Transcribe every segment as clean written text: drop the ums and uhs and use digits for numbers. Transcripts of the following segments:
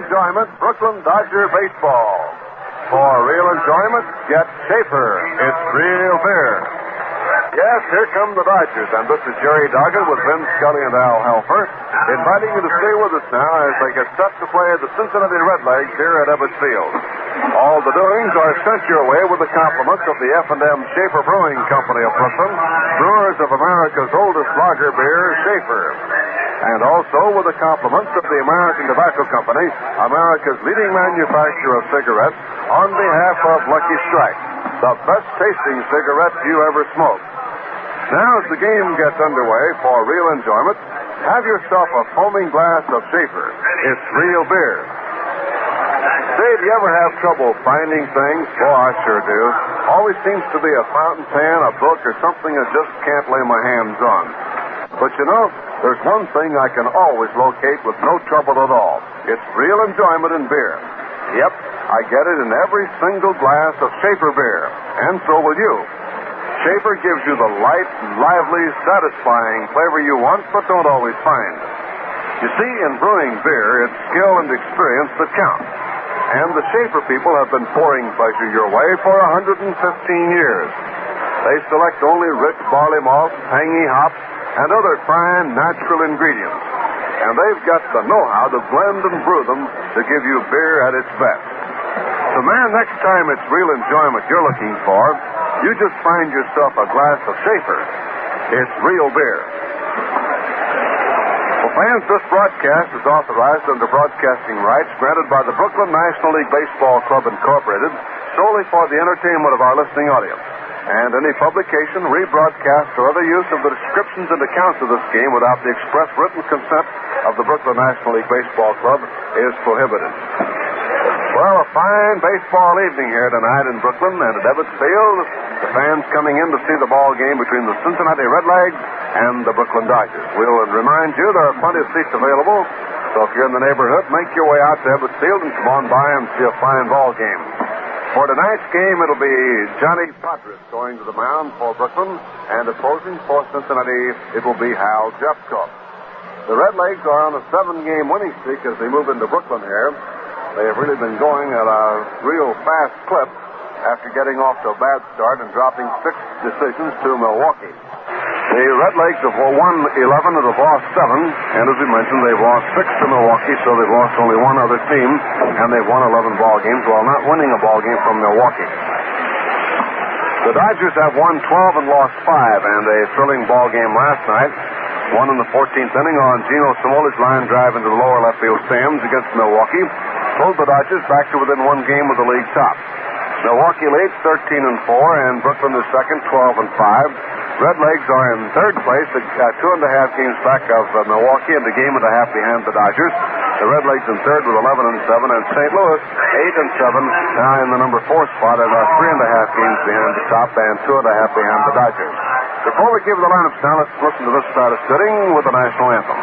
enjoyment, Brooklyn Dodger baseball. For real enjoyment, get Schaefer. It's real beer. Yes, here come the Dodgers, and this is Jerry Doggett with Vin Scully and Al Helfer, inviting you to stay with us now as they get set to play the Cincinnati Redlegs here at Ebbets Field. All the doings are sent your way with the compliments of the F&M Schaefer Brewing Company of Brooklyn, brewers of America's oldest lager beer, Schaefer. And also with the compliments of the American Tobacco Company, America's leading manufacturer of cigarettes, on behalf of Lucky Strike, the best tasting cigarette you ever smoked. Now, as the game gets underway for real enjoyment, have yourself a foaming glass of Schaefer. It's real beer. Say, do you ever have trouble finding things? Oh, I sure do. Always seems to be a fountain pen, a book, or something I just can't lay my hands on. But you know, there's one thing I can always locate with no trouble at all. It's real enjoyment in beer. Yep, I get it in every single glass of Schaefer beer. And so will you. Schaefer gives you the light, lively, satisfying flavor you want, but don't always find. You see, in brewing beer, it's skill and experience that count. And the Schaefer people have been pouring pleasure your way for 115 years. They select only rich barley malt, tangy hops, and other fine, natural ingredients. And they've got the know-how to blend and brew them to give you beer at its best. So, man, next time it's real enjoyment you're looking for, you just find yourself a glass of Schaefer. It's real beer. Well, fans, this broadcast is authorized under broadcasting rights granted by the Brooklyn National League Baseball Club Incorporated solely for the entertainment of our listening audience. And any publication, rebroadcast, or other use of the descriptions and accounts of this game without the express written consent of the Brooklyn National League Baseball Club is prohibited. Well, a fine baseball evening here tonight in Brooklyn and at Ebbets Field. The fans coming in to see the ball game between the Cincinnati Redlegs and the Brooklyn Dodgers. We'll remind you there are plenty of seats available, so if you're in the neighborhood, make your way out to Ebbets Field and come on by and see a fine ball game. For tonight's game, it'll be Johnny Podres going to the mound for Brooklyn, and opposing for Cincinnati, it will be Hal Jeffcoat. The Redlegs are on a 7-game winning streak as they move into Brooklyn here. They have really been going at a real fast clip after getting off to a bad start and dropping 6 decisions to Milwaukee. The Redlegs have won 11 and have lost 7, and as we mentioned, they've lost 6 to Milwaukee, so they've lost only one other team, and they've won 11 ball games while not winning a ball game from Milwaukee. The Dodgers have won 12 and lost 5, and a thrilling ball game last night. Won in the 14th inning on Gino Simoli's line drive into the lower left field stands against Milwaukee. Pulled the Dodgers back to within 1 game of the league top. Milwaukee leads 13-4, and Brooklyn is second, 12-5. Redlegs are in third place, 2.5 games back of Milwaukee, and a game and a half behind the Dodgers. The Redlegs in third with 11-7, and St. Louis 8-7, now in the number 4 spot, and 3.5 games behind the top, and 2.5 behind the Dodgers. Before we give the lineups now, let's listen to this start of sitting with the national anthem.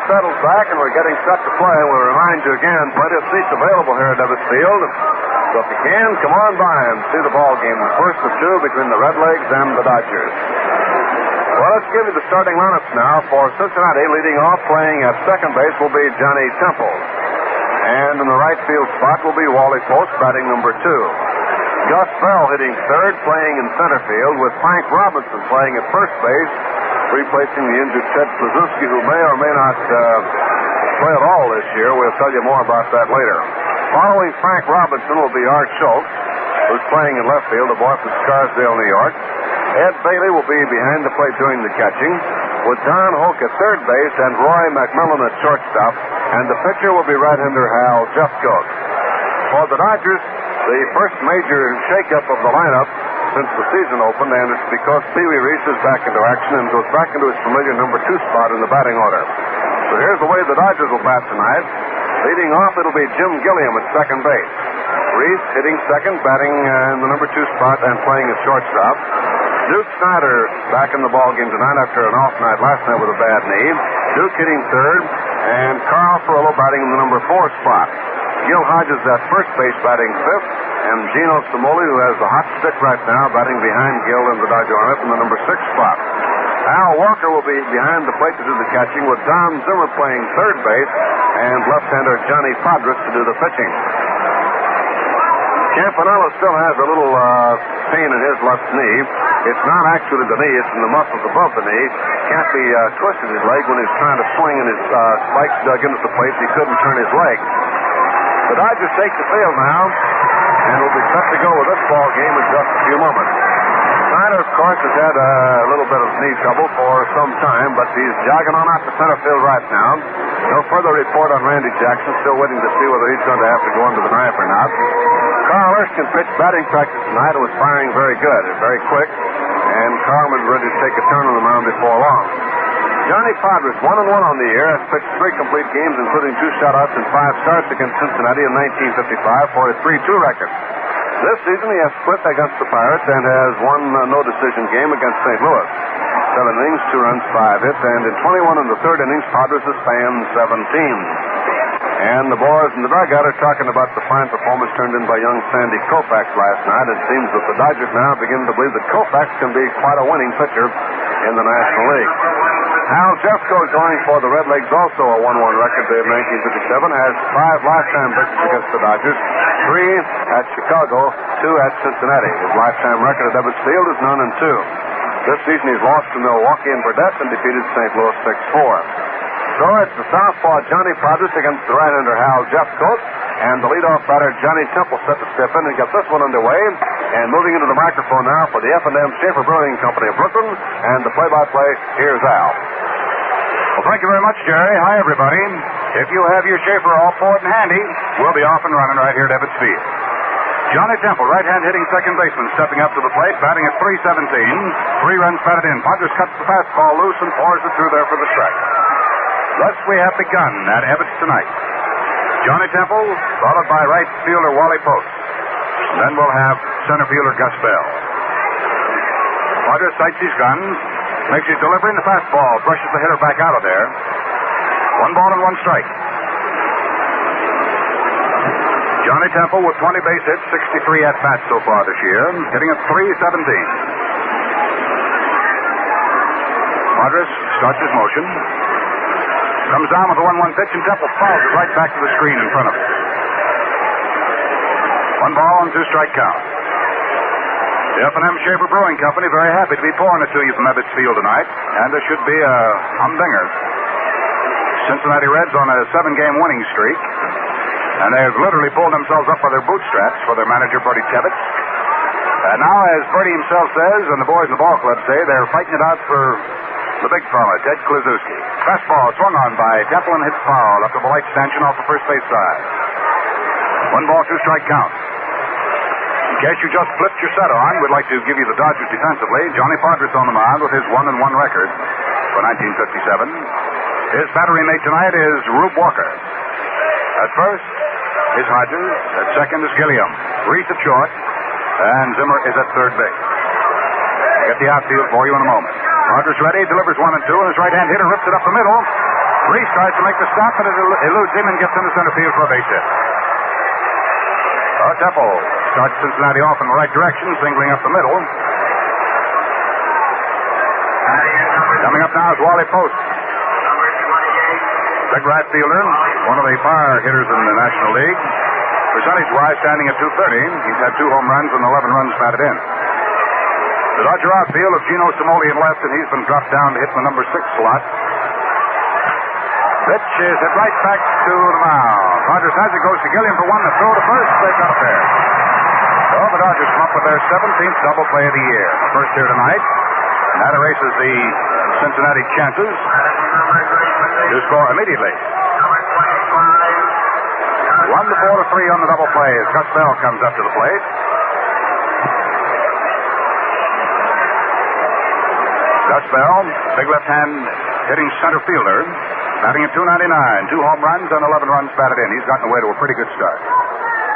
Settles back, and we're getting set to play. We'll remind you again, plenty of seats available here at Ebbets Field. So if you can, come on by and see the ball game, the first of 2 between the Redlegs and the Dodgers. Well, let's give you the starting lineups now. For Cincinnati, leading off playing at second base will be Johnny Temple. And in the right field spot will be Wally Post, batting number 2. Gus Bell hitting third, playing in center field, with Frank Robinson playing at first base, replacing the injured Ted Kluszewski, who may or may not play at all this year. We'll tell you more about that later. Following Frank Robinson will be Art Schultz, who's playing in left field, a boy from Scarsdale, New York. Ed Bailey will be behind the plate doing the catching, with Don Hoke at third base and Roy McMillan at shortstop, and the pitcher will be right-hander Hal Jeffcoat. For the Dodgers, the first major shakeup of the lineup since the season opened, and it's because Pee Wee Reese is back into action and goes back into his familiar number 2 spot in the batting order. So here's the way the Dodgers will bat tonight. Leading off, it'll be Jim Gilliam at second base. Reese hitting second, batting in the number 2 spot and playing at shortstop. Duke Snyder back in the ballgame tonight after an off night last night with a bad knee. Duke hitting third, and Carl Furlow batting in the number 4 spot. Gil Hodges at first base batting fifth, and Gino Simoli, who has the hot stick right now, batting behind Gil in the Dodger lineup in the number 6 spot. Al Walker will be behind the plate to do the catching, with Don Zimmer playing third base and left-hander Johnny Podres to do the pitching. Campanella still has a little pain in his left knee. It's not actually the knee, it's in the muscles above the knee. Cappy twisted his leg when he was trying to swing, and his spikes dug into the plate, so he couldn't turn his leg. The Dodgers take the field now, and will be set to go with this ball game in just a few moments. Snyder, of course, has had a little bit of knee trouble for some time, but he's jogging on out to center field right now. No further report on Randy Jackson. Still waiting to see whether he's going to have to go under the knife or not. Carl Erskine pitched batting practice tonight and was firing very good, very quick, and Carlman's ready to take a turn on the mound before long. Johnny Podres, 1-1 on the year, has pitched 3 complete games, including 2 shutouts and 5 starts against Cincinnati in 1955 for a 3-2 record. This season, he has split against the Pirates and has won a no-decision game against St. Louis. 7 innings, 2 runs, 5 hits, and in 21 in the third innings, Podres has spanned 17. And the boys in the dugout are talking about the fine performance turned in by young Sandy Koufax last night. It seems that the Dodgers now begin to believe that Koufax can be quite a winning pitcher in the National League. Hal Jeffcoat, going for the Redlegs, also a 1-1 record in 1957, has 5 lifetime victories against the Dodgers, 3 at Chicago, 2 at Cincinnati. His lifetime record at Ebbets Field is 9-2. This season he's lost to Milwaukee and Burdett and defeated St. Louis 6-4. So it's the southpaw Johnny Podres against the right-hander Hal Jeffcoat, and the leadoff batter Johnny Temple set to step in and get this one underway. And moving into the microphone now for the F&M Schaefer Brewing Company of Brooklyn, and the play-by-play, here's Al. Well, thank you very much, Jerry. Hi, everybody. If you have your Schaefer all poured and handy, we'll be off and running right here at Ebbets Field. Johnny Temple, right-hand hitting second baseman, stepping up to the plate, batting at .317. 3 runs batted in. Podres cuts the fastball loose and pours it through there for the strike. Thus we have begun at Ebbets tonight. Johnny Temple, followed by right fielder Wally Post. And then we'll have center fielder Gus Bell. Podres sights his guns, makes his delivery in the fastball, brushes the hitter back out of there. 1 ball and 1 strike. Johnny Temple with 20 base hits, 63 at-bats so far this year, hitting at .317. Podres starts his motion. Comes down with a 1-1 pitch, and Temple fouls it right back to the screen in front of him. 1 ball and 2 strike count. The F&M Schaefer Brewing Company very happy to be pouring it to you from Ebbets Field tonight, and this should be a humdinger. Cincinnati Reds on a 7-game winning streak, and they've literally pulled themselves up by their bootstraps for their manager, Bertie Tebbetts. And now, as Bertie himself says, and the boys in the ball club say, they're fighting it out for the big fella, Ted Kluszewski. Fastball swung on by Temple and hit foul up to the light stanchion off the first base side. 1 ball, 2 strike count. In case you just flipped your set on, we'd like to give you the Dodgers defensively. Johnny Podres on the mound with his 1-1 record for 1957. His battery mate tonight is Rube Walker. At first is Hodges. At second is Gilliam. Reese at short. And Zimmer is at third base. I'll get the outfield for you in a moment. Podres ready, delivers 1 and 2, and his right-hand hitter rips it up the middle. Reese tries to make the stop, and it eludes him and gets into center field for a base hit. Temple starts Cincinnati off in the right direction, singling up the middle. Coming up now is Wally Post. Big right fielder, one of the power hitters in the National League. Percentage-wise, standing at .230. He's had 2 home runs and 11 runs batted in. The Dodger outfield of Gino Simoleon left, and he's been dropped down to hit the number 6 slot. Pitch is hit right back to the mound. Rogers has it, goes to Gilliam for one, the throw to first. They got a pair. So the Dodgers come up with their 17th double play of the year. First here tonight. And that erases the Cincinnati chances to score immediately. 1-4-3 on the double play as Gus Bell comes up to the plate. Gus Bell, big left hand hitting center fielder, batting at .299, 2 home runs and 11 runs batted in. He's gotten away to a pretty good start.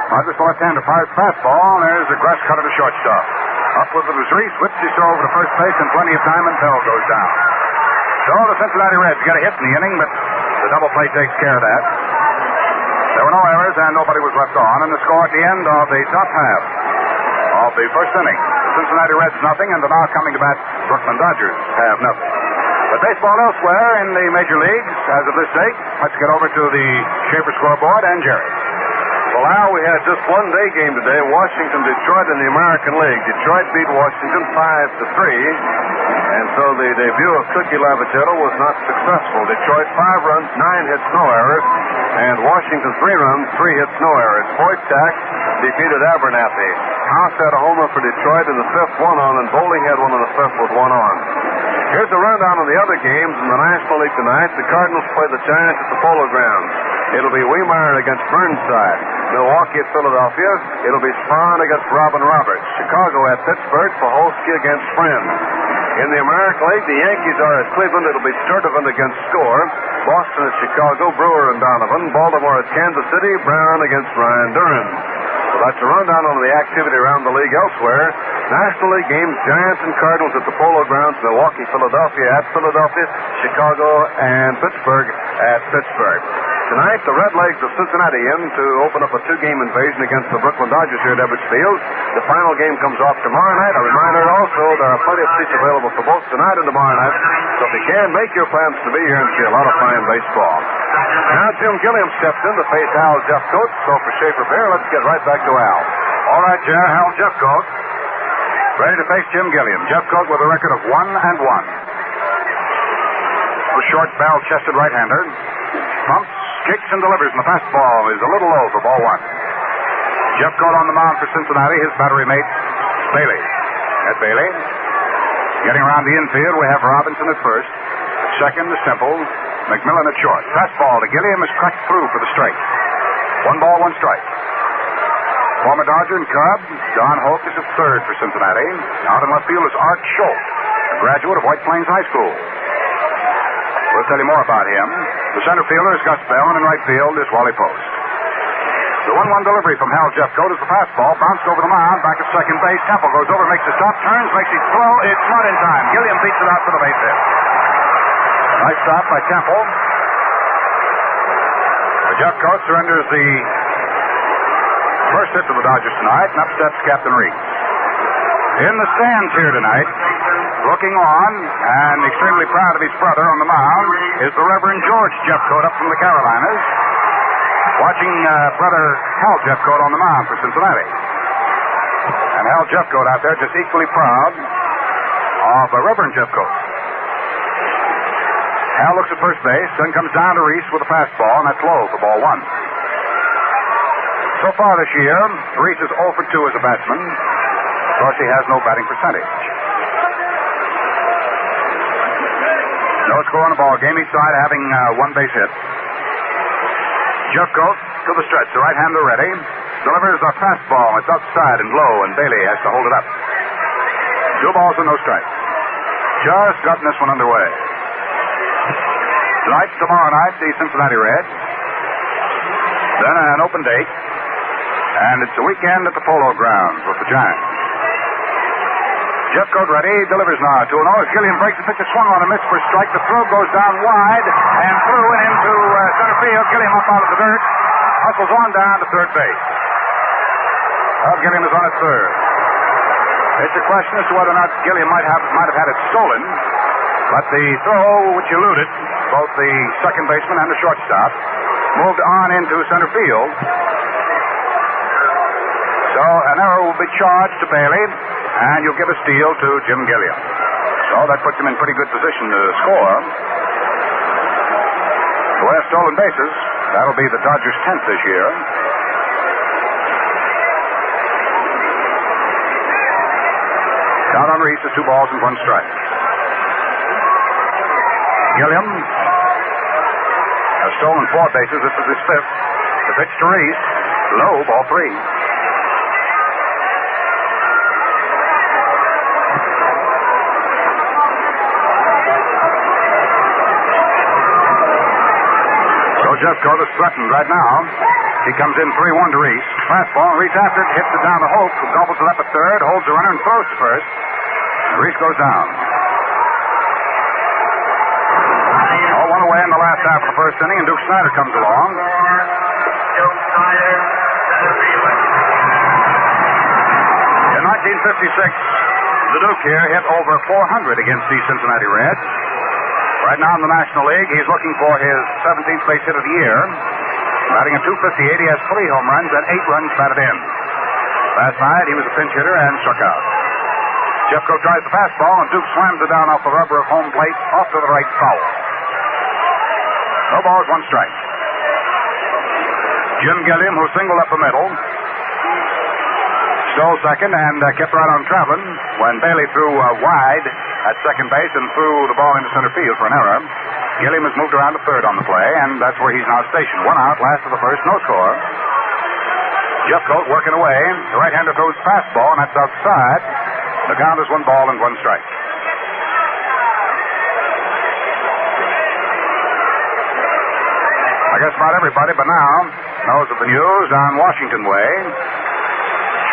Rogers, the left-hander, fires fastball, and there's a grass cutter to shortstop. Up with it was Reese, whips his throw over to first base, and plenty of time, and Bell goes down. So the Cincinnati Reds get a hit in the inning, but the double play takes care of that. There were no errors, and nobody was left on, and the score at the end of the top half of the first inning. Cincinnati Reds nothing, and the now coming to bat Brooklyn Dodgers have nothing. But baseball elsewhere in the major leagues as of this date. Let's get over to the Schaefer scoreboard and Jerry. Well, Al, we had just one day game today. Washington-Detroit in the American League. Detroit beat Washington 5-3. And so the debut of Cookie Lavatiero was not successful. Detroit 5 runs, 9 hits, no errors. And Washington 3 runs, 3 hits, no errors. Wojtak defeated Abernathy. House had a homer for Detroit in the 5th, 1 on, and Bowling had one in the 5th with 1 on. Here's a rundown of the other games in the National League tonight. The Cardinals play the Giants at the Polo Grounds. It'll be Wiemeyer against Burnside. Milwaukee at Philadelphia. It'll be Spahn against Robin Roberts. Chicago at Pittsburgh. Paholsky against Friends. In the American League, the Yankees are at Cleveland. It'll be Sturdivant against Score. Boston at Chicago. Brewer and Donovan. Baltimore at Kansas City. Brown against Ryan Duran. So that's a rundown on the activity around the league elsewhere. National League games, Giants and Cardinals at the Polo Grounds. Milwaukee, Philadelphia at Philadelphia. Chicago and Pittsburgh at Pittsburgh. Tonight, the Redlegs of Cincinnati in to open up a 2-game invasion against the Brooklyn Dodgers here at Ebbets Field. The final game comes off tomorrow night. A reminder also, there are plenty of seats available for both tonight and tomorrow night. So if you can, make your plans to be here and see a lot of fine baseball. Now Jim Gilliam steps in to face Hal Jeffcoat. So for Schaefer Bear, let's get right back to Al. All right, Jer, Hal Jeffcoat ready to face Jim Gilliam. Jeffcoat with a record of 1-1. A short, barrel-chested right-hander. Pumps, kicks, and delivers, and the fastball is a little low for ball 1. Jeffcoat on the mound for Cincinnati. His battery mate, Bailey. At Bailey. Getting around the infield, we have Robinson at first. Second is Temple. McMillan at short. Fastball to Gilliam is cracked through for the strike. 1 ball, 1 strike. Former Dodger and Cub, Don Hoke is at third for Cincinnati. Out in left field is Art Schultz, a graduate of White Plains High School. We'll tell you more about him. The center fielder is Gus Bell, and in right field is Wally Post. The 1-1 delivery from Hal Jeffcoat is the fastball, bounced over the mound, back at second base. Temple goes over, makes a stop, turns, makes it throw. It's not in time. Gilliam beats it out for the base hit. Nice stop by Temple. Jeffcoat surrenders the first hit to the Dodgers tonight, and up steps Captain Reese. In the stands here tonight, looking on, and extremely proud of his brother on the mound, is the Reverend George Jeffcoat up from the Carolinas, watching brother Hal Jeffcoat on the mound for Cincinnati. And Hal Jeffcoat out there just equally proud of Reverend Jeffcoat. Hal looks at first base, then comes down to Reese with a fastball, and that's low for ball 1. So far this year, Reese is 0 for 2 as a batsman. Of course, he has no batting percentage. No score on the ball game, each side having 1 base hit. Jeffcoat to the stretch, the right-hander ready. Delivers a fastball. It's outside and low, and Bailey has to hold it up. 2 balls and no strikes. Just gotten this one underway. Tonight's tomorrow night, the Cincinnati Reds. Then an open date. And it's a weekend at the Polo Grounds with the Giants. Jeffcoat ready, delivers now. 2-0 as Gilliam breaks the pitch, a swung on a miss for a strike. The throw goes down wide and through and into center field. Gilliam up out of the dirt. Hustles on down to third base. Gilliam is on at third. It's a question as to whether or not Gilliam might have had it stolen. But the throw, which eluded both the second baseman and the shortstop, moved on into center field. So an error will be charged to Bailey, and you'll give a steal to Jim Gilliam. So that puts him in pretty good position to score. The way of stolen bases, that'll be the Dodgers' 10th this year. Count on Reese is 2 balls and 1 strike. Gilliam has stolen 4 bases. This is his 5th. The pitch to Reese. Low, ball 3. So Jeffcoat is threatened right now. He comes in 3-1 to Reese. Fastball. Reese after it, hits it down to Holt, who gobbles it up at third, holds the runner and throws to first. Reese goes down. One away in the last half of the first inning, and Duke Snyder comes along. In 1956, the Duke here hit over 400 against the Cincinnati Reds. Right now in the National League, he's looking for his 17th base hit of the year. Batting at .258, he has 3 home runs and 8 runs batted in. Last night, he was a pinch hitter and struck out. Jeffcoat tries the fastball, and Duke slams it down off the rubber of home plate, off to the right foul. No balls, 1 strike. Jim Gilliam, who singled up the middle, stole second and kept right on traveling when Bailey threw wide at second base and threw the ball into center field for an error. Gilliam has moved around to third on the play, and that's where he's now stationed. 1 out, last of the first, no score. Jeffcoat working away. The right-hander throws fastball, and that's outside. The count is 1 ball and 1 strike. I guess about everybody by now knows of the news on Washington way.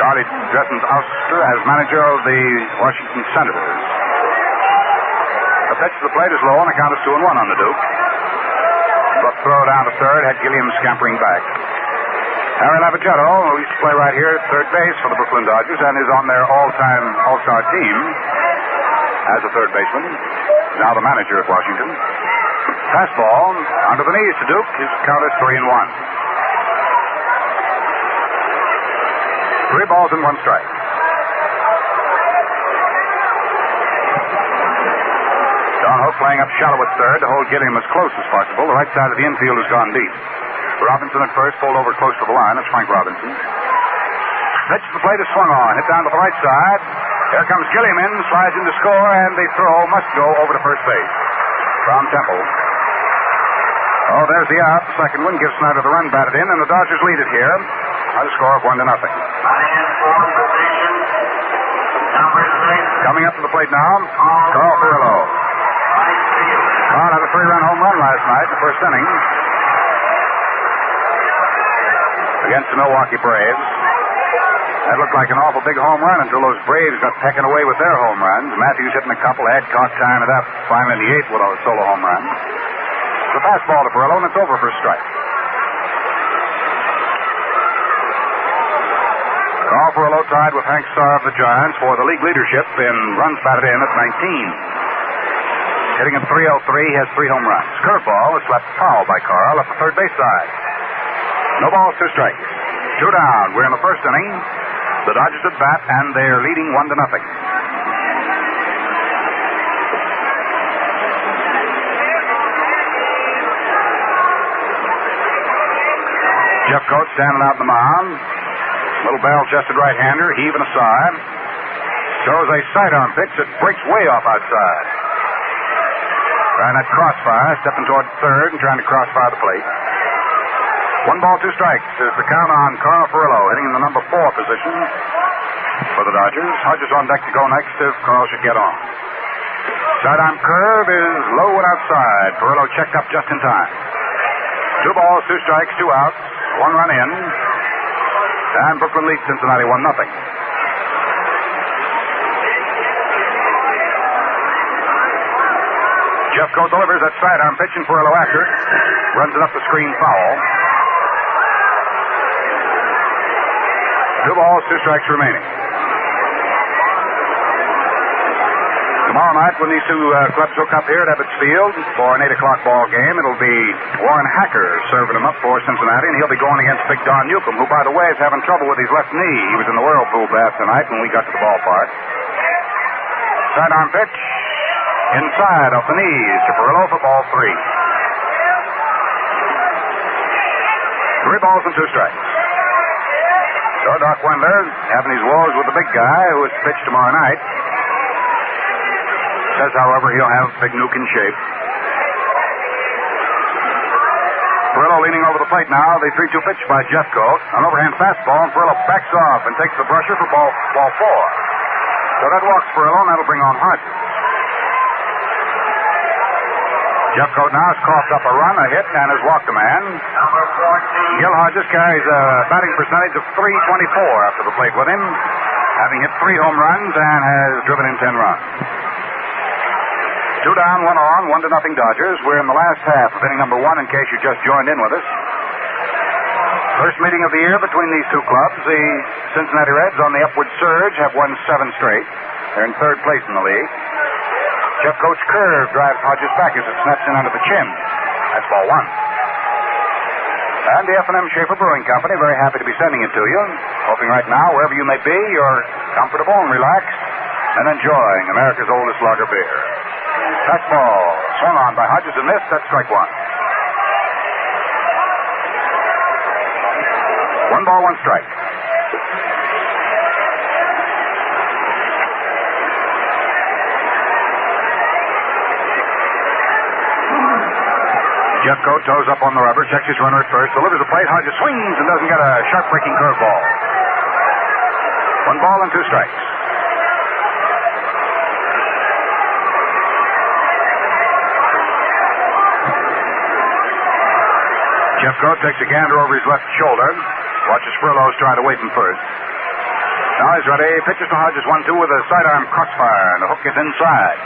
Charlie Dressen's ouster as manager of the Washington Senators. The pitch to the plate is low, and the count is 2-1 on the Duke. But throw down to third had Gilliam scampering back. Harry Lavagetto, who used to play right here at third base for the Brooklyn Dodgers and is on their all-time All-Star team as a third baseman, now the manager at Washington. Fastball under the knees to Duke. His count is 3-1. 3 balls and 1 strike. Don Hope playing up shallow at third to hold Gilliam as close as possible. The right side of the infield has gone deep. Robinson at first, pulled over close to the line. That's Frank Robinson. Pitch to the plate is swung on. Hit down to the right side. Here comes Gilliam in, slides in to score, and the throw must go over to first base. From Temple. Oh, there's the out. The second one gives Snyder the run batted in, and the Dodgers lead it here by a score of 1-0. Coming up to the plate now, Carl Furillo. Carl had a 3-run home run last night in the first inning against the Milwaukee Braves. That looked like an awful big home run until those Braves got pecking away with their home runs. Matthews hitting a couple, Adcock tying it up, finally in the 8th with a solo home run. The fastball to Furillo, and it's over for a strike. Carl Furillo tied with Hank Starr of the Giants for the league leadership in runs batted in at 19. Hitting at .303, he has 3 home runs. Curveball is left foul by Carl at the third base side. No balls, 2 strikes. 2 down. We're in the first inning. The Dodgers at bat, and they're leading 1-0. Jeffcoat standing out in the mound. Little barrel-chested right-hander, heaving a sigh. Throws a sidearm pitch that breaks way off outside. Trying that crossfire, stepping toward third and trying to crossfire the plate. 1 ball, 2 strikes is the count on Carl Furillo, hitting in the number 4 position for the Dodgers. Hodges on deck to go next if Carl should get on. Sidearm curve is low and outside. Furillo checked up just in time. 2 balls, 2 strikes, 2 outs, 1 run in. And Brooklyn leads Cincinnati 1-0. Jeffcoat delivers that sidearm pitch, and Furillo after it. Runs it up the screen foul. 2 balls, 2 strikes remaining. Tomorrow night, when these two clubs hook up here at Ebbets Field for an 8 o'clock ball game, it'll be Warren Hacker serving him up for Cincinnati, and he'll be going against Big Don Newcomb, who, by the way, is having trouble with his left knee. He was in the whirlpool bath tonight when we got to the ballpark. Sidearm pitch. Inside off the knees to Perillo for ball 3. 3 balls and 2 strikes. So Doc Wendler having his woes with the big guy who is to pitch tomorrow night. Says, however, he'll have Big Nuke in shape. Perillo leaning over the plate now. The 3-2 pitch by Jeffcoat. An overhand fastball, and Perillo backs off and takes the brusher for ball 4. So that walks Perillo, and that'll bring on Hodges. Jeffcoat now has coughed up a run, a hit, and has walked a man. Gil Hodges carries a batting percentage of .324 after the plate with him, having hit 3 home runs and has driven in 10 runs. 2 down, 1 on, 1-0 Dodgers. We're in the last half of inning number 1, in case you just joined in with us. First meeting of the year between these two clubs. The Cincinnati Reds, on the upward surge, have won 7 straight. They're in 3rd place in the league. Jeffcoat's curve drives Hodges back as it snaps in under the chin. That's ball 1. And the F&M Schaefer Brewing Company, very happy to be sending it to you. Hoping right now, wherever you may be, you're comfortable and relaxed and enjoying America's oldest lager beer. Fastball swung on by Hodges and missed. That's strike 1. 1 ball, 1 strike. Jeffcoat toes up on the rubber, checks his runner at first, delivers a plate. Hodges swings and doesn't get a sharp breaking curveball. 1 ball and 2 strikes. Jeffcoat takes a gander over his left shoulder. Watches Perillo's trying to wait him first. Now he's ready. Pitches to Hodges 1-2 with a sidearm crossfire, and the hook is inside.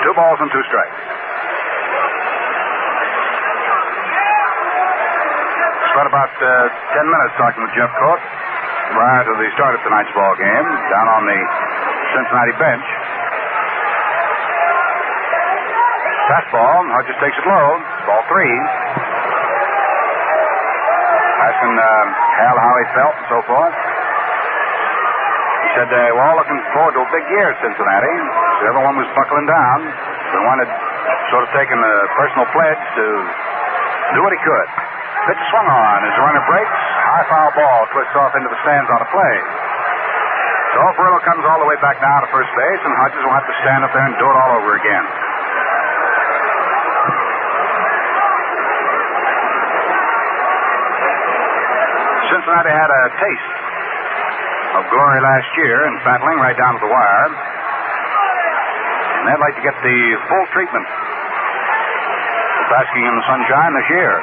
2 balls and 2 strikes. Spent about 10 minutes talking with Jeffcoat prior to the start of tonight's ball game down on the Cincinnati bench. Fastball, Hodges takes it low. Ball 3. Asking Hal how he felt and so forth. He said, we're all looking forward to a big year at Cincinnati. So everyone was buckling down. So one had sort of taken a personal pledge to do what he could. Pitch swung on as the runner breaks. High foul ball twists off into the stands on a play. So Perillo comes all the way back down to first base, and Hodges will have to stand up there and do it all over again. Cincinnati had a taste of glory last year in battling right down to the wire. And they'd like to get the full treatment of basking in the sunshine this year.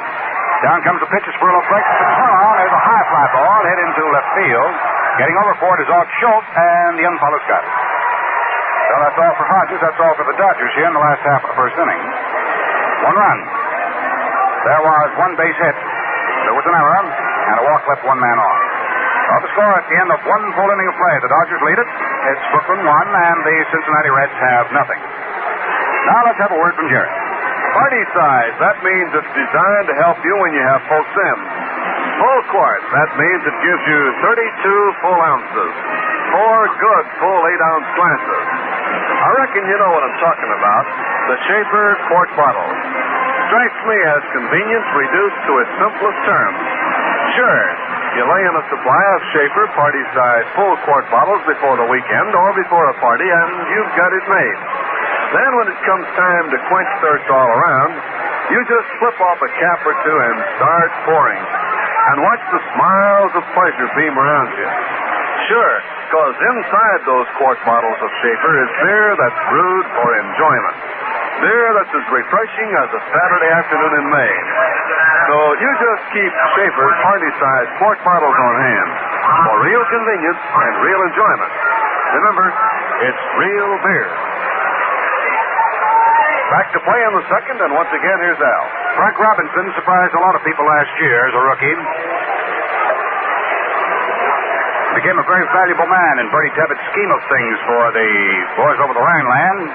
Down comes the pitch as Perillo breaks. There's a high fly ball hit into left field. Getting over for it is Art Schultz, and the umpire got it. So that's all for Hodges. That's all for the Dodgers here in the last half of the first inning. 1 run. There was 1 base hit. There was an error, and a walk left 1 man off. Well, the score at the end of 1 full inning of play. The Dodgers lead it. It's Brooklyn 1, and the Cincinnati Reds have nothing. Now let's have a word from Jerry. Party size, that means it's designed to help you when you have folks in. Full quart, that means it gives you 32 full ounces. 4 good full 8-ounce glasses. I reckon you know what I'm talking about. The Schaefer quart bottle. Strikes me as convenience reduced to its simplest terms. Sure, you lay in a supply of Schaefer party-size full quart bottles before the weekend or before a party, and you've got it made. Then when it comes time to quench thirst all around, you just flip off a cap or 2 and start pouring. And watch the smiles of pleasure beam around you. Sure, because inside those quart bottles of Schaefer is beer that's brewed for enjoyment. Beer that's as refreshing as a Saturday afternoon in May. So you just keep Schaefer's party-sized quart bottles on hand for real convenience and real enjoyment. Remember, it's real beer. Back to play in the second, and once again, here's Al. Frank Robinson surprised a lot of people last year as a rookie. Became a very valuable man in Bertie Tebbett's scheme of things for the boys over the Rhineland,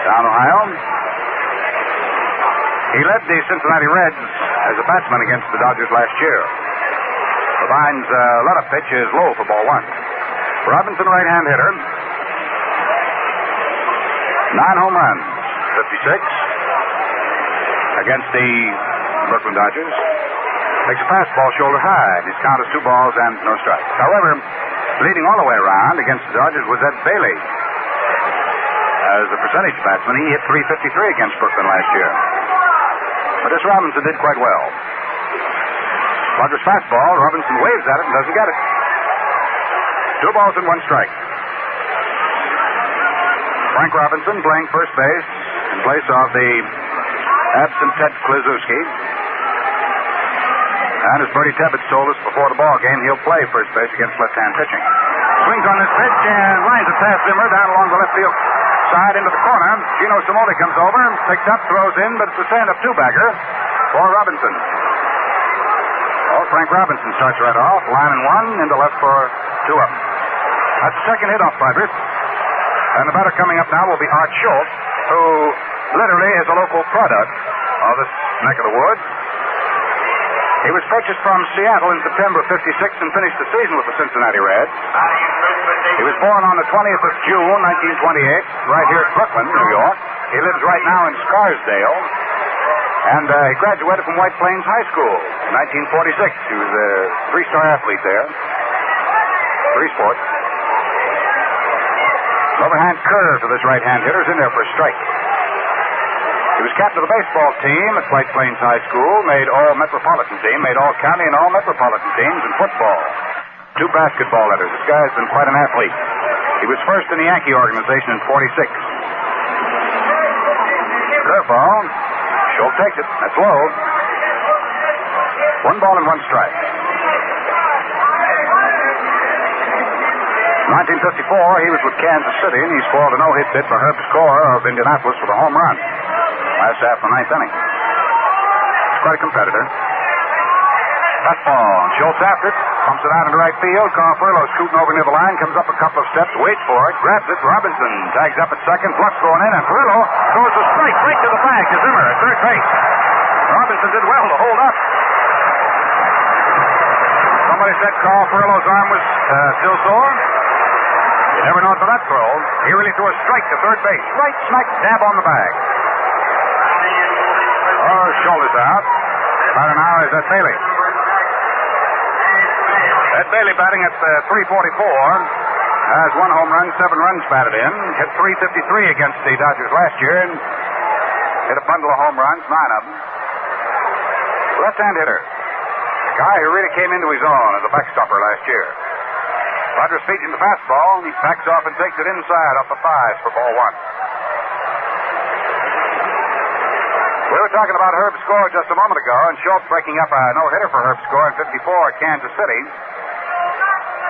down Ohio. He led the Cincinnati Reds as a batsman against the Dodgers last year. Levine's let-up pitch is low for ball one. Robinson, right-hand hitter. 9 home runs, 56 against the Brooklyn Dodgers. Takes a fastball shoulder high. His count is 2 balls and no strikes. However, leading all the way around against the Dodgers was Ed Bailey. As a percentage batsman, he hit .353 against Brooklyn last year. But this Robinson did quite well. Rogers' fastball, Robinson waves at it and doesn't get it. 2 balls and 1 strike. Frank Robinson playing first base in place of the absent Ted Kluszewski. And as Bertie Tebbett told us before the ball game, he'll play first base against left-hand pitching. Swings on this pitch and lines it past Zimmer down along the left field side into the corner. Gino Simone comes over, picks up, throws in, but it's a stand-up 2-bagger for Robinson. Oh, Frank Robinson starts right off, line and 1, into left for 2 up. That's the second hit off Padres. And the batter coming up now will be Art Schultz, who literally is a local product of this neck of the woods. He was purchased from Seattle in September of '56 and finished the season with the Cincinnati Reds. He was born on the 20th of June, 1928, right here at Brooklyn, New York. He lives right now in Scarsdale. And he graduated from White Plains High School in 1946. He was a 3-star athlete there. 3 sports. Overhand curve to this right-hand hitter is in there for a strike. He was captain of the baseball team at White Plains High School, made all-metropolitan team, made all-county and all-metropolitan teams in football. 2 basketball letters. This guy's been quite an athlete. He was first in the Yankee organization in '46. Curveball. Schultz takes it. That's low. 1 ball and 1 strike. 1954, he was with Kansas City, and he scored a no-hit bid for Herb Score of Indianapolis with a home run last half of the 9th inning. He's quite a competitor. Fastball. Schultz after it. Pumps it out into right field. Carl Furlow scooting over near the line. Comes up a couple of steps. Waits for it. Grabs it. Robinson tags up at second. Flux going in. And Furlow throws a strike right to the bag to Zimmer at third base. Robinson did well to hold up. Somebody said Carl Furlow's arm was still sore. You never know until that throw. He really threw a strike to third base. Right smack dab on the bag. Oh, shoulders out. About an hour is Ed Bailey. Ed Bailey batting at .344. Has 1 home run, 7 runs batted in. Hit .353 against the Dodgers last year. And hit a bundle of home runs, 9 of them. Left-hand hitter. A guy who really came into his own as a backstopper last year. Rogers feeds him the fastball, and he backs off and takes it inside off the 5s for ball 1. We were talking about Herb Score just a moment ago, and Schultz breaking up a no-hitter for Herb Score in '54 at Kansas City.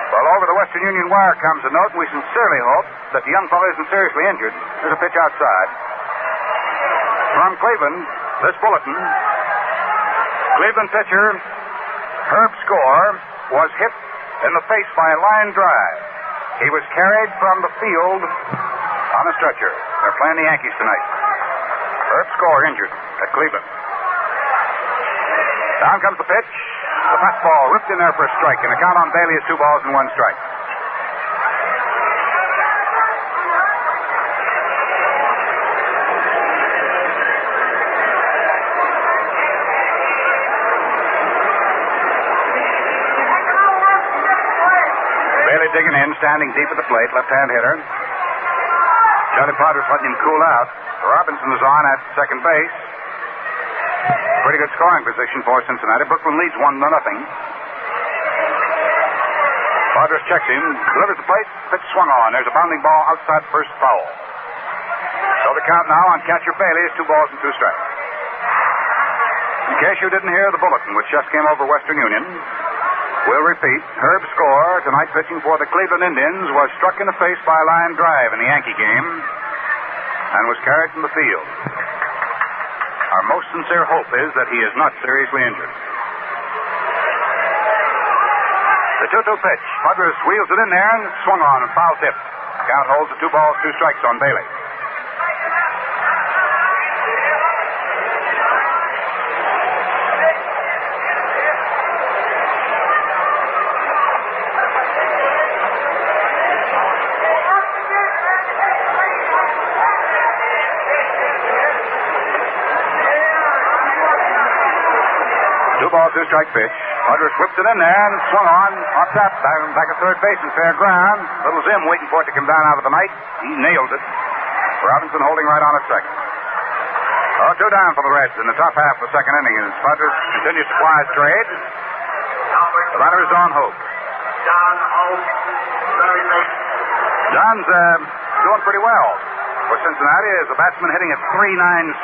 Well, over the Western Union wire comes a note, and we sincerely hope that the young fellow isn't seriously injured. There's a pitch outside. From Cleveland, this bulletin. Cleveland pitcher Herb Score was hit in the face by a line drive. He was carried from the field on a stretcher. They're playing the Yankees tonight. Herb Score injured at Cleveland. Down comes the pitch. The fastball ripped in there for a strike, and the count on Bailey is 2 balls and 1 strike. Bailey digging in, standing deep at the plate, left-hand hitter. Johnny Potter's letting him cool out. Robinson is on at second base. Pretty good scoring position for Cincinnati. Brooklyn leads 1-0. Padres checks him, delivers the plate, pitch swung on. There's a bounding ball outside first foul. So the count now on catcher Bailey is 2 balls and 2 strikes. In case you didn't hear the bulletin, which just came over Western Union, we'll repeat. Herb Score, tonight pitching for the Cleveland Indians, was struck in the face by a line drive in the Yankee game and was carried from the field. Our most sincere hope is that he is not seriously injured. The 2-2 pitch. Padres wheels it in there and swung on and foul tip. Count holds the 2 balls, 2 strikes on Bailey. Ball, 2-strike pitch. Padres whipped it in there and swung on up top, back at third base in fair ground. Little Zim waiting for it to come down out of the night. He nailed it. Robinson holding right on at second. 2 down for the Reds in the top half of the second inning as Padres continue to supply his trade. The batter is Don Hope. John's doing pretty well for Cincinnati as the batsman hitting at 397.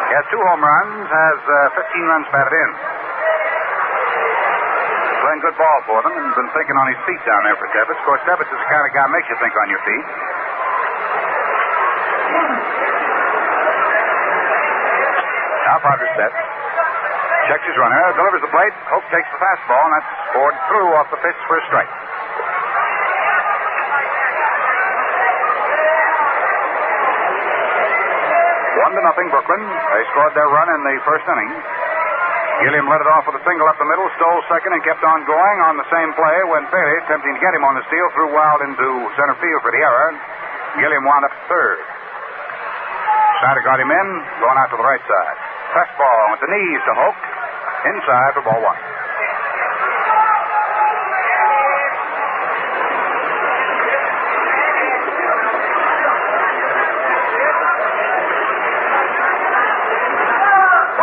He has 2 home runs, has 15 runs batted in. Playing good ball for them and been thinking on his feet down there for Tebbets. Of course, Tebbets is the kind of guy who makes you think on your feet. Now Padres set. Checks his runner, delivers the plate. Hope takes the fastball, and that's scored through off the pitch for a strike. 1-0 Brooklyn. They scored their run in the first inning. Gilliam led it off with a single up the middle, stole second, and kept on going on the same play when Bailey, attempting to get him on the steal, threw wild into center field for the error. Gilliam wound up third. Snyder got him in, going out to the right side. Fastball with the knees to Hoke. Inside for ball 1.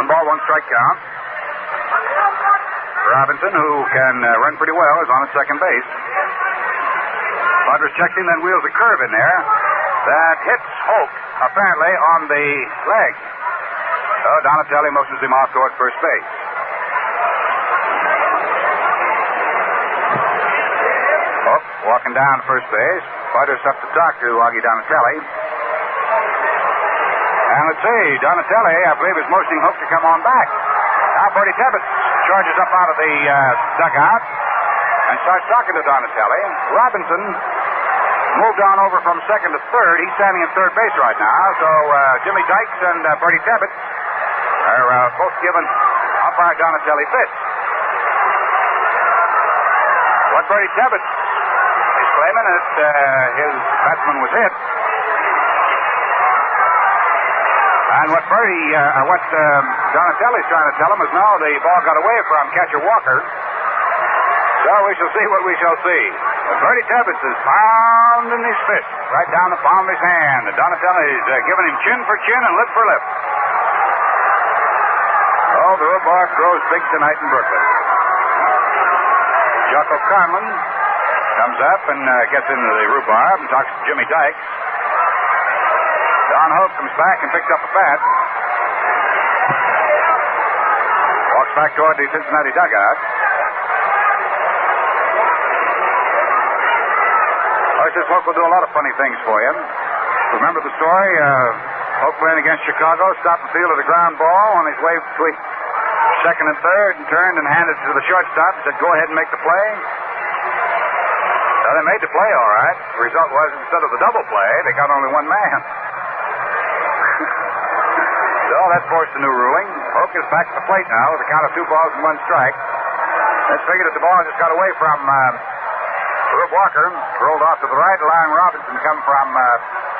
Ball, 1 strike count. Robinson, who can run pretty well, is on at second base. Padres checks him, then wheels a curve in there. That hits Hoke, apparently, on the leg. So Donatelli motions him off toward first base. Hoke walking down to first base. Padres up to talk to Augie Donatelli. And let's see, Donatelli, I believe, is motioning Hope to come on back. Now Bertie Tebbets charges up out of the dugout and starts talking to Donatelli. Robinson moved on over from second to third. He's standing at third base right now. So Jimmy Dykes and Bertie Tebbets are both giving umpire Donatelli fits. What Bertie Tebbets is claiming is his batsman was hit. And what Donatelli's trying to tell him is no, the ball got away from catcher Walker. So we shall see what we shall see. But Bertie Tebbets is pounding his fist right down the palm of his hand. And Donatelli's giving him chin for chin and lip for lip. Oh, the rhubarb grows big tonight in Brooklyn. Jocko Conlon comes up and gets into the rhubarb and talks to Jimmy Dykes. Don Hope comes back and picks up the bat. Walks back toward the Cincinnati dugout. I says Hope will do a lot of funny things for you. Remember the story? Hope playing against Chicago, stopped the field at a ground ball on his way between second and third and turned and handed it to the shortstop and said, go ahead and make the play. Well, they made the play all right. The result was instead of the double play, they got only one man. So that forced a new ruling. Hoke is back at the plate now with a count of 2 balls and 1 strike. Let's figure that the ball just got away from Rube Walker, rolled off to the right, allowing Robinson to come from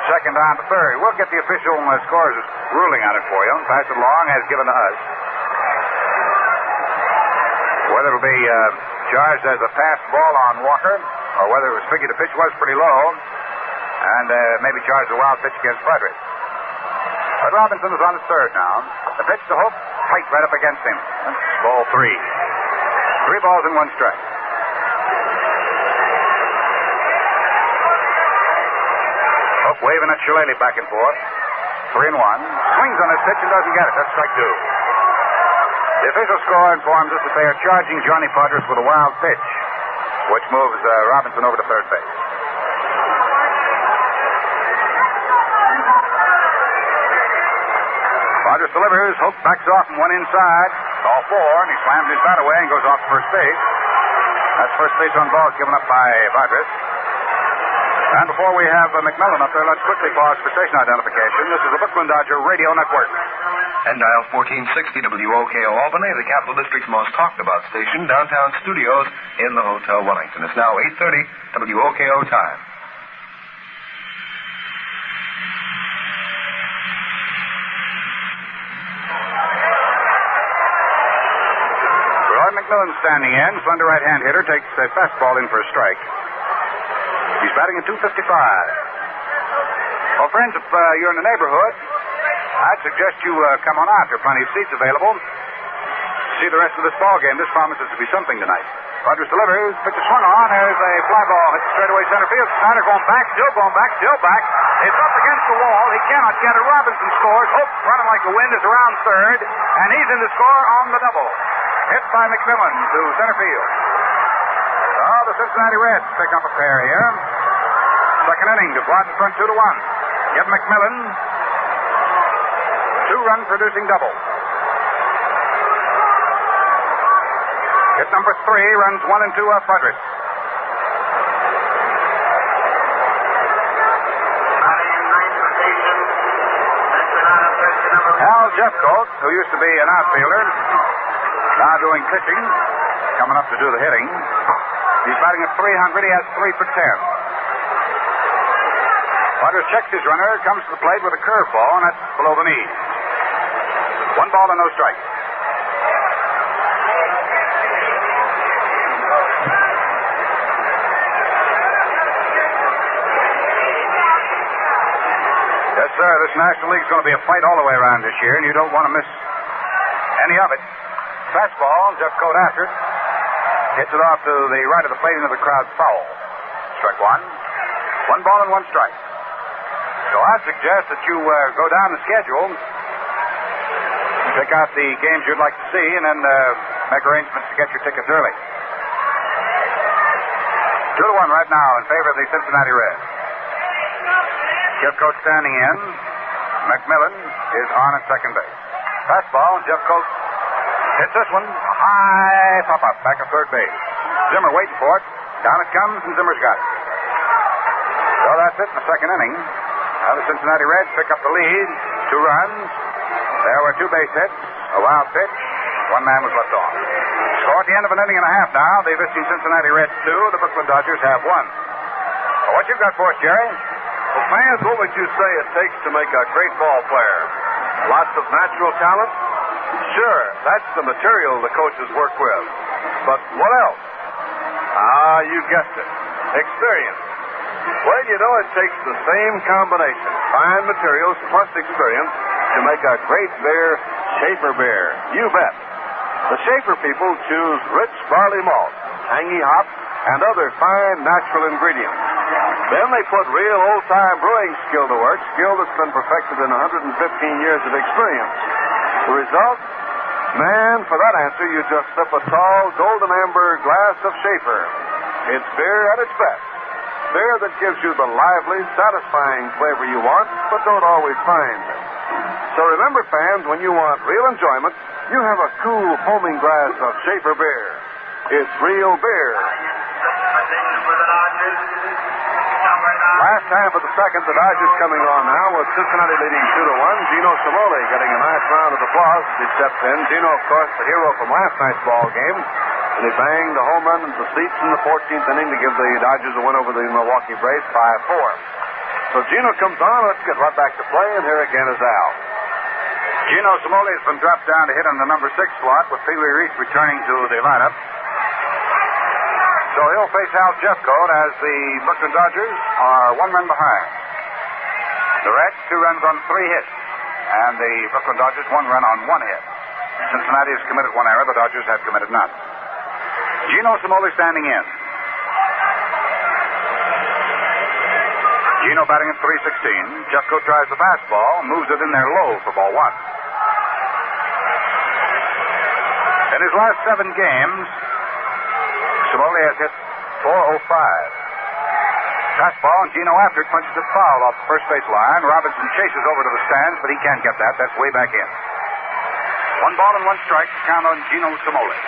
second down to third. We'll get the official scores ruling on it for you. Pass it along as given to us. Whether it'll be charged as a passed ball on Walker, or whether it was figured the pitch was pretty low, and maybe charged a wild pitch against Frederick. But Robinson is on his third now. The pitch to Hope, tight right up against him. That's ball 3. 3 balls and 1 strike. Hope waving at Shillelagh back and forth. 3-1. Swings on his pitch and doesn't get it. That's strike 2. The official score informs us that they are charging Johnny Padres with a wild pitch, which moves Robinson over to third base. Padres delivers. Hope backs off and 1 inside. Ball 4, and he slams his bat away and goes off to first base. That's first base on ball given up by Vardris. And before we have McMillan up there, let's quickly pause for station identification. This is the Brooklyn Dodger Radio Network. And dial 1460 WOKO Albany, the Capital District's most talked about station, downtown studios in the Hotel Wellington. It's now 8:30 WOKO time. McMillan standing in. Slender right-hand hitter takes a fastball in for a strike. He's batting at 255. Well, friends, if you're in the neighborhood, I'd suggest you come on out. There are plenty of seats available. See the rest of this ball game. This promises to be something tonight. Rogers delivers. Pitch is swung on. There's a fly ball. Hits straightaway center field. Snyder going back. Still back. It's up against the wall. He cannot get it. Robinson scores. Hope running like the wind is around third. And he's in to score on the double. Hit by McMillan to center field. Oh, the Cincinnati Reds pick up a pair here. Second inning, DuBois in front 2-1. Give McMillan 2-run producing double. Hit number 3, runs 1 and 2 off Budrich. Al Jeffcoat, who used to be an outfielder, now doing pitching, coming up to do the hitting. He's batting at 300. He has 3 for 10. Butters checks his runner, comes to the plate with a curveball, and that's below the knee. 1 ball and no strike. Yes, sir. This National League's going to be a fight all the way around this year, and you don't want to miss any of it. Fastball, Jeffcoat after it. Hits it off to the right of the plate into the crowd foul. Strike 1. 1 ball and 1 strike. So I suggest that you go down the schedule, pick out the games you'd like to see, and then make arrangements to get your tickets early. 2-1 right now in favor of the Cincinnati Reds. Jeffcoat standing in. McMillan is on at second base. Fastball, Jeffcoat hits this one. A high pop-up back at third base. Zimmer waiting for it. Down it comes, and Zimmer's got it. So that's it in the second inning. Now the Cincinnati Reds pick up the lead. 2 runs. There were 2 base hits. A wild pitch. 1 man was left on. Score at the end of an inning and a half now. The visiting Cincinnati Reds 2. The Brooklyn Dodgers have 1. Well, what you got for us, Jerry? Well, fans, what would you say it takes to make a great ball player? Lots of natural talent? Sure, that's the material the coaches work with. But what else? You guessed it. Experience. Well, you know, it takes the same combination, fine materials plus experience, to make a great beer, Schaefer beer. You bet. The Schaefer people choose rich barley malt, tangy hop, and other fine natural ingredients. Then they put real old-time brewing skill to work, skill that's been perfected in 115 years of experience. The result? Man, for that answer, you just sip a tall, golden amber glass of Schaefer. It's beer at its best. Beer that gives you the lively, satisfying flavor you want, but don't always find. So remember, fans, when you want real enjoyment, you have a cool, foaming glass of Schaefer beer. It's real beer. Last half of the second, the Dodgers coming on now with Cincinnati leading 2-1. Gino Cimoli getting a nice round of applause as he steps in. Gino, of course, the hero from last night's ball game. And he banged a home run into the seats in the 14th inning to give the Dodgers a win over the Milwaukee Braves 5-4. So Gino comes on. Let's get right back to play, and here again is Al. Gino Cimoli has been dropped down to hit on the number 6 slot with Pee Wee Reese returning to the lineup. So he'll face Al Jeffcoat as the Brooklyn Dodgers are 1 run behind. The Reds 2 runs on 3 hits, and the Brooklyn Dodgers 1 run on 1 hit. Cincinnati has committed 1 error. The Dodgers have committed none. Gino Cimoli standing in. Gino batting at 316. Jeffcoat tries the fastball, moves it in there low for ball 1. In his last 7 games, Cimoli has hit .405. Fastball, and Gino after it punches it foul off the first base line. Robinson chases over to the stands, but he can't get that. That's way back in. 1 ball and 1 strike to count on Gino Simoli.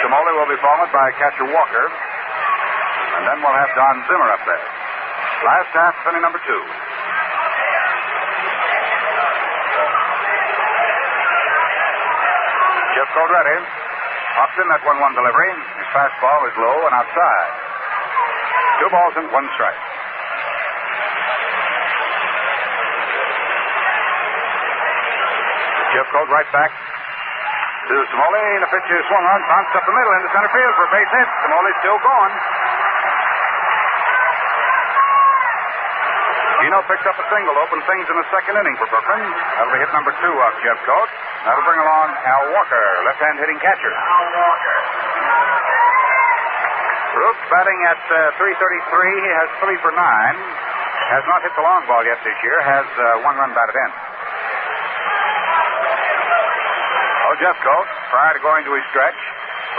Simoli will be followed by catcher Walker. And then we'll have Don Zimmer up there. Last half, inning number 2. Jeffcoat ready. Hopped in that 1-1 delivery. His fastball is low and outside. 2 balls and 1 strike. Jeffcoat right back to Simoli. The pitch is swung on, bounced up the middle into center field for a base hit. Simoli's still going. Gino picks up a single, opens things in the second inning for Brooklyn. That'll be hit number 2 off Jeffcoat. That'll bring along Al Walker, left-hand hitting catcher. Al Walker. Brooks batting at .333. He has 3 for 9. Has not hit the long ball yet this year. Has 1 run batted in. Oh, Jeffcoat, prior to going to his stretch,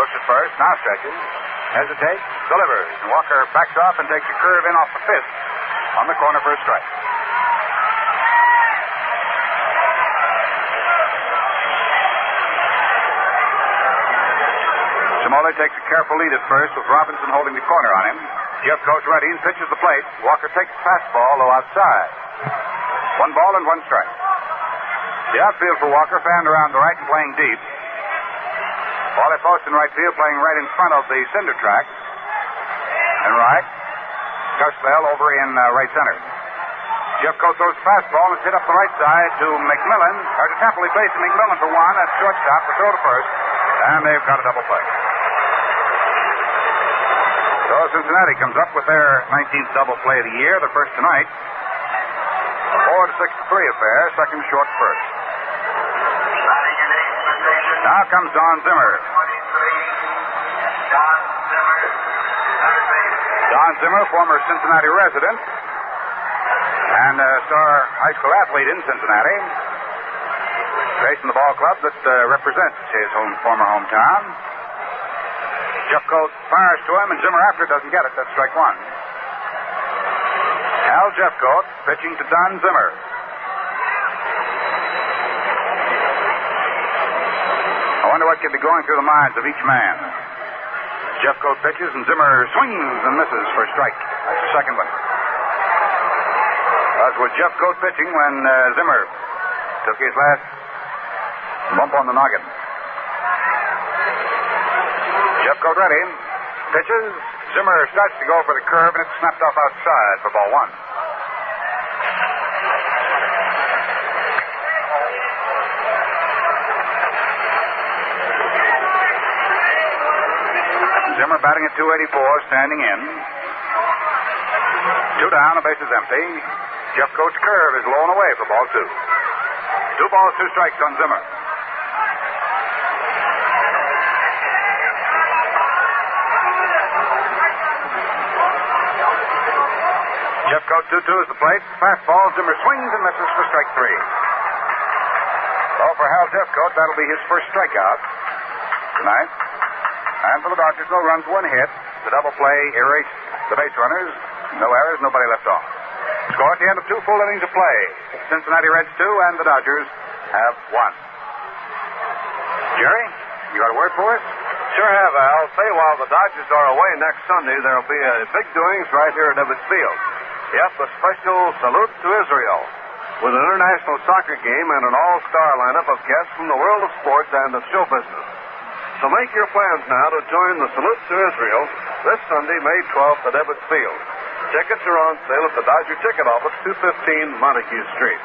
looks at first, now stretches, hesitates, delivers. And Walker backs off and takes a curve in off the fifth on the corner for a strike. Simoli takes a careful lead at first with Robinson holding the corner on him. Jeffcoat ready and pitches the plate. Walker takes the fastball, though outside. 1 ball and 1 strike. The outfield for Walker fanned around the right and playing deep. Wally Post in right field playing right in front of the cinder track. And right. Gus Bell over in right center. Jeffcoat throws the fastball and it's hit up the right side to McMillan. Or to Temple. He plays to McMillan for 1. That's shortstop for throw to first. And they've got a double play. So Cincinnati comes up with their 19th double play of the year, the first tonight. A 4-6-3 affair, second short first. Now comes Don Zimmer. Don Zimmer, former Cincinnati resident and a star high school athlete in Cincinnati. Facing the ball club that represents his former hometown. Jeffcoat fires to him, and Zimmer after doesn't get it. That's strike 1. Al Jeffcoat pitching to Don Zimmer. I wonder what could be going through the minds of each man. Jeffcoat pitches, and Zimmer swings and misses for a strike. That's the second one. That was Jeffcoat pitching when Zimmer took his last bump on the noggin. Jeffcoat ready. Pitches. Zimmer starts to go for the curve, and it's snapped off outside for ball 1. Zimmer batting at .284, standing in. 2 down, the base is empty. Jeffcoat's curve is low and away for ball 2. 2 balls, 2 strikes on Zimmer. Jeffcoat 2-2 is the plate. Fastball, Zimmer swings and misses for strike 3. So for Hal Jeffcoat, that'll be his first strikeout tonight. And for the Dodgers, no runs, 1 hit. The double play erased the base runners. No errors, nobody left off. Score at the end of 2 full innings of play. Cincinnati Reds 2 and the Dodgers have 1. Jerry, you got a word for us? Sure have, Al. Say, while the Dodgers are away next Sunday, there'll be big doings right here at Ebbets Field. Yep, a special salute to Israel with an international soccer game and an all-star lineup of guests from the world of sports and the show business. So make your plans now to join the salute to Israel this Sunday, May 12th at Ebbets Field. Tickets are on sale at the Dodger Ticket Office, 215 Montague Street.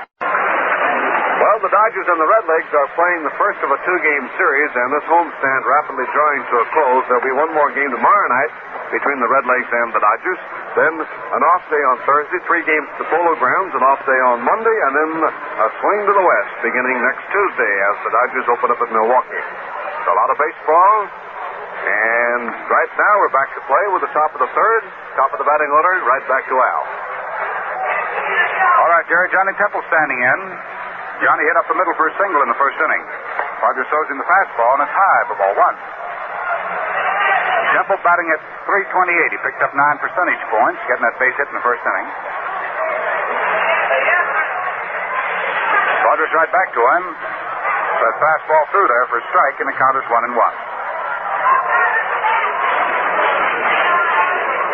Well, the Dodgers and the Redlegs are playing the first of a 2-game series, and this homestand rapidly drawing to a close. There'll be one more game tomorrow night between the Redlegs and the Dodgers. Then an off day on Thursday, 3 games at the Polo Grounds, an off day on Monday, and then a swing to the west beginning next Tuesday as the Dodgers open up at Milwaukee. So a lot of baseball, and right now we're back to play with the top of the third, top of the batting order, right back to Al. All right, Jerry, Johnny Temple standing in. Johnny hit up the middle for a single in the first inning. Roger throws in the fastball, and it's high for ball 1. Temple batting at .328. He picked up 9 percentage points, getting that base hit in the first inning. Rogers right back to him. That fastball through there for a strike, and the count is 1-1.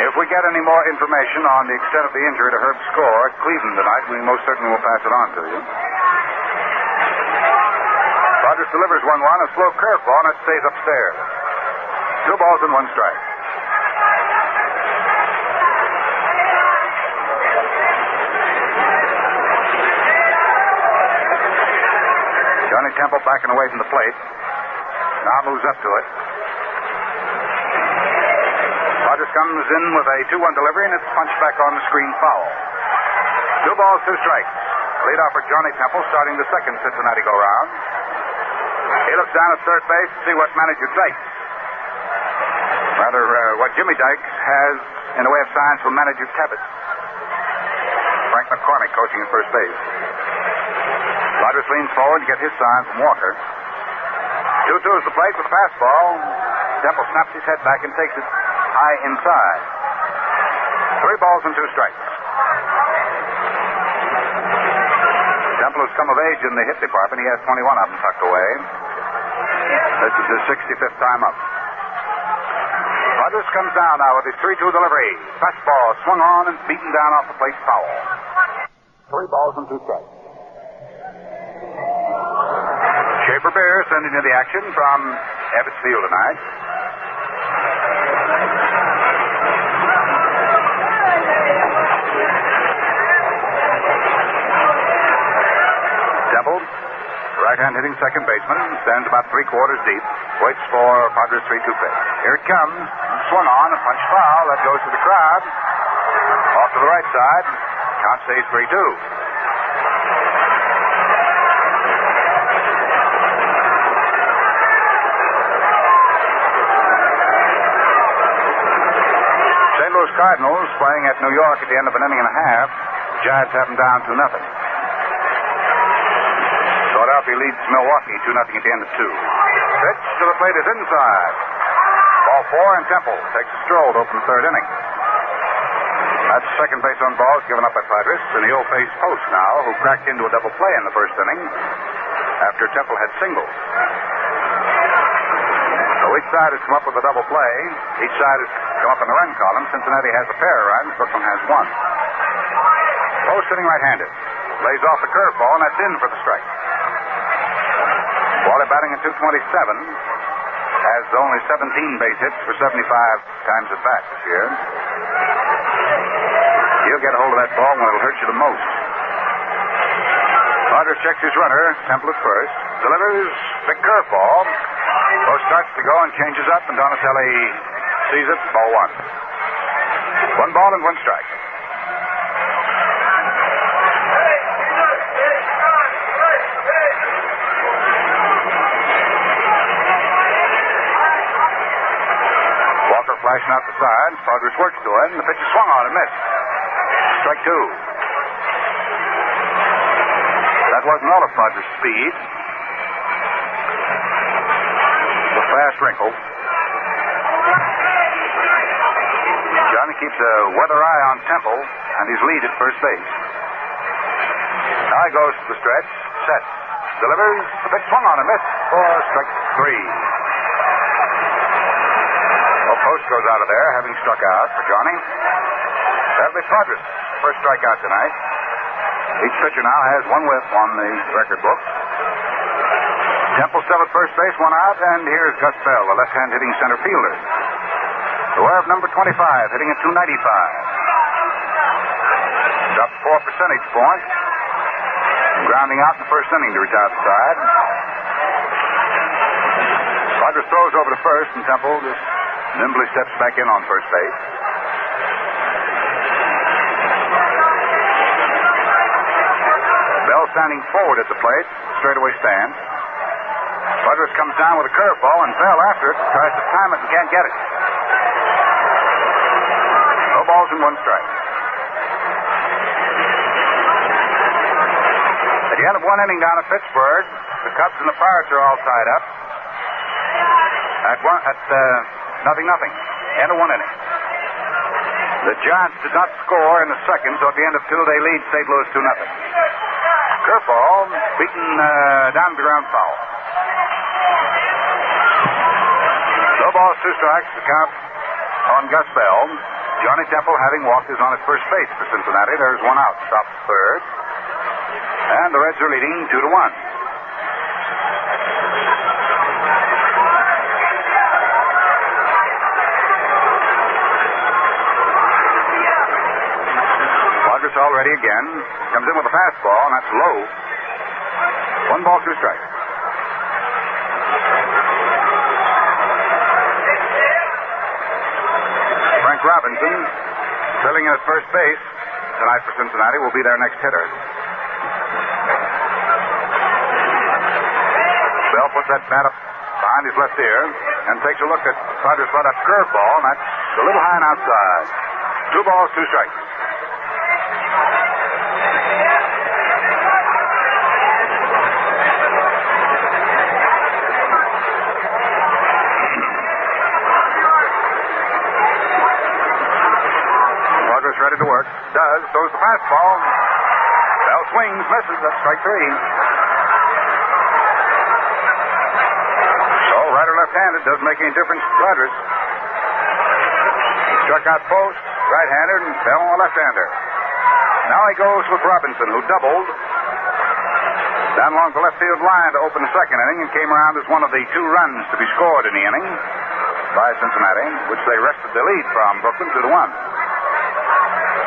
If we get any more information on the extent of the injury to Herb's score at Cleveland tonight, we most certainly will pass it on to you. Rogers delivers 1-1, a slow curveball, and it stays upstairs. 2 balls and 1 strike. Johnny Temple backing away from the plate. Now moves up to it. Rogers comes in with a 2-1 delivery, and it's punched back on the screen foul. 2 balls, 2 strikes. Leadoff for Johnny Temple, starting the second Cincinnati go-round. He looks down at third base to see what manager Dykes, what Jimmy Dykes has in the way of signs from manager Tebbett. Frank McCormick coaching at first base. Rogers leans forward to get his sign from Walker. 2-2 is the plate with a fastball. Temple snaps his head back and takes it high inside. 3 balls and 2 strikes. Temple has come of age in the hit department. He has 21 of them tucked away. This is his 65th time up. Rogers comes down now with his 3-2 delivery. Fastball swung on and beaten down off the plate foul. 3 balls and 2 strikes. Schaefer Bear sending in the action from Ebbets Field tonight. Temple, right-hand hitting second baseman, stands about 3/4 deep, waits for Padres' 3-2 pitch. Here it comes, swung on, a punch foul, that goes to the crowd. Off to the right side, count stays 3-2. Cardinals playing at New York at the end of an inning and a half. Giants have them down 2-0. Philadelphia leads Milwaukee 2-0 at the end of 2. Pitch to the plate is inside. Ball 4, and Temple takes a stroll to open the third inning. That's second base on balls given up by Padres, and the old-faced Post now, who cracked into a double play in the first inning after Temple had singled. So each side has come up with a double play. Each side has come up in the run column. Cincinnati has a pair of runs. Brooklyn has 1. Post sitting right-handed. Lays off the curveball, and that's in for the strike. Wally batting at .227. Has only 17 base hits for 75 times at bat this year. He'll get a hold of that ball when it'll hurt you the most. Rogers checks his runner. Temple at first. Delivers. Big curveball. Post starts to go and changes up, and Donatelli sees it. Ball 1. 1 ball and 1 strike. Walker flashing out the sides. Padres works to it, and the pitch is swung on and missed. Strike 2. That wasn't all of Padres' speed. The fast wrinkle. Johnny keeps a weather eye on Temple and his lead at first base. Now he goes to the stretch, sets, delivers, the pitch swung on and missed for strike 3. Well, Post goes out of there, having struck out for Johnny. That'll be Padres' first strikeout tonight. Each pitcher now has 1 whiff on the record book. Temple still at first base, 1 out, and here's Gus Bell, the left-hand hitting center fielder. The wear of number 25, hitting at .295. Dropped 4 percentage points. Grounding out in the first inning to retire the side. Rogers throws over to first, and Temple just nimbly steps back in on first base. Bell standing forward at the plate, straightaway stance. Rogers comes down with a curveball, and Bell after it tries to time it and can't get it. No balls and 1 strike. At the end of 1 inning down at Pittsburgh, the Cubs and the Pirates are all tied up at 0-0. end of 1 inning. The Giants did not score in the second, so at the end of 2, they lead St. Louis 2-0. Curveball beaten down to the ground foul. No balls, 2 strikes. The count on Gus Bell. Johnny Temple, having walked, is on at first base for Cincinnati. There's 1 out. Stops third. And the Reds are leading 2-1. All ready again. Comes in with a fastball, and that's low. 1 ball, 2 strikes. Frank Robinson, filling in at first base tonight for Cincinnati, will be their next hitter. Bell puts that bat up behind his left ear and takes a look at Padres' let-up curveball, and that's a little high and outside. 2 balls, 2 strikes. Ready to work. Does. Throws the fastball. Bell swings, misses. That's strike 3. So, right or left-handed doesn't make any difference to Padres. He struck out post, right-hander, and Bell a left-hander. Now he goes with Robinson, who doubled down along the left field line to open the second inning and came around as one of the 2 runs to be scored in the inning by Cincinnati, which they wrested the lead from Brooklyn 2-1.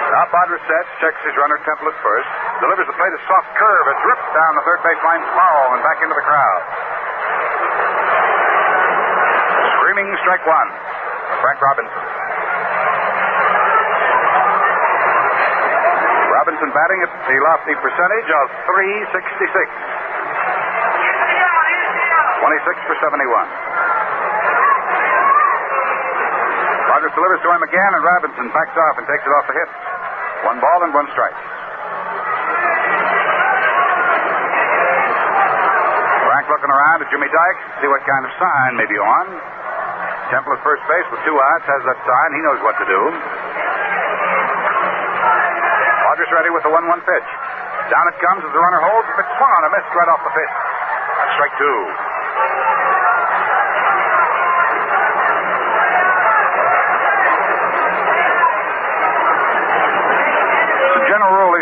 Now Padres sets, checks his runner Temple at first, delivers the plate a soft curve. It's ripped down the third baseline foul and back into the crowd. Screaming strike 1. Frank Robinson. Robinson batting at the lofty percentage of .366. 26 for 71. Padres delivers to him again, and Robinson backs off and takes it off the hip. 1 ball and 1 strike. Frank looking around at Jimmy Dykes, see what kind of sign may be on. Temple at first base with 2 outs has that sign. He knows what to do. Padres ready with the 1-1 pitch. Down it comes as the runner holds. It's swung on a miss right off the pitch. That's strike 2.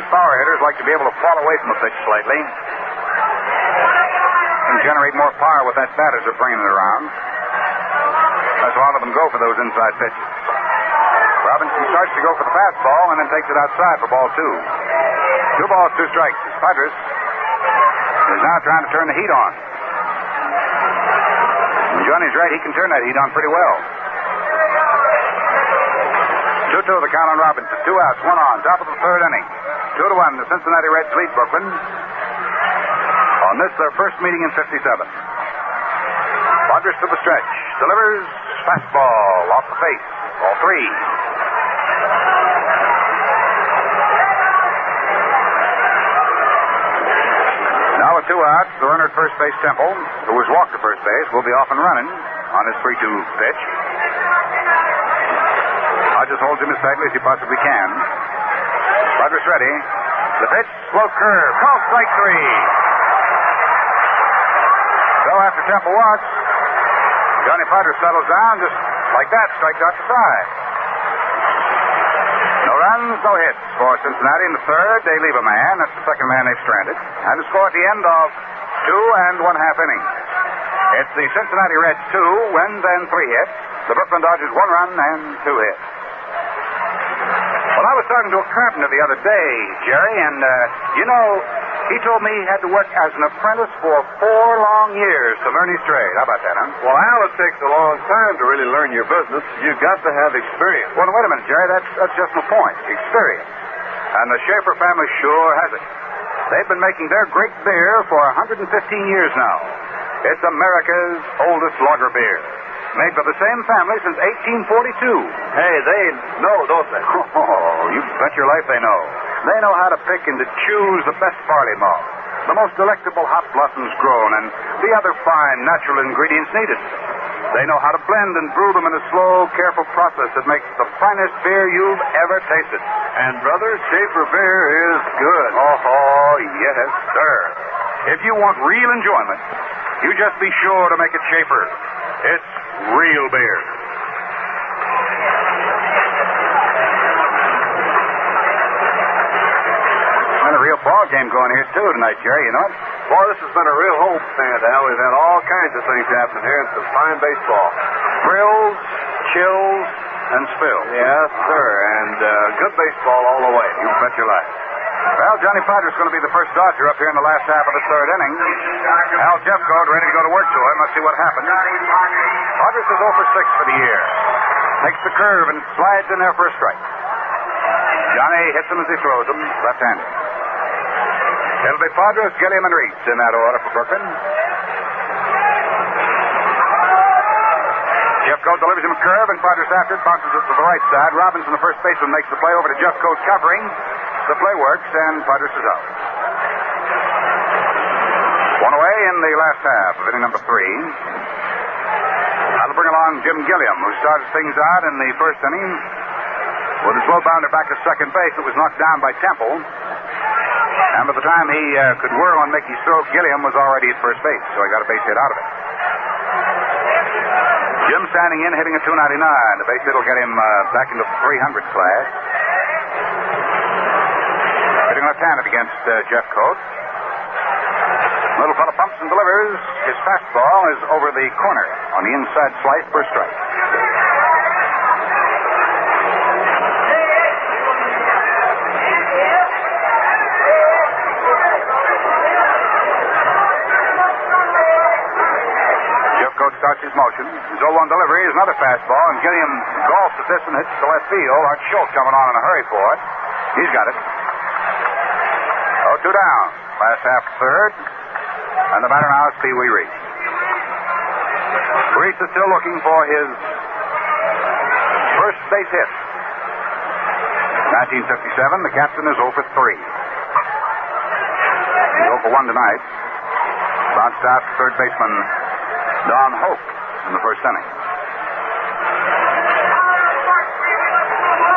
Power hitters like to be able to fall away from the pitch slightly and generate more power with that bat as they're bringing it around. That's why a lot of them go for those inside pitches. Robinson starts to go for the fastball and then takes it outside for ball 2. 2 balls, 2 strikes. Padres is now trying to turn the heat on. When Johnny's right, he can turn that heat on pretty well. 2-2 the count on Robinson. 2 outs, 1 on. Top of the 3rd inning. 2-1, the Cincinnati Reds lead Brooklyn. On this, their first meeting in 57. Padres to the stretch. Delivers fastball off the face. Ball 3. Now with 2 outs, the runner at first base, Temple, who was walked to first base, will be off and running on his 3-2 pitch. Hodges holds him as tightly as he possibly can. Padres ready. The pitch, slow curve. Call strike 3. So after Temple walks, Johnny Padres settles down just like that, strikes out the side. No runs, no hits for Cincinnati in the 3rd. They leave a man. That's the 2nd man they've stranded. And a score at the end of 2 1/2 innings. It's the Cincinnati Reds 2 wins and 3 hits. The Brooklyn Dodgers 1 run and 2 hits. Well, I was talking to a carpenter the other day, Jerry, and, he told me he had to work as an apprentice for 4 long years to learn his trade. How about that, huh? Well, Al, it takes a long time to really learn your business. You've got to have experience. Well, wait a minute, Jerry. That's just my point. Experience. And the Schaefer family sure has it. They've been making their great beer for 115 years now. It's America's oldest lager beer. Made by the same family since 1842. Hey, they know, don't they? Oh, you bet your life they know. They know how to pick and to choose the best barley malt, the most delectable hop blossoms grown, and the other fine natural ingredients needed. They know how to blend and brew them in a slow, careful process that makes the finest beer you've ever tasted. And, brother, Schaefer beer is good. Oh, yes, sir. If you want real enjoyment, you just be sure to make it Schaefer. It's real beer. Been a real ball game going here, too, tonight, Jerry, you know it? Boy, this has been a real home stand, Al. We've had all kinds of things happening here. It's some fine baseball. Thrills, chills, and spills. Yes, sir. And good baseball all the way. You bet your life. Well, Johnny Podger's going to be the first Dodger up here in the last half of the third inning. Al Jeffcoat ready to go to work to him. Let's see what happens. Podgers is 0 for 6 for the year. Takes the curve and slides in there for a strike. Johnny hits him as he throws him, left-handed. It'll be Podgers, Gilliam, and Reitz in that order for Brooklyn. Jeffcoat delivers him a curve, and Podgers after it bounces it to the right side. Robinson, the first baseman, makes the play over to Jeffcoat covering. The play works, and Podgers is out. One away in the last half of inning number 3. That'll bring along Jim Gilliam, who started things out in the first inning with a slow bounder back to second base that was knocked down by Temple. And by the time he could whirl on Mickey's throw, Gilliam was already at first base, so he got a base hit out of it. Jim standing in, hitting a .299. The base hit will get him back into the 300 class. Hitting left-handed against Jeffcoat. Little fella pumps and delivers. His fastball is over the corner on the inside slice for a strike. Starts his motion. His 0-1 delivery is another fastball, and Gilliam golfs at this and hits to left field. Art Schultz coming on in a hurry for it. He's got it. 0-2 down. Last half third. And the batter now is Pee Wee Reitz. Reitz is still looking for his first base hit. 1957, the captain is 0 for 3. He's 0 for 1 tonight. Bounced out third baseman Don Hope in the first inning.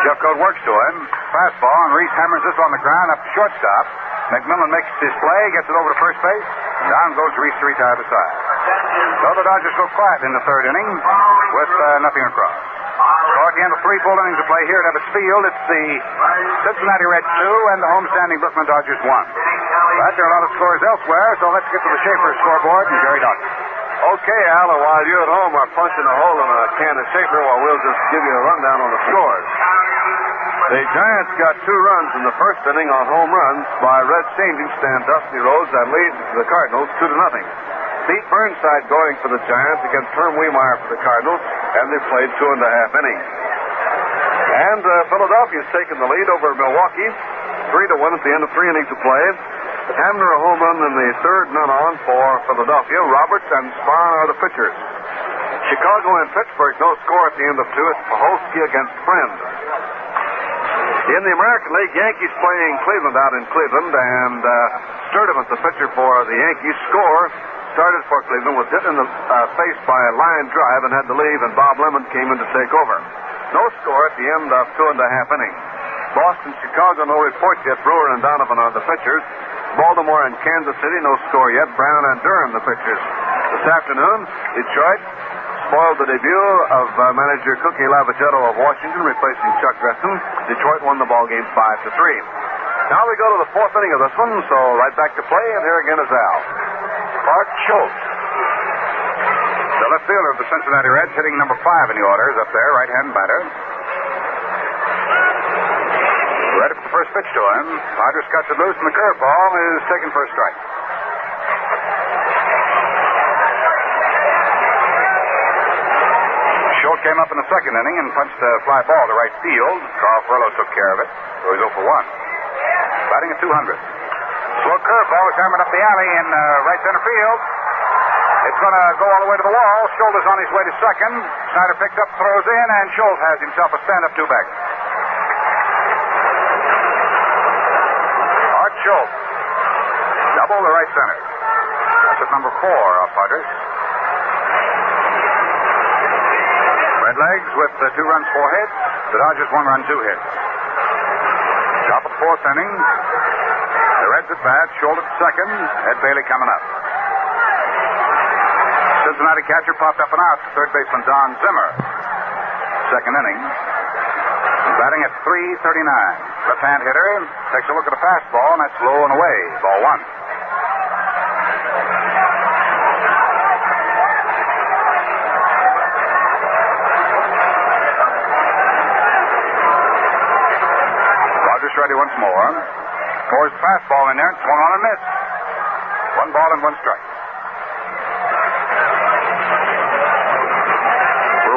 Jeffcoat works to him. Fastball, and Reese hammers this on the ground up to shortstop. McMillan makes his play, gets it over to first base. Down goes Reese to retire the side. So the Dodgers go quiet in the third inning with nothing across. So at the end of 3 full innings of play here at Ebbets Field, it's the Cincinnati Reds 2 and the homestanding Brooklyn Dodgers 1. But there are a lot of scores elsewhere, so let's get to the Schaefer scoreboard and Jerry Dodger. Okay, Al, and while you at home are punching a hole in a can of Schaefer, well, we'll just give you a rundown on the scores. The Giants got 2 runs in the first inning on home runs by Red changing Stan Dusty Rhodes that leads the Cardinals 2-0. Pete Burnside going for the Giants against Herm Wiemeyer for the Cardinals, and they played 2.5 innings. And Philadelphia's taken the lead over Milwaukee, 3-1 at the end of 3 innings of play. Hamner a home run in the third, none on for Philadelphia. Roberts and Spahn are the pitchers. Chicago and Pittsburgh, no score at the end of 2. It's Paholski against Friend. In the American League, Yankees playing Cleveland out in Cleveland, and Sturdivant, the pitcher for the Yankees, started for Cleveland, was hit in the face by a line drive and had to leave, and Bob Lemon came in to take over. No score at the end of 2.5 innings. Boston, Chicago, no report yet. Brewer and Donovan are the pitchers. Baltimore and Kansas City, no score yet. Brown and Durham, the pitchers. This afternoon, Detroit spoiled the debut of manager Cookie Lavagetto of Washington, replacing Chuck Gresson. Detroit won the ball game 5-3. Now we go to the 4th inning of this one, so right back to play, and here again is Al. Art Schultz. The left fielder of the Cincinnati Reds, hitting number 5 in the order, is up there, right-hand batter. Ready for the first pitch to him. Podgers cuts it loose, and the curveball is taken for a strike. Schultz came up in the second inning and punched a fly ball to right field. Carl Furlow took care of it, so he's 0 for 1. Batting at 200. Slow curveball is hammered up the alley in right center field. It's going to go all the way to the wall. Schultz is on his way to second. Snyder picks up, throws in, and Schultz has himself a stand-up 2-bagger. Schultz. Double to right center. That's at number 4 of Podgers. legs with 2 runs, 4 hits. The Dodgers 1 run, 2 hits. Top of the 4th inning. The Reds at bat. Schultz at second. Ed Bailey coming up. Cincinnati catcher popped up and out to third baseman Don Zimmer. Second inning. He's batting at .339. Left-hand hitter takes a look at a fastball, and that's low and away. Ball 1. Rogers ready once more. Pours the fastball in there and swung on and missed. 1 ball and 1 strike.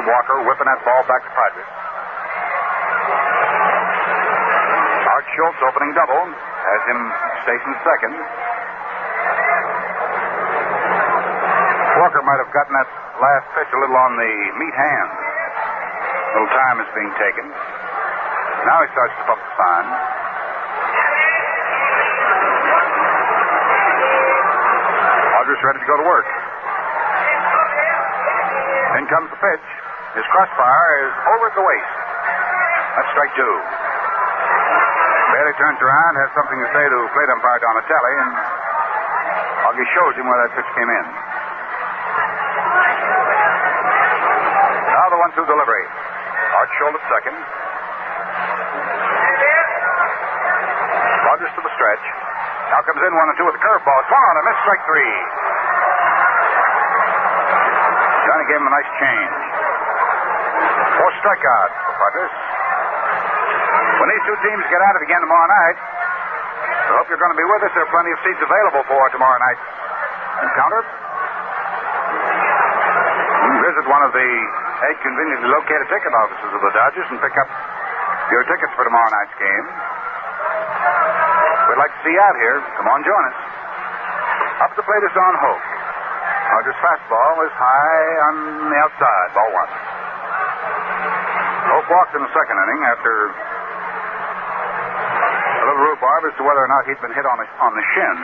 Walker whipping that ball back to Padres. Art Schultz opening double. Has him stationed second. Walker might have gotten that last pitch a little on the meat hand. A little time is being taken. Now he starts to pump the sign. Rogers ready to go to work. In comes the pitch. His crossfire is over at the waist. That's strike 2. Bailey turns around, has something to say to plate umpire Donatelli, and Augie shows him where that pitch came in. Now the 1-2 delivery. Art Schultz at second. Rogers to the stretch. Now comes in 1-2 with a curveball. Swung on and missed strike 3. Johnny gave him a nice change. 4 strikeouts for Padres. When these 2 teams get at it again tomorrow night, I hope you're going to be with us. There are plenty of seats available for tomorrow night's encounter. You can visit one of the 8 conveniently located ticket offices of the Dodgers and pick up your tickets for tomorrow night's game. We'd like to see you out here. Come on, join us. Up the plate is Don Hope. Rogers' fastball is high on the outside. Ball 1. Hope walked in the second inning after a little rhubarb as to whether or not he'd been hit on the shin.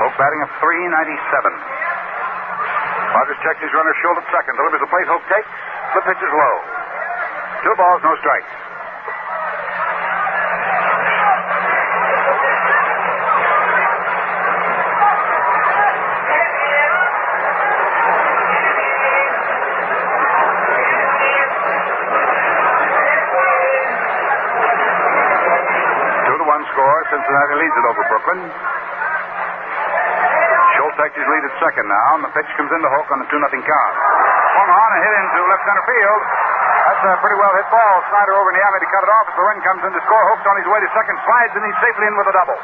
Hope batting at .397. Rogers checks his runner Schultz at second. Delivers the plate. Hope takes. The pitch is low. 2 balls, no strikes. Cincinnati leads it over Brooklyn. Schultz takes his lead at second now, and the pitch comes into Hoke on the 2-0 count. Swung on and hit into left center field. That's a pretty well hit ball. Snyder over in the alley to cut it off. As the run comes in to score, Hoke's on his way to second, slides, and he's safely in with a double.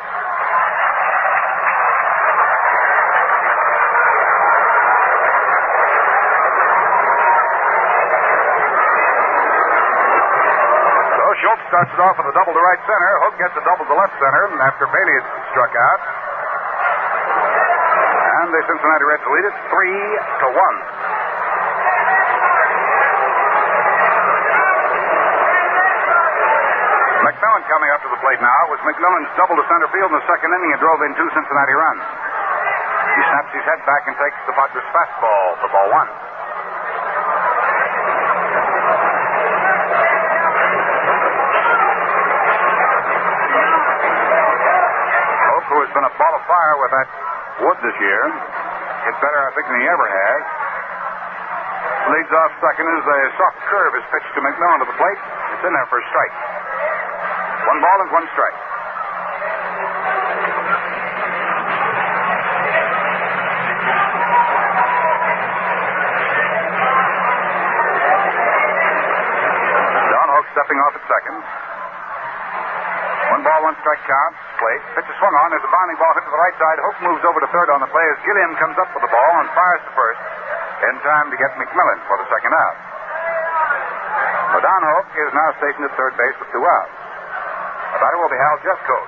Schultz starts it off with a double to right center. Hook gets a double to left center after Bailey had struck out. And the Cincinnati Reds lead it 3-1. McMillan coming up to the plate now. It was McMillan's double to center field in the second inning and drove in 2 Cincinnati runs. He snaps his head back and takes the Padres fastball for ball 1. Who has been a ball of fire with that wood this year. Hit better, I think, than he ever has. Leads off second as a soft curve is pitched to McMillan to the plate. It's in there for a strike. 1 ball and 1 strike. Don Hoke stepping off at second. 1 ball, 1 strike count. Plate. Pitch is swung on. There's a bounding ball hit to the right side. Hope moves over to third on the play as Gilliam comes up with the ball and fires to first in time to get McMillan for the second out. So Don Hope is now stationed at third base with 2 outs. The batter will be Hal Jeffcoat.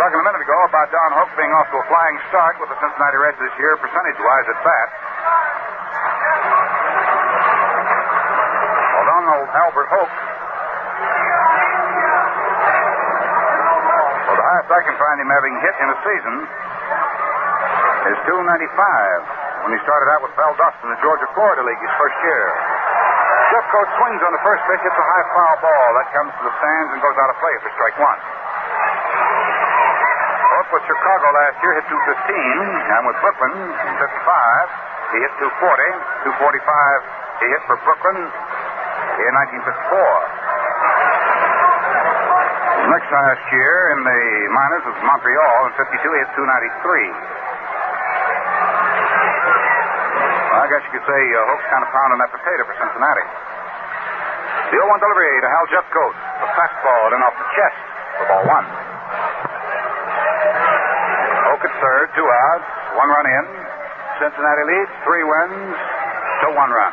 Talking a minute ago about Don Hope being off to a flying start with the Cincinnati Reds this year, percentage-wise at bat. Well, Donald Albert Hope. I can find him having hit in a season is $2.95 when he started out with Valdosta in the Georgia Florida League his first year. Jeffcoat swings on the first pitch, hits a high foul ball. That comes to the stands and goes out of play for strike one. Both with Chicago last year hit .215, and with Brooklyn in 55, he hit .240. .245 he hit for Brooklyn in 1954. Next last year in the minors was Montreal. In 52, he hit .293. I guess you could say Hope's kind of pounding that potato for Cincinnati. The 0-1 delivery to Hal Jeffcoat. The fastball and off the chest for ball one. Hope at third, 2 outs, 1 run in. Cincinnati leads, 3 wins to 1 run.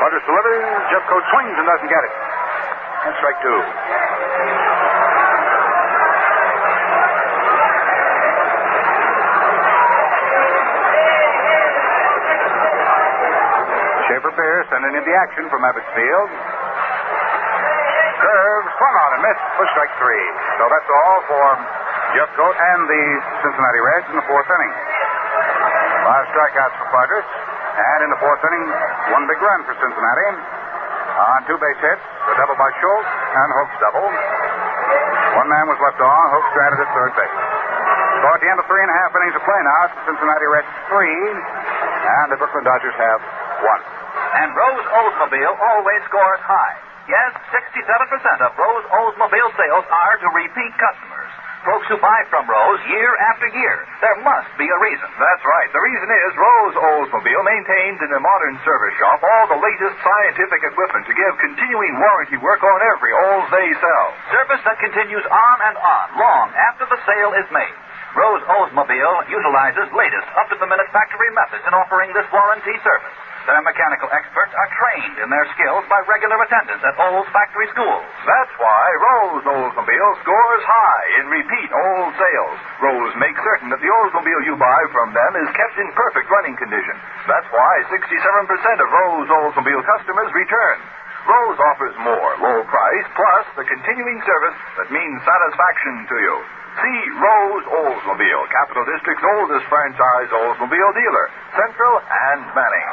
Rogers delivers. Jeffcoat swings and doesn't get it. And strike 2. Schaefer Pierce sending in the action from Ebbets Field. Curve, swung on and missed for strike 3. So that's all for Jeffcoat and the Cincinnati Reds in the 4th inning. 5 strikeouts for Rogers. And in the 4th inning, 1 big run for Cincinnati. On 2 base hits, a double by Schultz and Hope's double. 1 man was left on. Hope stranded at third base. So at the end of 3 and a half innings of play now, it's the Cincinnati Reds 3, and the Brooklyn Dodgers have 1. And Rose Oldsmobile always scores high. Yes, 67% of Rose Oldsmobile sales are to repeat customers. Folks who buy from Rose year after year. There must be a reason. That's right. The reason is Rose Oldsmobile maintains in a modern service shop all the latest scientific equipment to give continuing warranty work on every Olds they sell. Service that continues on and on, long after the sale is made. Rose Oldsmobile utilizes latest, up-to-the-minute factory methods in offering this warranty service. Their mechanical experts are trained in their skills by regular attendance at Olds factory schools. That's why Rose Oldsmobile scores high in repeat Olds sales. Rose makes certain that the Oldsmobile you buy from them is kept in perfect running condition. That's why 67% of Rose Oldsmobile customers return. Rose offers more, low price, plus the continuing service that means satisfaction to you. See Rose Oldsmobile, Capital District's oldest franchise Oldsmobile dealer, Central and Manning.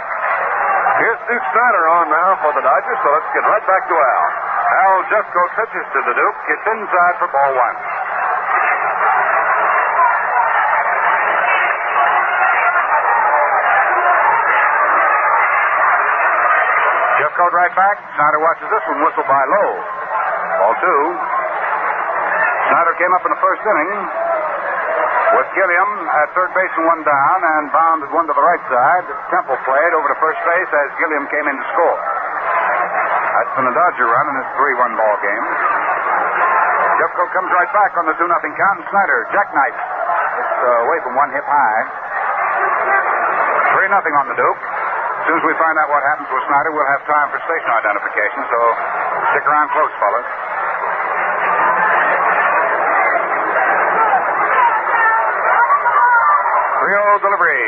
Here's Duke Snyder on now for the Dodgers, so let's get right back to Al. Al Jeffcoat pitches to the Duke. It's inside for ball 1. Jeffcoat right back. Snyder watches this one whistled by Lowe. Ball 2. Snyder came up in the first inning with Gilliam at third base and 1 down and bounded 1 to the right side. Temple played over to first base as Gilliam came in to score. That's been a Dodger run in this 3-1 ball game. Jeffcoat comes right back on the 2-0 count, and Snyder jackknifes. It's away from 1 hip high. 3-0 on the Duke. As soon as we find out what happens with Snyder, we'll have time for station identification, so stick around close, fellas. 3-0 delivery.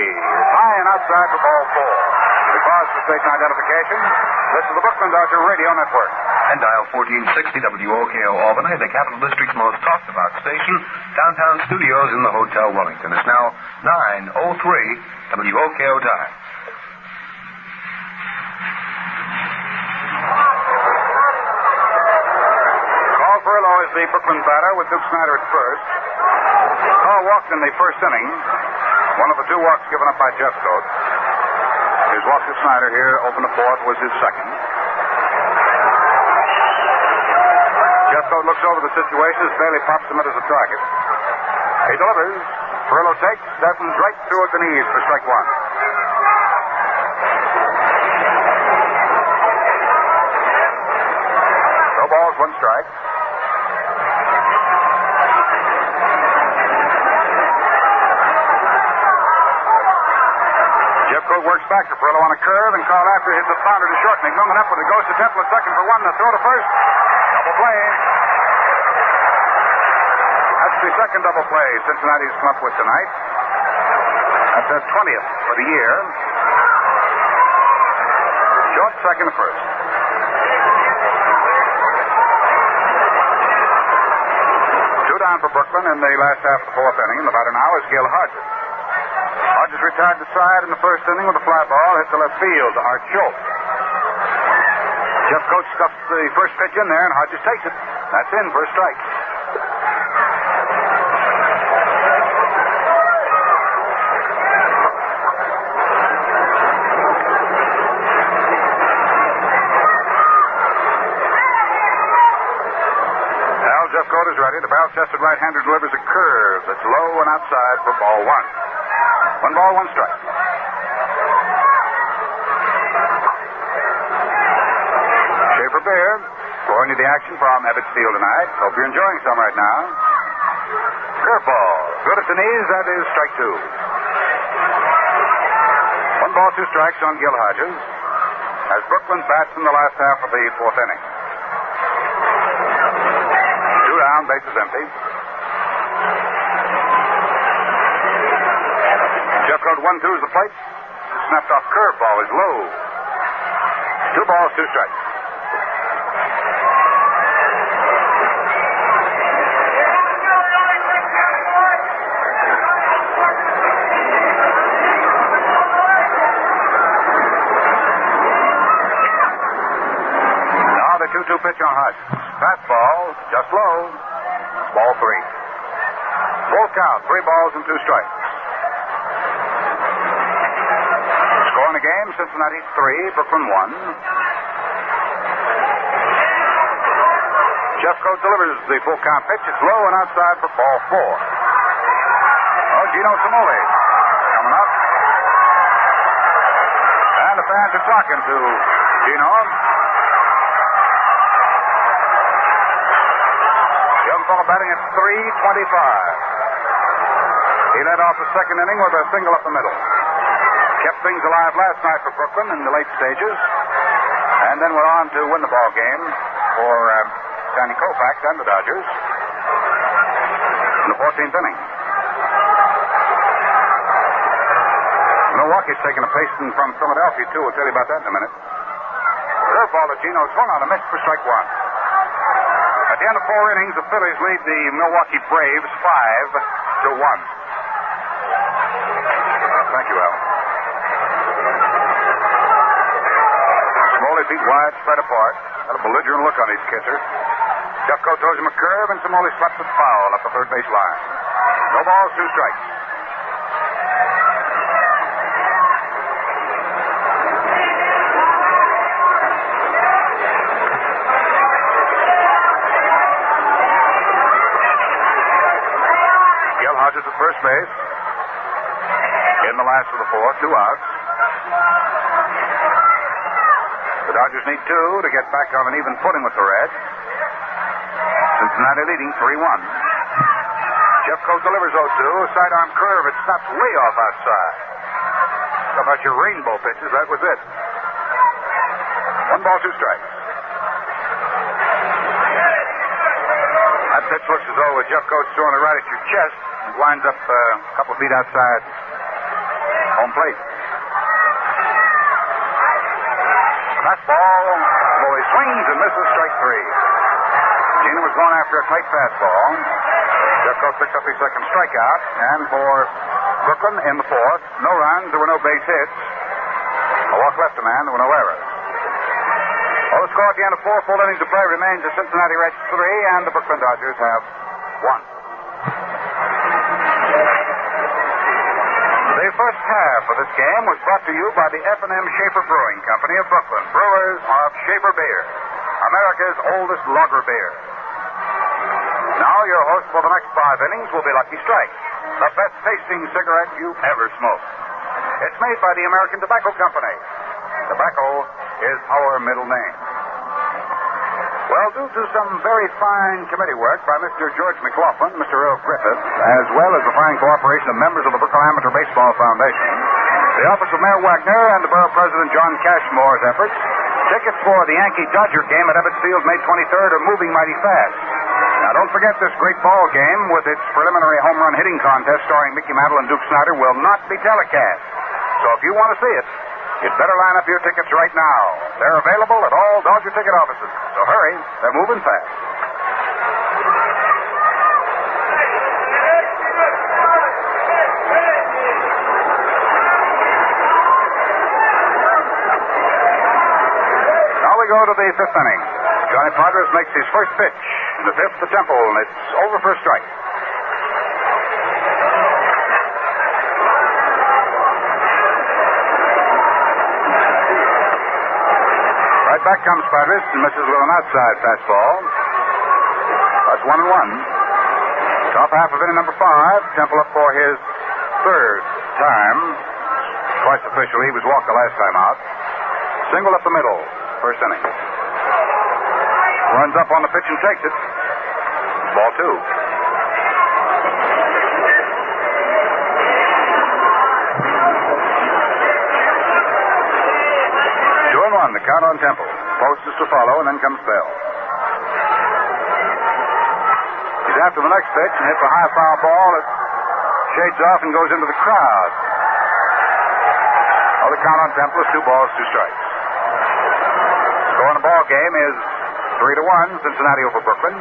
High and outside for ball 4. We pause for station identification. This is the Brooklyn Dodger Radio Network. And dial 1460 WOKO Albany, the Capital District's most talked about station, downtown studios in the Hotel Wellington. It's now 9:03 WOKO time. Carl Furlow is the Brooklyn batter with Duke Snyder at first. Carl walked in the first inning. One of the 2 walks given up by Jeffcoat. His walk to Snyder here, open the 4th, was his second. Jeffcoat looks over the situation as Bailey pops him as a target. He delivers. Furlow takes. That one's right through at the knees for strike 1. No balls, 1 strike. Jeffcoat works back to Furlow on a curve, and called after hits a founder to short, and he moving up when it goes to Temple at second for 1, the throw to first. Double play. That's the second double play Cincinnati's come up with tonight. That's their 20th for the year. Short, second, first. down for Brooklyn in the last half of the fourth inning. The batter now is Gil Hodges. Hodges retired to side in the first inning with a fly ball hit to left field to Art Schultz. Jeff Coates stuffs the first pitch in there, and Hodges takes it. That's in for a strike. Jeff Coates is ready. The barrel-chested right-hander delivers a curve that's low and outside for ball one. 1 ball, 1 strike. Schaefer Beer throwing you the action from Ebbets Field tonight. Hope you're enjoying some right now. Curveball. Good at the knees. That is strike 2. 1 ball, 2 strikes on Gil Hodges as Brooklyn bats in the last half of the fourth inning. Base is empty. Jeff Coates 1-2 is the plate. The snapped off curveball is low. 2 balls, 2 strikes. Now the 2-2 pitch on Hodges. Fastball, just low. Ball 3. Full count, 3 balls and 2 strikes. Score in the game, Cincinnati 3, Brooklyn 1. Jeff Coates delivers the full count pitch. It's low and outside for ball 4. Oh, Gino Cimoli coming up. And the fans are talking to Gino. Batting at .325. He led off the second inning with a single up the middle. Kept things alive last night for Brooklyn in the late stages, and then went on to win the ball game for Sandy Koufax and the Dodgers in the 14th inning. Milwaukee's taking a pacing from Philadelphia, too. We'll tell you about that in a minute. Curveball that Gino swung on a miss for strike 1. At the end of 4 innings, the Phillies lead the Milwaukee Braves 5-1. Thank you, Al. Cimoli feet wide, spread apart. Got a belligerent look on his catcher. Jeff Coates throws him a curve, and Cimoli slaps it foul up the third base line. No balls, 2 strikes. Hodges at first base. In the last of the fourth, 2 outs. The Dodgers need 2 to get back on an even footing with the Reds. Cincinnati leading 3-1. Jeff Coates delivers 0-2. A sidearm curve. It stops way off outside. How about your rainbow pitches? That was it. 1 ball, 2 strikes. That pitch looks as though Jeff Coates throwing it right at your chest. It winds up a couple of feet outside home plate. Fastball. Boy swings and misses strike 3. Gino was going after a tight fastball. Jeff Coates picks up his second strikeout. And for Brooklyn in the fourth, no runs, there were no base hits. A walk left a man, there were no errors. Well, the score at the end of 4 full innings of play remains the Cincinnati Reds 3 and the Brooklyn Dodgers have 1. The first half of this game was brought to you by the F&M Schaefer Brewing Company of Brooklyn, brewers of Schaefer Beer, America's oldest lager beer. Now your host for the next 5 innings will be Lucky Strike, the best tasting cigarette you've ever smoked. It's made by the American Tobacco Company. Tobacco is our middle name. Well, due to some very fine committee work by Mr. George McLaughlin, Mr. Earl Griffith, as well as the fine cooperation of members of the Brooklyn Amateur Baseball Foundation, the Office of Mayor Wagner and the Borough President John Cashmore's efforts, tickets for the Yankee-Dodger game at Ebbets Field May 23rd are moving mighty fast. Now, don't forget this great ball game with its preliminary home run hitting contest starring Mickey Mantle and Duke Snider will not be telecast. So if you want to see it, you'd better line up your tickets right now. They're available at all Dodger ticket offices. So hurry, they're moving fast. go to the fifth inning. Johnny Podres makes his first pitch. In the fifth, the Temple, and it's over for a strike. Right back comes Podres and misses with an outside fastball. That's 1-1. Top half of inning number 5. Temple up for his third time. Twice officially. He was walked the last time out. Single up the middle. First inning. Runs up on the pitch and takes it. Ball 2. 2-1, the count on Temple. Post is to follow, and then comes Bell. He's after the next pitch and hits a high foul ball. It shades off and goes into the crowd. Well, the count on Temple is 2 balls, 2 strikes. Score in the ball game is 3-1, Cincinnati over Brooklyn.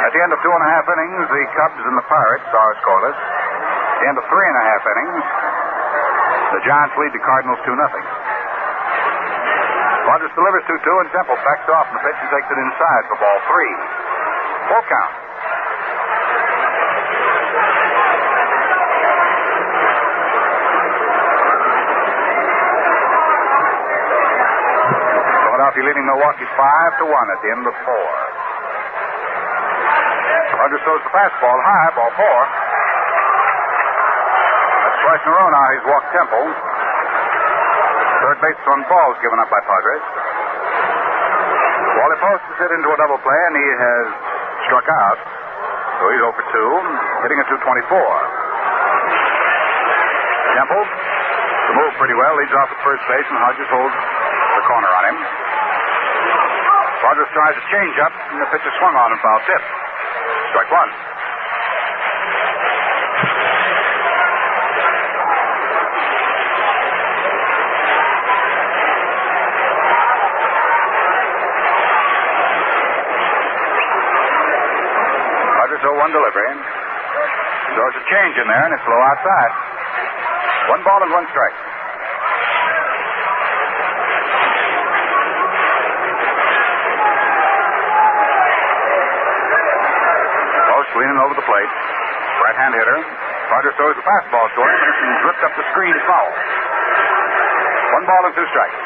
At the end of 2.5 innings, the Cubs and the Pirates are scoreless. At the end of 3.5 innings, the Giants lead the Cardinals 2-0. Rodgers delivers 2-2, and Temple backs off from the pitch and takes it inside for ball 3. Full count. Philadelphia leading Milwaukee 5-1 at the end of 4. Rodgers throws the fastball high, ball 4. That's twice in a row now he's walked Temple. Third base on balls given up by Padres. Wally Post is hit into a double play, and he has struck out. So he's 0 for 2, hitting at 224. Temple, to move pretty well, leads off at first base, and Hodges holds the corner on him. Padres tries a change-up, and the pitch is swung on and foul tip. Strike 1. Rodgers 0-1 delivery. Throws a change in there, and it's low outside. 1 ball and 1 strike. Leaning over the plate. Right-hand hitter. Rodgers throws the fastball to him, and it's ripped up the screen foul. 1 ball and 2 strikes.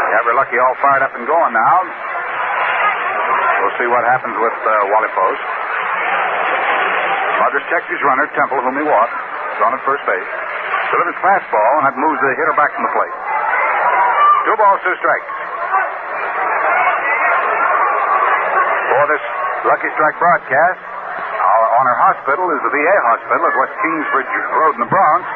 Yeah, we're lucky all fired up and going now. We'll see what happens with Wally Post. Rodgers checks his runner, Temple, whom he walked. On at first base. Delivers fastball, and that moves the hitter back from the plate. 2 balls, 2 strikes. For this Lucky Strike broadcast, our honor hospital is the VA hospital at West Kingsbridge Road in the Bronx.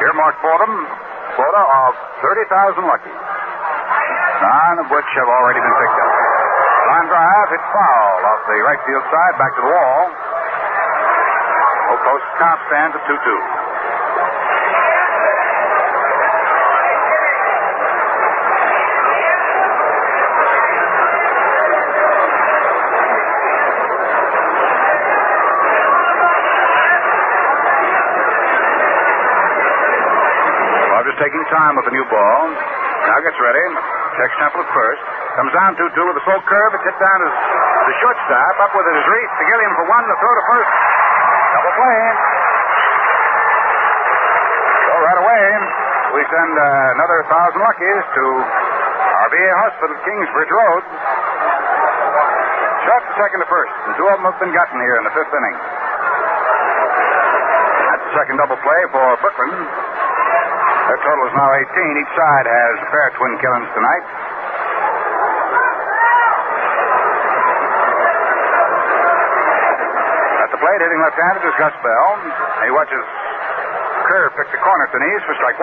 Earmarked for them, quota of 30,000 luckies. 9 of which have already been picked up. Line drive, hit foul off the right field side, back to the wall. Post count stands at 2-2. Rodgers taking time with the new ball. Now gets ready. Checks Temple at first. Comes down 2-2 with a slow curve. It's hit down to the shortstop. Up with it is Reese. To Gilliam for 1. The throw to first. Double play. So right away, we send another 1,000 luckies to our VA hospital at Kingsbridge Road. Short to second to first, and 2 of them have been gotten here in the 5th inning. That's the second double play for Brooklyn. Their total is now 18. Each side has a pair of twin killings tonight. Plate, hitting left-handed is Gus Bell. He watches Kerr pick the corner at the knees for strike 1.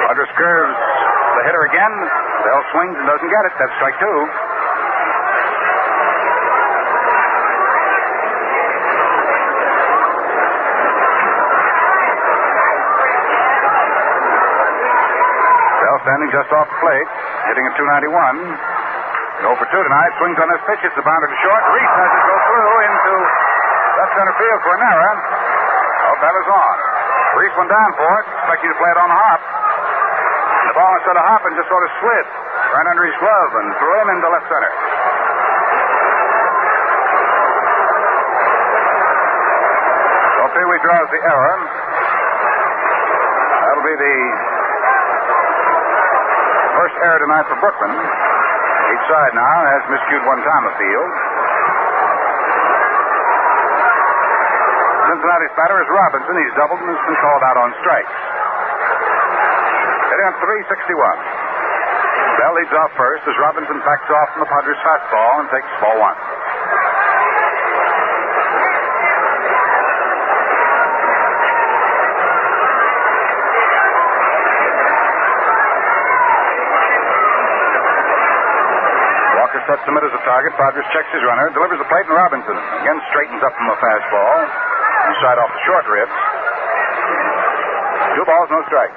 Rodgers curves the hitter again. Bell swings and doesn't get it. That's strike 2. standing just off the plate, hitting at 291. 0 for 2 tonight. Swings on this pitch. It's a bounder to short. Reese has it go through into left center field for an error. Oh, that is on. Reese went down for it, expecting to play it on the hop. The ball, instead of hopping, just sort of slid right under his glove and threw him into left center. So Pee-wee draws the error. That'll be the first error tonight for Brooklyn. Each side now has miscued one time of field. Cincinnati's batter is Robinson. He's doubled and has been called out on strikes. Hitting on 361. Bell leads off first as Robinson backs off from the Padres' fastball and takes ball one. Walker sets him as a target. Padres checks his runner, delivers the plate, and Robinson again straightens up from a fastball. Inside off the short ribs. 2 balls, no strikes.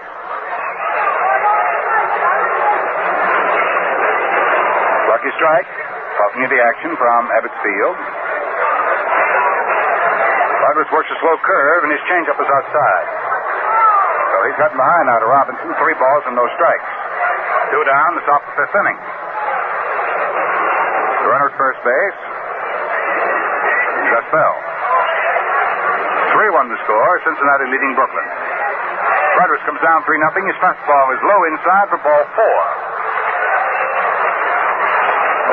Lucky strike. Talking of the action from Ebbets Field. Douglas works a slow curve, and his changeup is outside. So he's gotten behind now to Robinson. 3 balls and no strikes. 2 down, the top of the 5th inning. The runner at first base. Just Bell. 3-1 the score. Cincinnati leading Brooklyn. Rodgers comes down 3-0. His fastball is low inside for ball 4.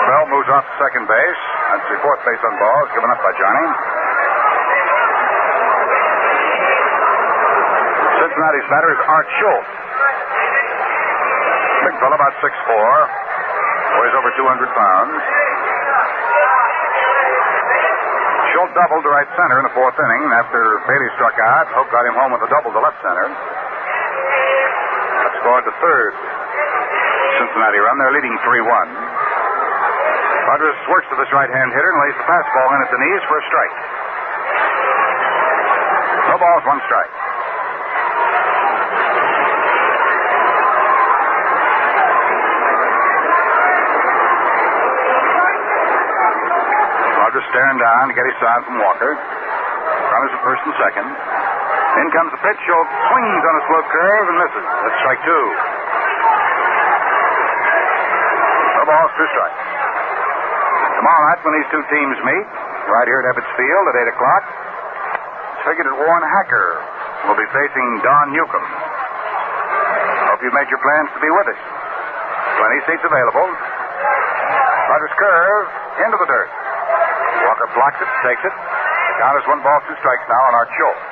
Bell moves off to second base. That's the 4th base on ball. It's given up by Johnny. Cincinnati's batter is Art Schultz. Big fellow, about 6'4". Weighs over 200 pounds. Schultz doubled to right center in the 4th inning. After Bailey struck out, Hope got him home with a double to left center. That scored the 3rd Cincinnati run. They're leading 3-1. Rodgers works to this right-hand hitter and lays the fastball in at the knees for a strike. No balls, 1 strike. Rodgers staring down to get his sign from Walker. Runners at first and second. In comes the pitch. Schultz swings on a slow curve and misses. That's strike 2. No balls, 2 strikes. Tomorrow night when these 2 teams meet, right here at Ebbets Field at 8 o'clock, it's figured that Warren Hacker will be facing Don Newcomb. Hope you've made your plans to be with us. 20 seats available. Rodgers curve into the dirt. Walker blocks it, takes it. The count is 1 ball, 2 strikes now on Art Schultz.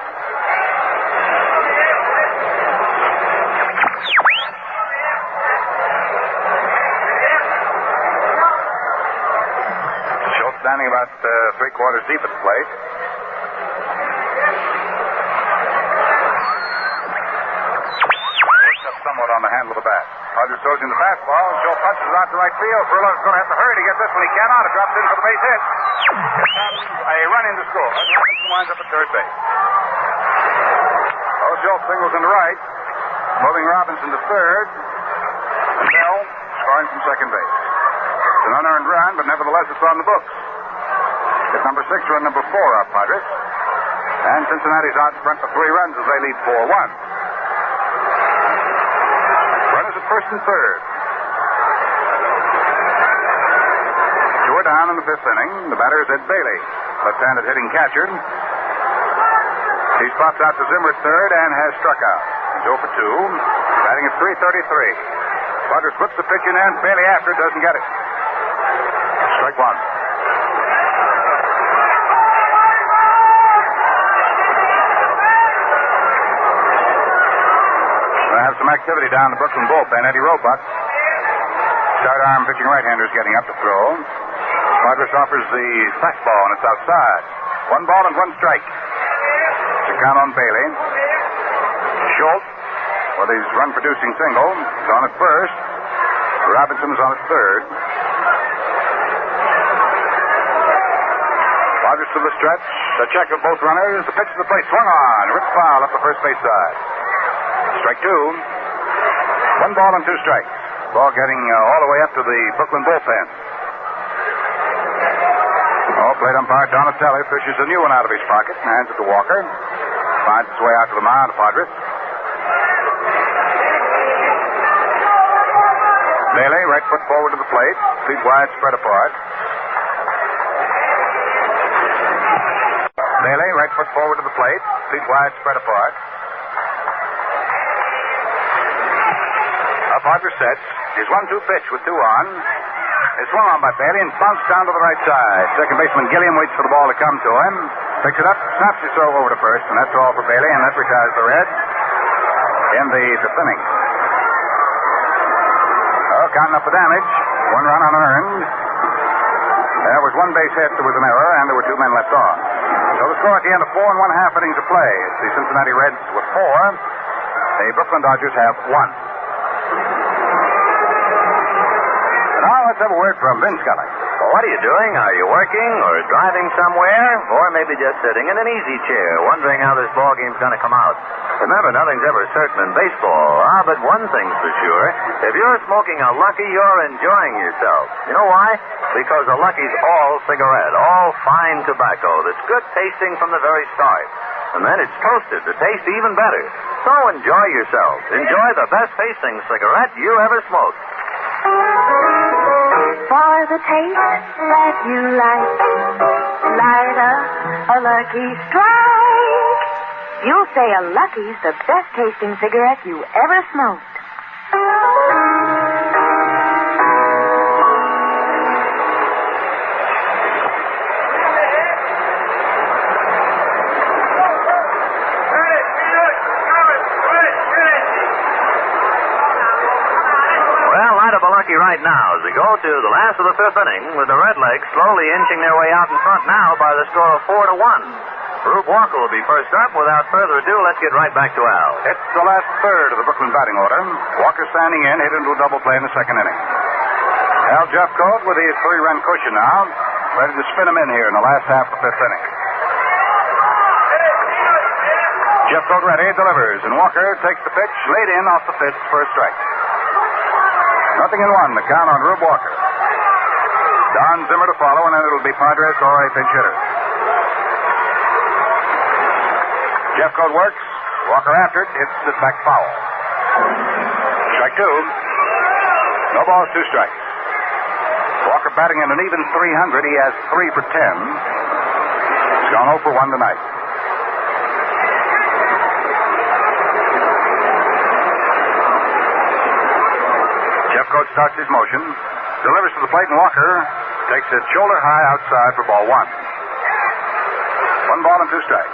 Standing about 3/4 deep at the plate. Works up somewhat on the handle of the bat. Rodgers throws in the fastball, and Schultz punches it out to right field. Furlow's going to have to hurry to get this one. He cannot. It drops in for the base hit. A run in to score. Robinson winds up at third base. Oh, Schultz singles into right, moving Robinson to third. And Bell scoring from second base. It's an unearned run, but nevertheless it's on the books. It's number 6, run number 4 up Padres. And Cincinnati's out in front for 3 runs as they lead 4-1. Runners at first and third. 2 are down in the 5th inning. The batter is Ed Bailey, left-handed hitting catcher. He spots out to Zimmer at third and has struck out. He's 0 for 2, batting at .333. Padres flips the pitch in and Bailey after doesn't get it. Strike 1. Have some activity down the Brooklyn bullpen. Eddie Roebuck, start arm pitching right-handers getting up to throw. Padres offers the fastball and it's outside. 1 ball and 1 strike. It's a count on Bailey. Schultz, with his run-producing single, is on at first. Robinson is on at third. Padres to the stretch. A check of both runners. The pitch to the plate swung on. Ripped foul up the first base side. Strike 2. 1 ball and 2 strikes. Ball getting all the way up to the Brooklyn bullpen. Plate umpire Donatelli fishes a new one out of his pocket and hands it to Walker. Finds its way out to the mound of Padres. Bailey, right foot forward to the plate. Feet wide, spread apart. Bailey, right foot forward to the plate. Feet wide, spread apart. Padres sets. His 1-2 pitch with 2 on. It's swung on by Bailey and bounced down to the right side. Second baseman Gilliam waits for the ball to come to him. Picks it up, snaps his throw over to first, and that's all for Bailey, and that retires the Reds in the fifth inning. Counting up the damage. 1 run unearned. There was 1 base hit, there was an error, and there were 2 men left on. So the score at the end of 4 1/2 innings of play. It's the Cincinnati Reds with 4. The Brooklyn Dodgers have 1. Now let's have a word from Vin Scully. Well, what are you doing? Are you working or driving somewhere? Or maybe just sitting in an easy chair, wondering how this ball game's going to come out? Remember, nothing's ever certain in baseball. But one thing's for sure. If you're smoking a Lucky, you're enjoying yourself. You know why? Because a Lucky's all cigarette, all fine tobacco that's good tasting from the very start. And then it's toasted to taste even better. So enjoy yourself. Enjoy the best tasting cigarette you ever smoked. For the taste that you like, light up a Lucky Strike. You'll say a Lucky's the best tasting cigarette you ever smoked. Right now, as we go to the last of the fifth inning, with the Redlegs slowly inching their way out in front now by the score of 4-1. Rube Walker will be first up. Without further ado, let's get right back to Al. It's the last third of the Brooklyn batting order. Walker standing in, hit into a double play in the second inning. Al Jeffcoat with his 3-run cushion now, ready to spin him in here in the last half of the fifth inning. Jeffcoat ready, delivers, and Walker takes the pitch, laid in off the fifth for a strike. 0-1, the count on Rube Walker. Don Zimmer to follow, and then it'll be Padres or a pinch hitter. Jeffcoat works. Walker after it, hits it back foul. Strike 2. No balls, 2 strikes. Walker batting in an even .300. He has 3 for 10. He's gone 0 for 1 tonight. Jeffcoat starts his motion, delivers to the plate, and Walker takes it shoulder high outside for ball 1. 1 ball and 2 strikes.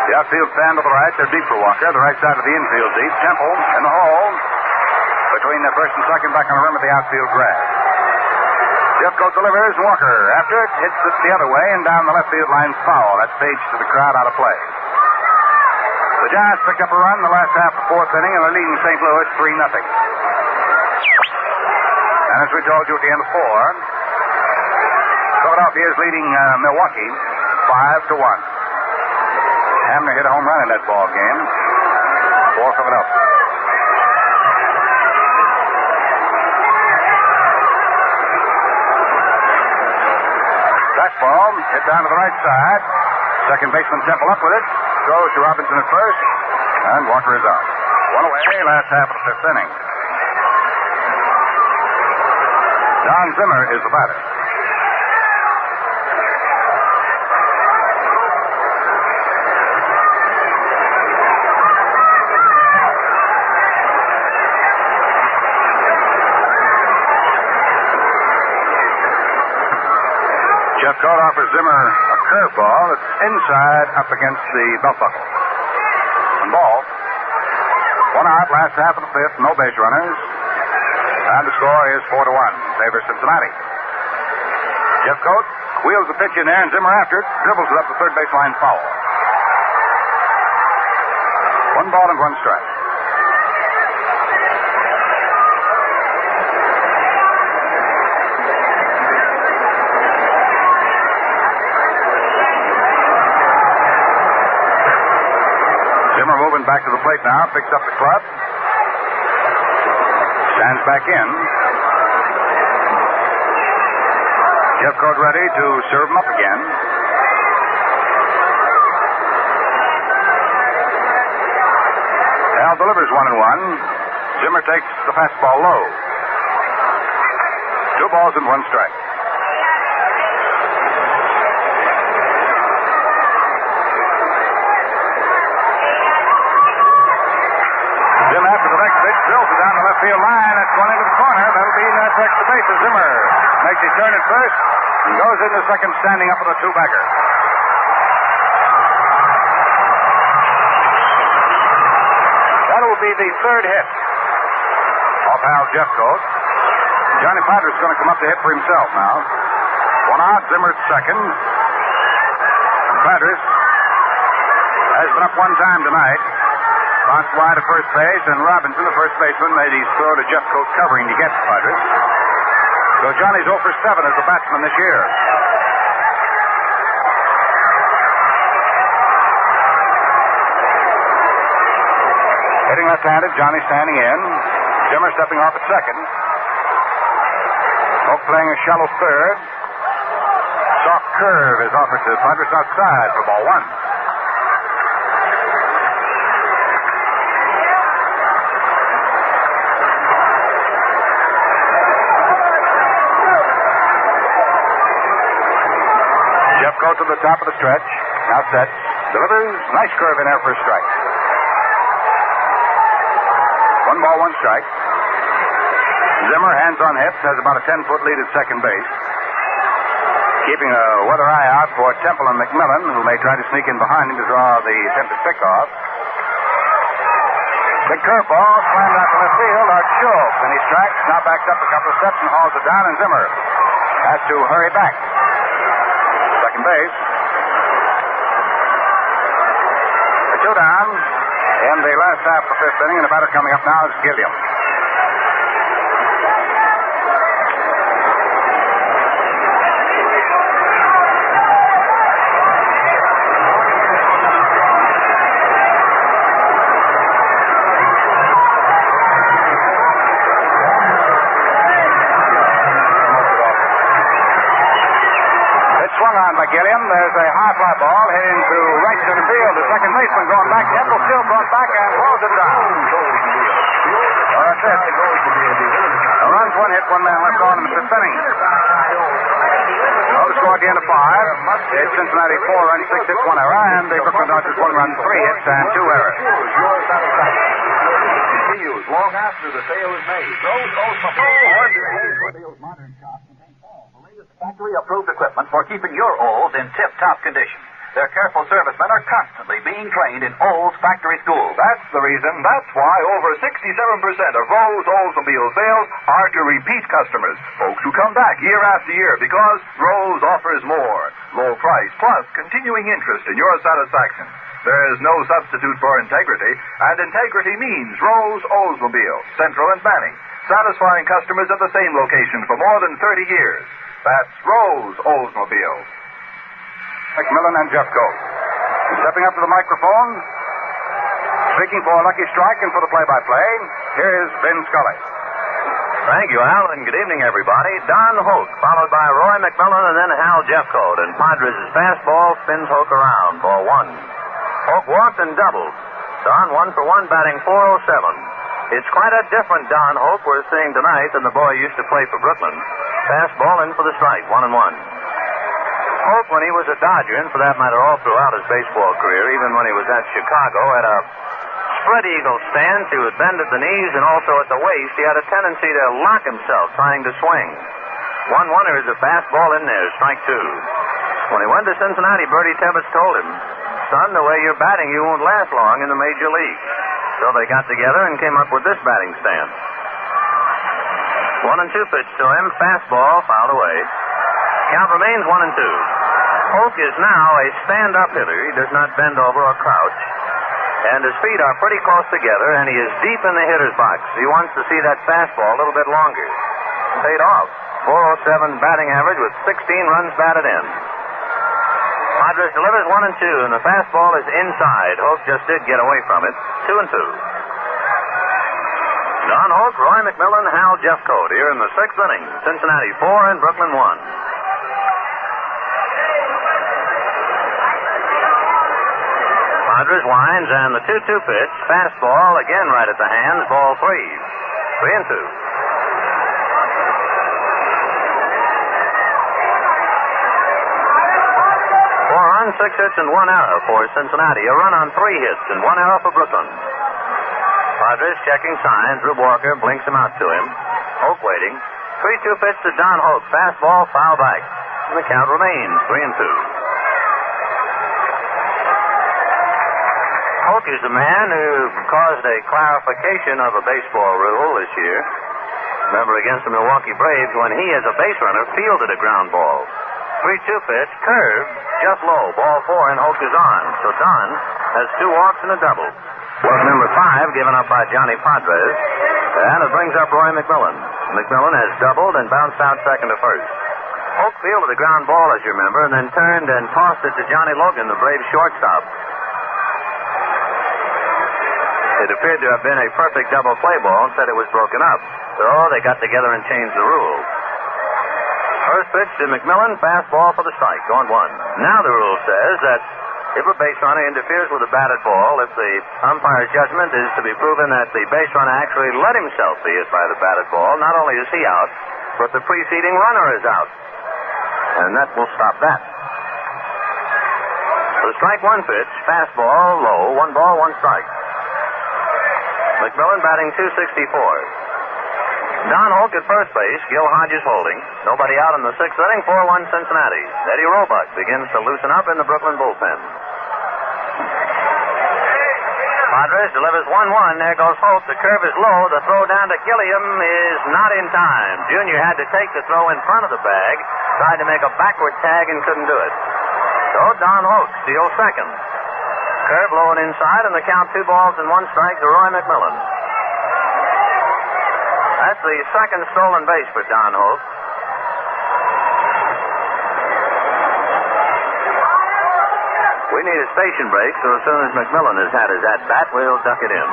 The outfield stand to the right. They're deep for Walker. The right side of the infield deep. Temple in the hole between the first and second back on the rim of the outfield grass. Jeffcoat delivers, and Walker after it hits it the other way and down the left field line foul. That fades to the crowd out of play. The Giants pick up a run in the last half of the 4th inning, and they're leading St. Louis 3-0. And as we told you at the end of 4, Philadelphia is leading Milwaukee 5-1. Hamner hit a home run in that ball game for Philadelphia. Fastball hit down to the right side. Second baseman Temple up with it. Throws to Robinson at first, and Walker is out. 1 away, last half of the 5th inning. Don Zimmer is the batter. Jeffcoat offers Zimmer a curveball that's inside up against the belt buckle. And ball. 1 out, last half of the 5th, no base runners. And the score is 4-1. Favors Cincinnati. Jeffcoat wheels the pitch in there, and Zimmer after it dribbles it up the third baseline foul. 1 ball and 1 strike. Zimmer moving back to the plate now, picks up the club. Stands back in. Jeffcoat ready to serve him up again. Hal delivers 1-1. Zimmer takes the fastball low. 2 balls and 1 strike. Jim after the next pitch drills it down the left field line. That's one into the corner. That'll be that extra base of Zimmer. Makes his turn at first and goes into second standing up with a 2-bagger. That'll be the 3rd hit off Hal Jeffcoat. Johnny Padres is going to come up to hit for himself now. 1 out, Zimmer at second. And Padres has been up 1 time tonight. Bounced wide to first base, and Robinson, the first baseman, made his throw to Jeffcoat covering to get Padres. So Johnny's 0 for 7 as a batsman this year. Hitting left-handed, Johnny standing in. Zimmer stepping off at second. Oak playing a shallow third. Soft curve is offered to Padres outside for ball 1. Jeffcoat to the top of the stretch. Now sets. Delivers. Nice curve in there for a strike. 1 ball, 1 strike. Zimmer, hands on hips, has about a 10-foot lead at second base. Keeping a weather eye out for Temple and McMillan, who may try to sneak in behind him to draw the attempted pickoff. Big curveball slammed out to left field. Art Schultz, and he strikes. Now backs up a couple of steps and hauls it down, and Zimmer has to hurry back. Second base. The 2 down in the last half of the 5th inning, and the batter coming up now is Gilliam. Gilliam, there's a high fly ball heading to right center field. The second baseman going back. Temple still brought back and blows it down. Well, that's it. A run's 1 hit, 1 man left on in the 5th inning. Well, the score at the end of 5. It's Cincinnati 4 runs, 6 hits, 1 error, and the Brooklyn Dodgers 1 run, 3 hits, and 2 errors. Continues long after the sale is made. Modern shop contains all the latest factory-approved equipment for keeping your Olds in tip-top condition. Their careful servicemen are constantly being trained in Olds factory schools. That's the reason. That's why over 67% of Rose Oldsmobile sales are to repeat customers. Folks who come back year after year because Rose offers more. Low price plus continuing interest in your satisfaction. There's no substitute for integrity, and integrity means Rose Oldsmobile, Central and Banning, satisfying customers at the same location for more than 30 years. That's Rose Oldsmobile. McMillan and Jeffcoat. Stepping up to the microphone, speaking for Lucky Strike and for the play-by-play, here is Vin Scully. Thank you, Al, and good evening, everybody. Don Hoke, followed by Roy McMillan and then Hal Jeffcoat. And Padres' fastball spins Hoke around for 1. Hoke walked and doubled. Don 1 for 1, batting .407. It's quite a different Don Hoke we're seeing tonight than the boy used to play for Brooklyn. Fastball in for the strike, 1-1. Hope, when he was a Dodger, and for that matter all throughout his baseball career, even when he was at Chicago, had a spread eagle stance. He would bend at the knees and also at the waist. He had a tendency to lock himself trying to swing. 1-1 is a fastball in there, strike 2. When he went to Cincinnati, Bertie Tebbetts told him, "Son, the way you're batting, you won't last long in the major league." So they got together and came up with this batting stance. 1-2 pitch to him, fastball, fouled away. Count remains 1-2. Hoke is now a stand-up hitter. He does not bend over or crouch. And his feet are pretty close together, and he is deep in the hitter's box. He wants to see that fastball a little bit longer. Paid off. 407 batting average with 16 runs batted in. Padres delivers 1-2, and the fastball is inside. Hoke just did get away from it. 2-2. Don Hoke, Roy McMillan, Hal Jeffcoat here in the sixth inning. Cincinnati 4 and Brooklyn 1. Padres winds and the 2-2 pitch. Fastball again right at the hands. Ball 3. 3-2. 4 runs, 6 hits, and 1 error for Cincinnati. A run on 3 hits and 1 error for Brooklyn. Padres checking signs. Rube Walker blinks him out to him. Hoke waiting. 3-2 pitch to Don Hoke. Fastball foul back. And the count remains 3-2. Hoke is the man who caused a clarification of a baseball rule this year. Remember against the Milwaukee Braves when he, as a base runner, fielded a ground ball. 3-2 pitch, curve, just low. Ball 4, and Hoke is on. So Don has 2 walks and a double. Walk number 5 given up by Johnny Padres. And it brings up Roy McMillan. McMillan has doubled and bounced out second to first. Hoke fielded the ground ball, as you remember, and then turned and tossed it to Johnny Logan, the Braves shortstop. It appeared to have been a perfect double play ball and said it was broken up. So they got together and changed the rule. First pitch to McMillan, fastball for the strike, on 1. Now the rule says that if a base runner interferes with a batted ball, if the umpire's judgment is to be proven that the base runner actually let himself be hit by the batted ball, not only is he out, but the preceding runner is out. And that will stop that. The strike 1 pitch, fastball, low, 1 ball, 1 strike. McMillan batting .264. Don Hoke at first base, Gil Hodges holding. Nobody out in the 6th inning, 4-1 Cincinnati. Eddie Roebuck begins to loosen up in the Brooklyn bullpen. Padres delivers 1-1. There goes Hoke. The curve is low. The throw down to Gilliam is not in time. Junior had to take the throw in front of the bag, tried to make a backward tag and couldn't do it. So Don Hoke steals second. Curve low and inside, and the count 2 balls and 1 strike to Roy McMillan. That's the second stolen base for Don Hoke. We need a station break, so as soon as McMillan has had his at-bat, we'll duck it in.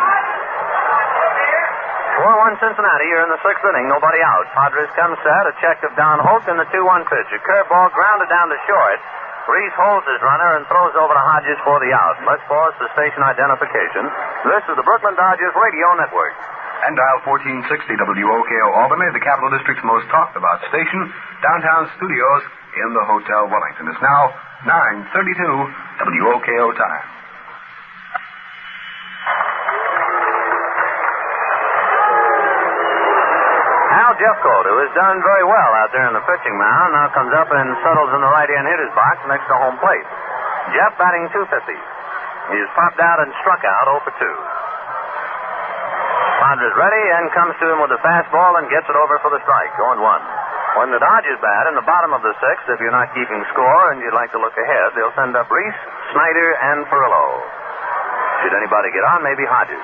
4-1 Cincinnati here in the 6th inning, nobody out. Padres come set, a check of Don Hoke and the 2-1 pitch. A curveball grounded down to short. Reese holds his runner and throws over to Hodges for the out. Let's pause for station identification. This is the Brooklyn Dodgers Radio Network. And dial 1460 WOKO Albany, the Capital District's most talked about station, downtown studios in the Hotel Wellington. It's now 9:32 WOKO time. Hal Jeffcoat, who has done very well out there in the pitching mound, now comes up and settles in the right-hand hitter's box next to home plate. Jeff batting .250. He's popped out and struck out 0 for 2. Padres ready and comes to him with a fastball and gets it over for the strike, going 1. When the Dodgers bat in the bottom of the 6th, if you're not keeping score and you'd like to look ahead, they'll send up Reese, Snyder, and Perillo. Should anybody get on, maybe Hodges.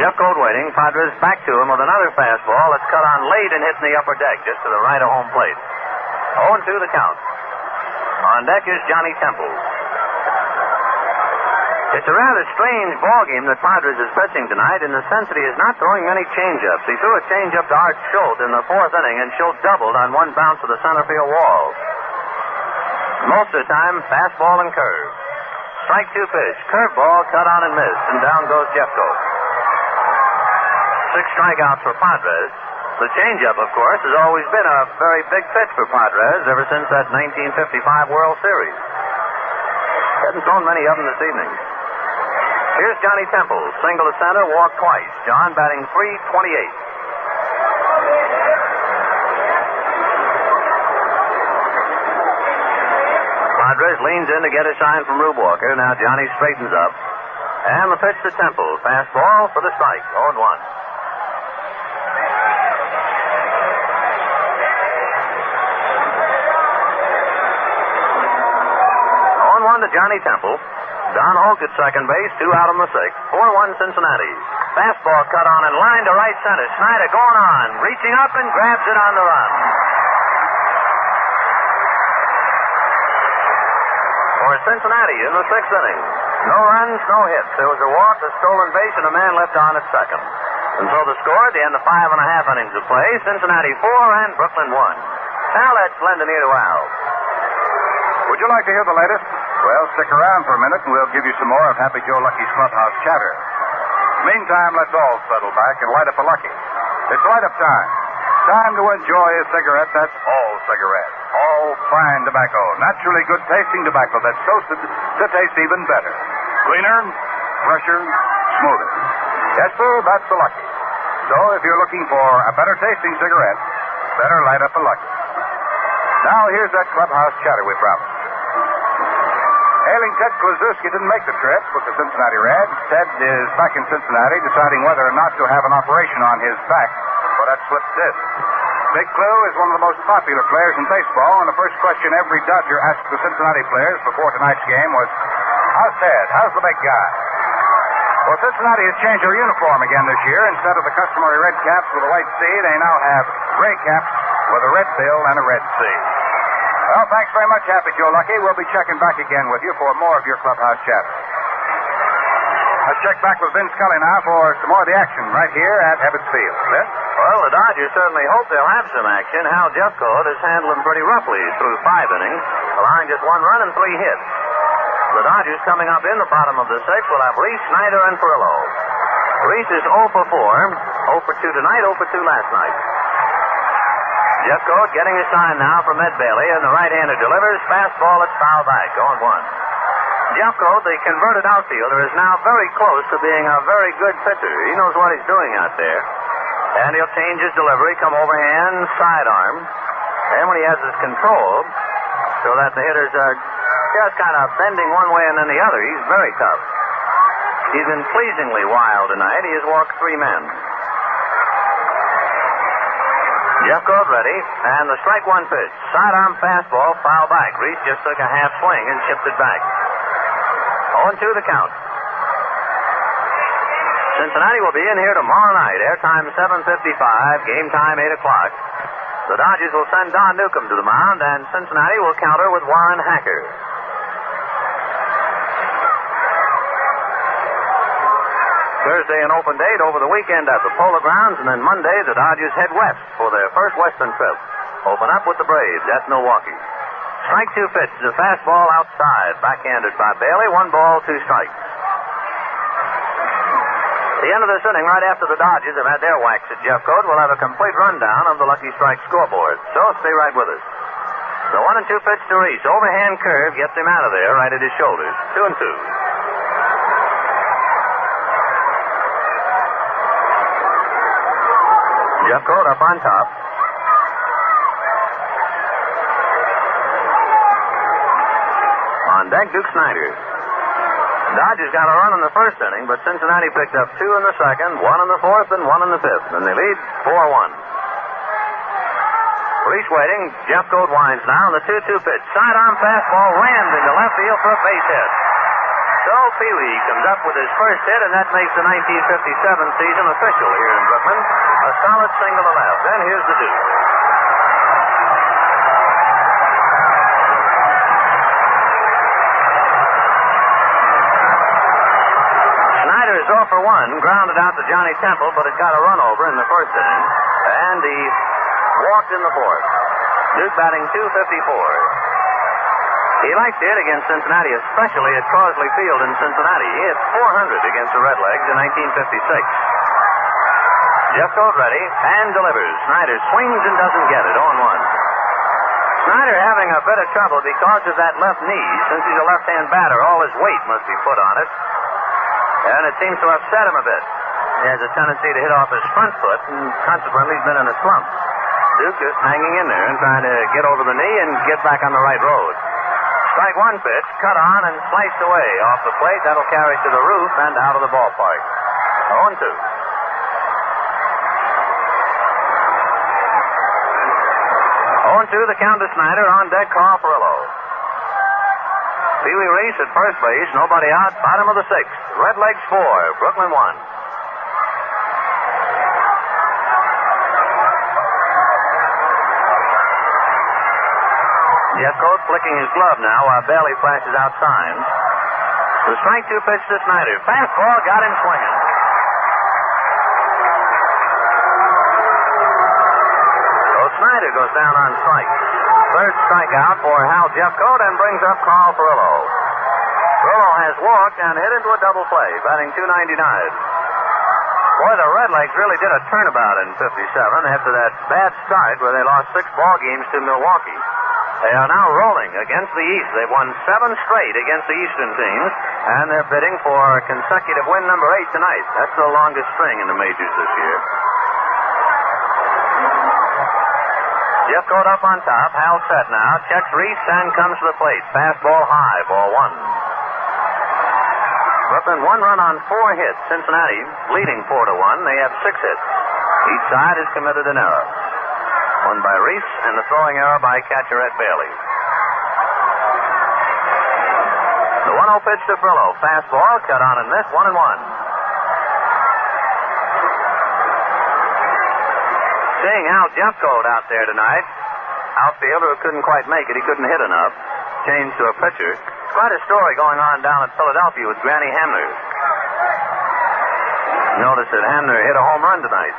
Jeffcoat waiting. Padres back to him with another fastball that's cut on late and hit in the upper deck, just to the right of home plate. 0-2 the count. On deck is Johnny Temple. It's a rather strange ballgame that Padres is pitching tonight in the sense that he is not throwing many changeups. He threw a changeup to Art Schultz in the 4th inning, and Schultz doubled on 1 bounce to the center field wall. Most of the time, fastball and curve. Strike 2 pitch. Curveball cut on and missed, and down goes Jeffcoat. 6 strikeouts for Padres. The changeup, of course, has always been a very big pitch for Padres ever since that 1955 World Series. Hasn't thrown many of them this evening. Here's Johnny Temple, single to center, walk twice. John batting .328. Padres leans in to get a sign from Rube Walker. Now Johnny straightens up. And the pitch to Temple. Fastball for the strike. 0-1. 0-1 to Johnny Temple. Don Hoke at second base, 2 out on the 6th. 4-1 Cincinnati. Fastball cut on and line to right center. Snyder going on, reaching up and grabs it on the run. For Cincinnati in the 6th inning. No runs, no hits. There was a walk, a stolen base, and a man left on at second. And so the score at the end of 5.5 innings of play, Cincinnati 4 and Brooklyn 1. Now let's lend an ear to Al. Would you like to hear the latest? Well, stick around for a minute and we'll give you some more of Happy Joe Lucky's clubhouse chatter. Meantime, let's all settle back and light up a Lucky. It's light-up time. Time to enjoy a cigarette that's all cigarette. All fine tobacco. Naturally good-tasting tobacco that's toasted to taste even better. Cleaner, fresher, smoother. Yes, sir, that's the Lucky. So if you're looking for a better-tasting cigarette, better light up a Lucky. Now here's that clubhouse chatter we promised. Hailing Ted Kluszewski didn't make the trip with the Cincinnati Reds. Ted is back in Cincinnati deciding whether or not to have an operation on his back for that slipped disc. Big Clue is one of the most popular players in baseball, and the first question every Dodger asked the Cincinnati players before tonight's game was, how's Ted? How's the big guy? Well, Cincinnati has changed their uniform again this year. Instead of the customary red caps with a white C, they now have gray caps with a red bill and a red C. Well, thanks very much, Happy Joe Lucky. We'll be checking back again with you for more of your clubhouse chatter. Let's check back with Vin Scully now for some more of the action right here at Ebbets Field. Vin? Well, the Dodgers certainly hope they'll have some action. Hal Jeffcoat has handled them pretty roughly through 5 innings, allowing just 1 run and 3 hits. The Dodgers coming up in the bottom of the 6th will have Reese, Snyder, and Perillo. Reese is 0 for 4, 0 for 2 tonight, 0 for 2 last night. Jeffcoat getting a sign now from Ed Bailey, and the right-hander delivers. Fastball, it's foul back, 0-1. Jeffcoat, the converted outfielder, is now very close to being a very good pitcher. He knows what he's doing out there. And he'll change his delivery, come overhand, sidearm. And when he has his control, so that the hitters are just kind of bending one way and then the other, he's very tough. He's been pleasingly wild tonight. He has walked 3 men. Jeffcoat ready, and the strike 1 pitch. Sidearm fastball, foul back. Reese just took a half swing and chipped it back. 0-2 the count. Cincinnati will be in here tomorrow night. Airtime 7:55, game time 8 o'clock. The Dodgers will send Don Newcomb to the mound, and Cincinnati will counter with Warren Hacker. Thursday an open date, over the weekend at the Polo Grounds, and then Monday the Dodgers head west for their first Western trip. Open up with the Braves at Milwaukee. Strike 2 pitch, the fastball outside, backhanded by Bailey, 1 ball, 2 strikes. The end of this inning, right after the Dodgers have had their whacks at Jeffcoat, we'll have a complete rundown of the Lucky Strike scoreboard. So stay right with us. The 1-2 pitch to Reese. Overhand curve gets him out of there, right at his shoulders. 2-2. Jeffcoat up on top. On deck, Duke Snyder. Dodgers got a run in the first inning, but Cincinnati picked up 2 in the second, 1 in the fourth, and 1 in the fifth, and they lead 4-1. Reese waiting. Jeffcoat winds now on the 2-2 pitch. Sidearm fastball rammed into left field for a base hit. So Pee Wee comes up with his first hit, and that makes the 1957 season official here in Brooklyn. A solid single to left. Then here's the Duke. Snyder is 0 for 1, grounded out to Johnny Temple, but it got a run over in the first inning. And he walked in the fourth. Duke batting .254. He likes to hit against Cincinnati, especially at Crosley Field in Cincinnati. He hit .400 against the Redlegs in 1956. Jeffcoat ready and delivers. Snyder swings and doesn't get it. 0-1. Snyder having a bit of trouble because of that left knee. Since he's a left-hand batter, all his weight must be put on it. And it seems to upset him a bit. He has a tendency to hit off his front foot, and consequently he's been in a slump. Duke just hanging in there and trying to get over the knee and get back on the right road. Strike 1 pitch, cut on and sliced away off the plate. That'll carry to the roof and out of the ballpark. 0-2. 0-2 the count to Snyder. On deck, Carl Perillo. Pee Wee Reese at first base. Nobody out. Bottom of the 6th. Redlegs 4, Brooklyn 1. Jeffcoat flicking his glove now while Bailey flashes out signs. The strike 2 pitch to Snyder. Fastball got him swinging. So Snyder goes down on strikes. Third strikeout for Hal Jeffcoat and brings up Carl Furillo. Furillo has walked and hit into a double play, batting .299. Boy, the Redlegs really did a turnabout in 57 after that bad start where they lost 6 ball games to Milwaukee. They are now rolling against the East. They've won 7 straight against the Eastern teams, and they're bidding for consecutive win number 8 tonight. That's the longest string in the majors this year. Jeffcoat up on top. Hal set now. Checks Reese and comes to the plate. Fastball high, ball 1. Brooklyn 1 run on 4 hits. Cincinnati leading 4-1. They have 6 hits. Each side has committed an error. One by Reese and the throwing error by catcher Ed Bailey. The 1-0 pitch to Furillo. Fastball cut on and missed. 1-1. Seeing Hal Jeffcoat out there tonight, outfielder who couldn't quite make it. He couldn't hit enough. Changed to a pitcher. Quite a story going on down at Philadelphia with Granny Hamner. Notice that Hamner hit a home run tonight.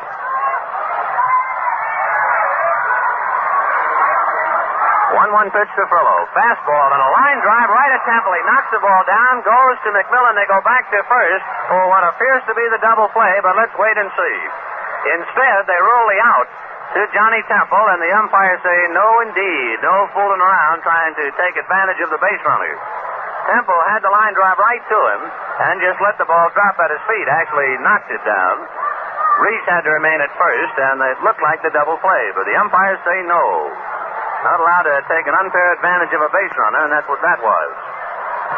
1-1 pitch to Furillo. Fastball and a line drive right at Temple. He knocks the ball down, goes to McMillan. They go back to first for what appears to be the double play, but let's wait and see. Instead, they rule the out to Johnny Temple, and the umpires say, no, indeed. No fooling around trying to take advantage of the base runner. Temple had the line drive right to him and just let the ball drop at his feet. Actually knocked it down. Reese had to remain at first, and it looked like the double play, but the umpires say no. Not allowed to take an unfair advantage of a base runner, and that's what that was.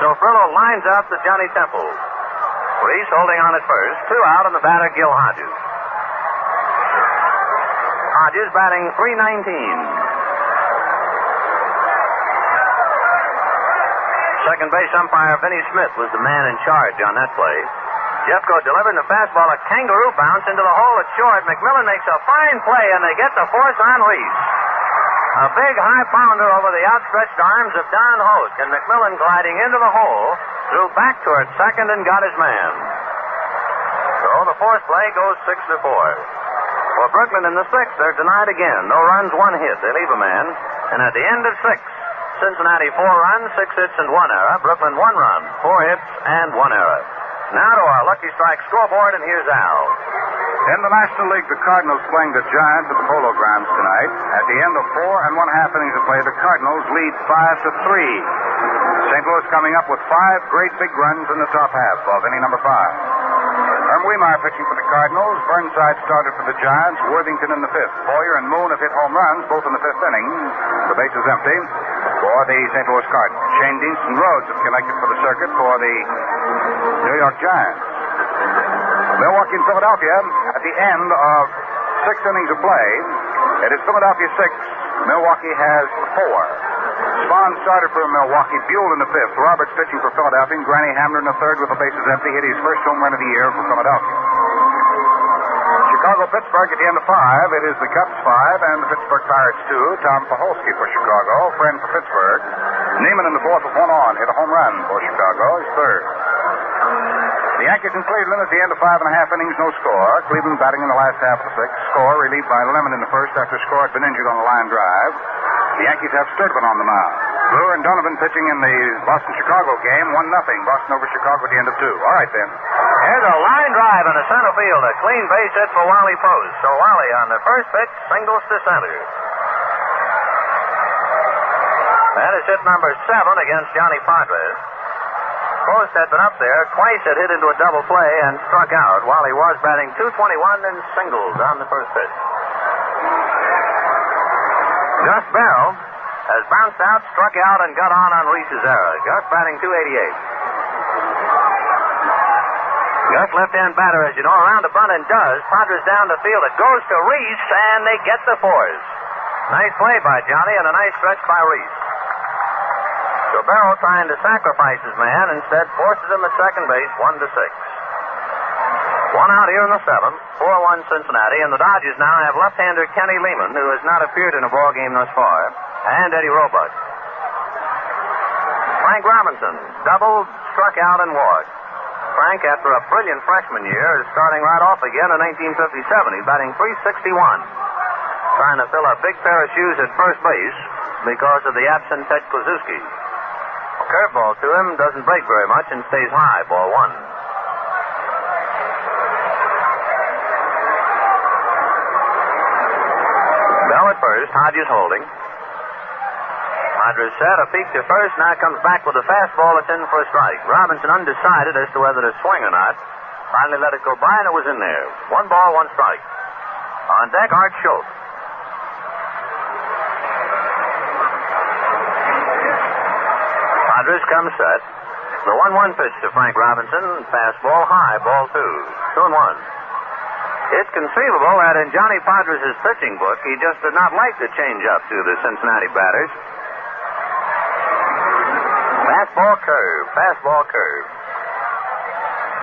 So Furillo lines up to Johnny Temple. Reese holding on at first. 2 out, and the batter, Gil Hodges. Hodges batting .319. Second base umpire Vinnie Smith was the man in charge on that play. Jeffcoat delivering the fastball, a kangaroo bounce into the hole at short. McMillan makes a fine play, and they get the force on Reese. A big high pounder over the outstretched arms of Don Hoke, and McMillan gliding into the hole, threw back toward second and got his man. So the fourth play goes 6-4. For Brooklyn in the sixth, they're denied again. No runs, 1 hit. They leave a man. And at the end of 6, Cincinnati 4 runs, 6 hits, and 1 error. Brooklyn 1 run, 4 hits, and 1 error. Now to our Lucky Strike scoreboard, and here's Al. In the National League, the Cardinals playing the Giants at the Polo Grounds tonight. At the end of 4 1/2 innings of play, the Cardinals lead 5-3. St. Louis coming up with 5 great big runs in the top half of inning number 5. Herm Weimar pitching for the Cardinals. Burnside started for the Giants. Worthington in the 5th. Boyer and Moon have hit home runs, both in the 5th inning. The base is empty for the St. Louis Cardinals. Shane Deanston Rhodes have connected for the circuit for the New York Giants. Milwaukee and Philadelphia at the end of 6 innings of play. It is Philadelphia 6. Milwaukee has 4. Spahn started for Milwaukee. Buell in the 5th. Roberts pitching for Philadelphia. And Granny Hamner in the 3rd with the bases empty. Hit his first home run of the year for Philadelphia. Chicago-Pittsburgh at the end of 5. It is the Cubs 5 and the Pittsburgh Pirates 2. Tom Paholski for Chicago. Friend for Pittsburgh. Neiman in the 4th with 1 on. Hit a home run for Chicago. His 3rd. The Yankees in Cleveland at the end of 5 1/2 innings, no score. Cleveland batting in the last half of the 6th. Score relieved by Lemon in the 1st after Score had been injured on the line drive. The Yankees have Sturtevant on the mound. Brewer and Donovan pitching in the Boston-Chicago game. 1-0. Boston over Chicago at the end of 2. All right, then. Here's a line drive in the center field. A clean base hit for Wally Post. So Wally on the first pitch singles to center. That is hit number 7 against Johnny Padres. Post had been up there, twice had hit into a double play and struck out while he was batting .221 in singles on the first pitch. Gus Bell has bounced out, struck out, and got on Reese's error. Gus batting .288. Gus left-hand batter, as you know, around the bunt and does. Padres down the field. It goes to Reese, and they get the force. Nice play by Johnny and a nice stretch by Reese. So Barrow, trying to sacrifice his man, instead forces him at second base, 1-6. 1 out here in the 7th, 4-1 Cincinnati, and the Dodgers now have left-hander Kenny Lehman, who has not appeared in a ball game thus far, and Eddie Roebuck. Frank Robinson doubled, struck out, and walked. Frank, after a brilliant freshman year, is starting right off again in 1957. He's batting .361. Trying to fill a big pair of shoes at first base because of the absent Ted Kluszewski. Curveball to him doesn't break very much and stays high, ball one. Bell at first, Hodges holding. Padres set, a peek to first, now comes back with a fastball that's in for a strike. Robinson undecided as to whether to swing or not. Finally let it go by, and it was in there. 1 ball, 1 strike. On deck, Art Schultz. Padres come set. The 1-1 pitch to Frank Robinson. Fastball high, ball 2. 2-1. It's conceivable that in Johnny Padres' pitching book, he just did not like the change-up to the Cincinnati batters. Fastball curve. Fastball curve.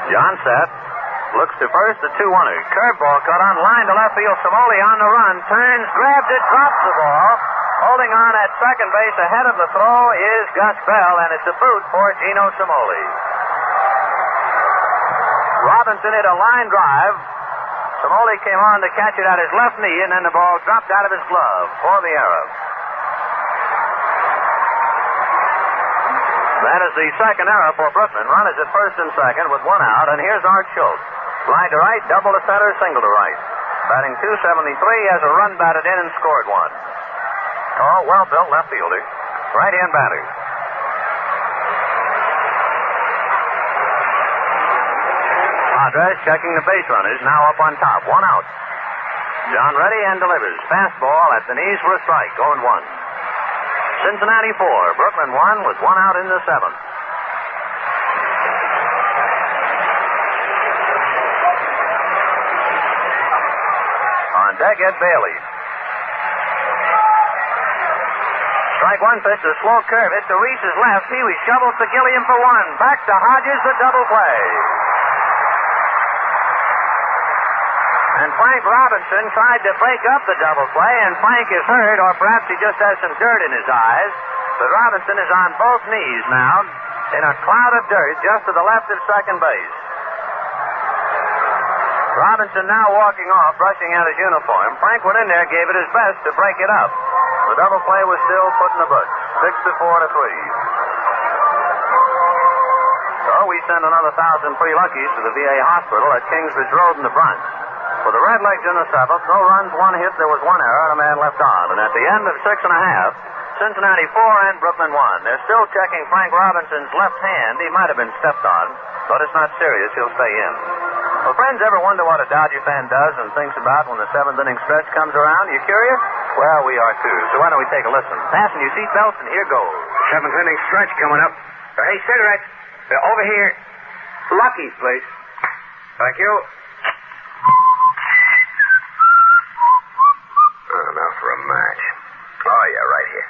John set. Looks to first, the 2-1er. Curveball cut on line to left field. Samoli on the run. Turns, grabs it, drops the ball. Holding on at second base ahead of the throw is Gus Bell, and it's a boot for Gino Samoli. Robinson hit a line drive. Samoli came on to catch it at his left knee, and then the ball dropped out of his glove for the error. That is the second error for Brooklyn. Run is at first and second with 1 out, and here's Art Schultz. Fly to right, double to center, single to right. Batting .273, has a run batted in and scored 1. Tall, well-built left fielder. Right-hand batter. Padres checking the base runners, now up on top. 1 out. John ready and delivers. Fastball at the knees for a strike. 0-1. Cincinnati 4, Brooklyn 1 with 1 out in the 7th. On deck, Ed Bailey. Strike 1 pitch, a slow curve. Hit to Reese's left. Pee Wee shovels to Gilliam for 1. Back to Hodges, the double play. And Frank Robinson tried to break up the double play, and Frank is hurt, or perhaps he just has some dirt in his eyes. But Robinson is on both knees now in a cloud of dirt just to the left of second base. Robinson now walking off, brushing out his uniform. Frank went in there, gave it his best to break it up. The double play was still put in the books. 6-4 to 3. So we send another 1,000 free luckies to the VA hospital at Kingsbridge Road in the Bronx. For the Redlegs in the 7th, no runs, 1 hit, there was 1 error, and a man left on. And at the end of 6 1/2, Cincinnati 4 and Brooklyn 1. They're still checking Frank Robinson's left hand. He might have been stepped on, but it's not serious. He'll stay in. Well, friends, ever wonder what a Dodger fan does and thinks about when the 7th inning stretch comes around? You curious? Well, we are too. So why don't we take a listen? Fasten your seatbelts, and here goes. 7th inning stretch coming up. Hey, cigarettes. Over here. Lucky's, please. Thank you. Oh, now for a match. Oh, yeah, right here.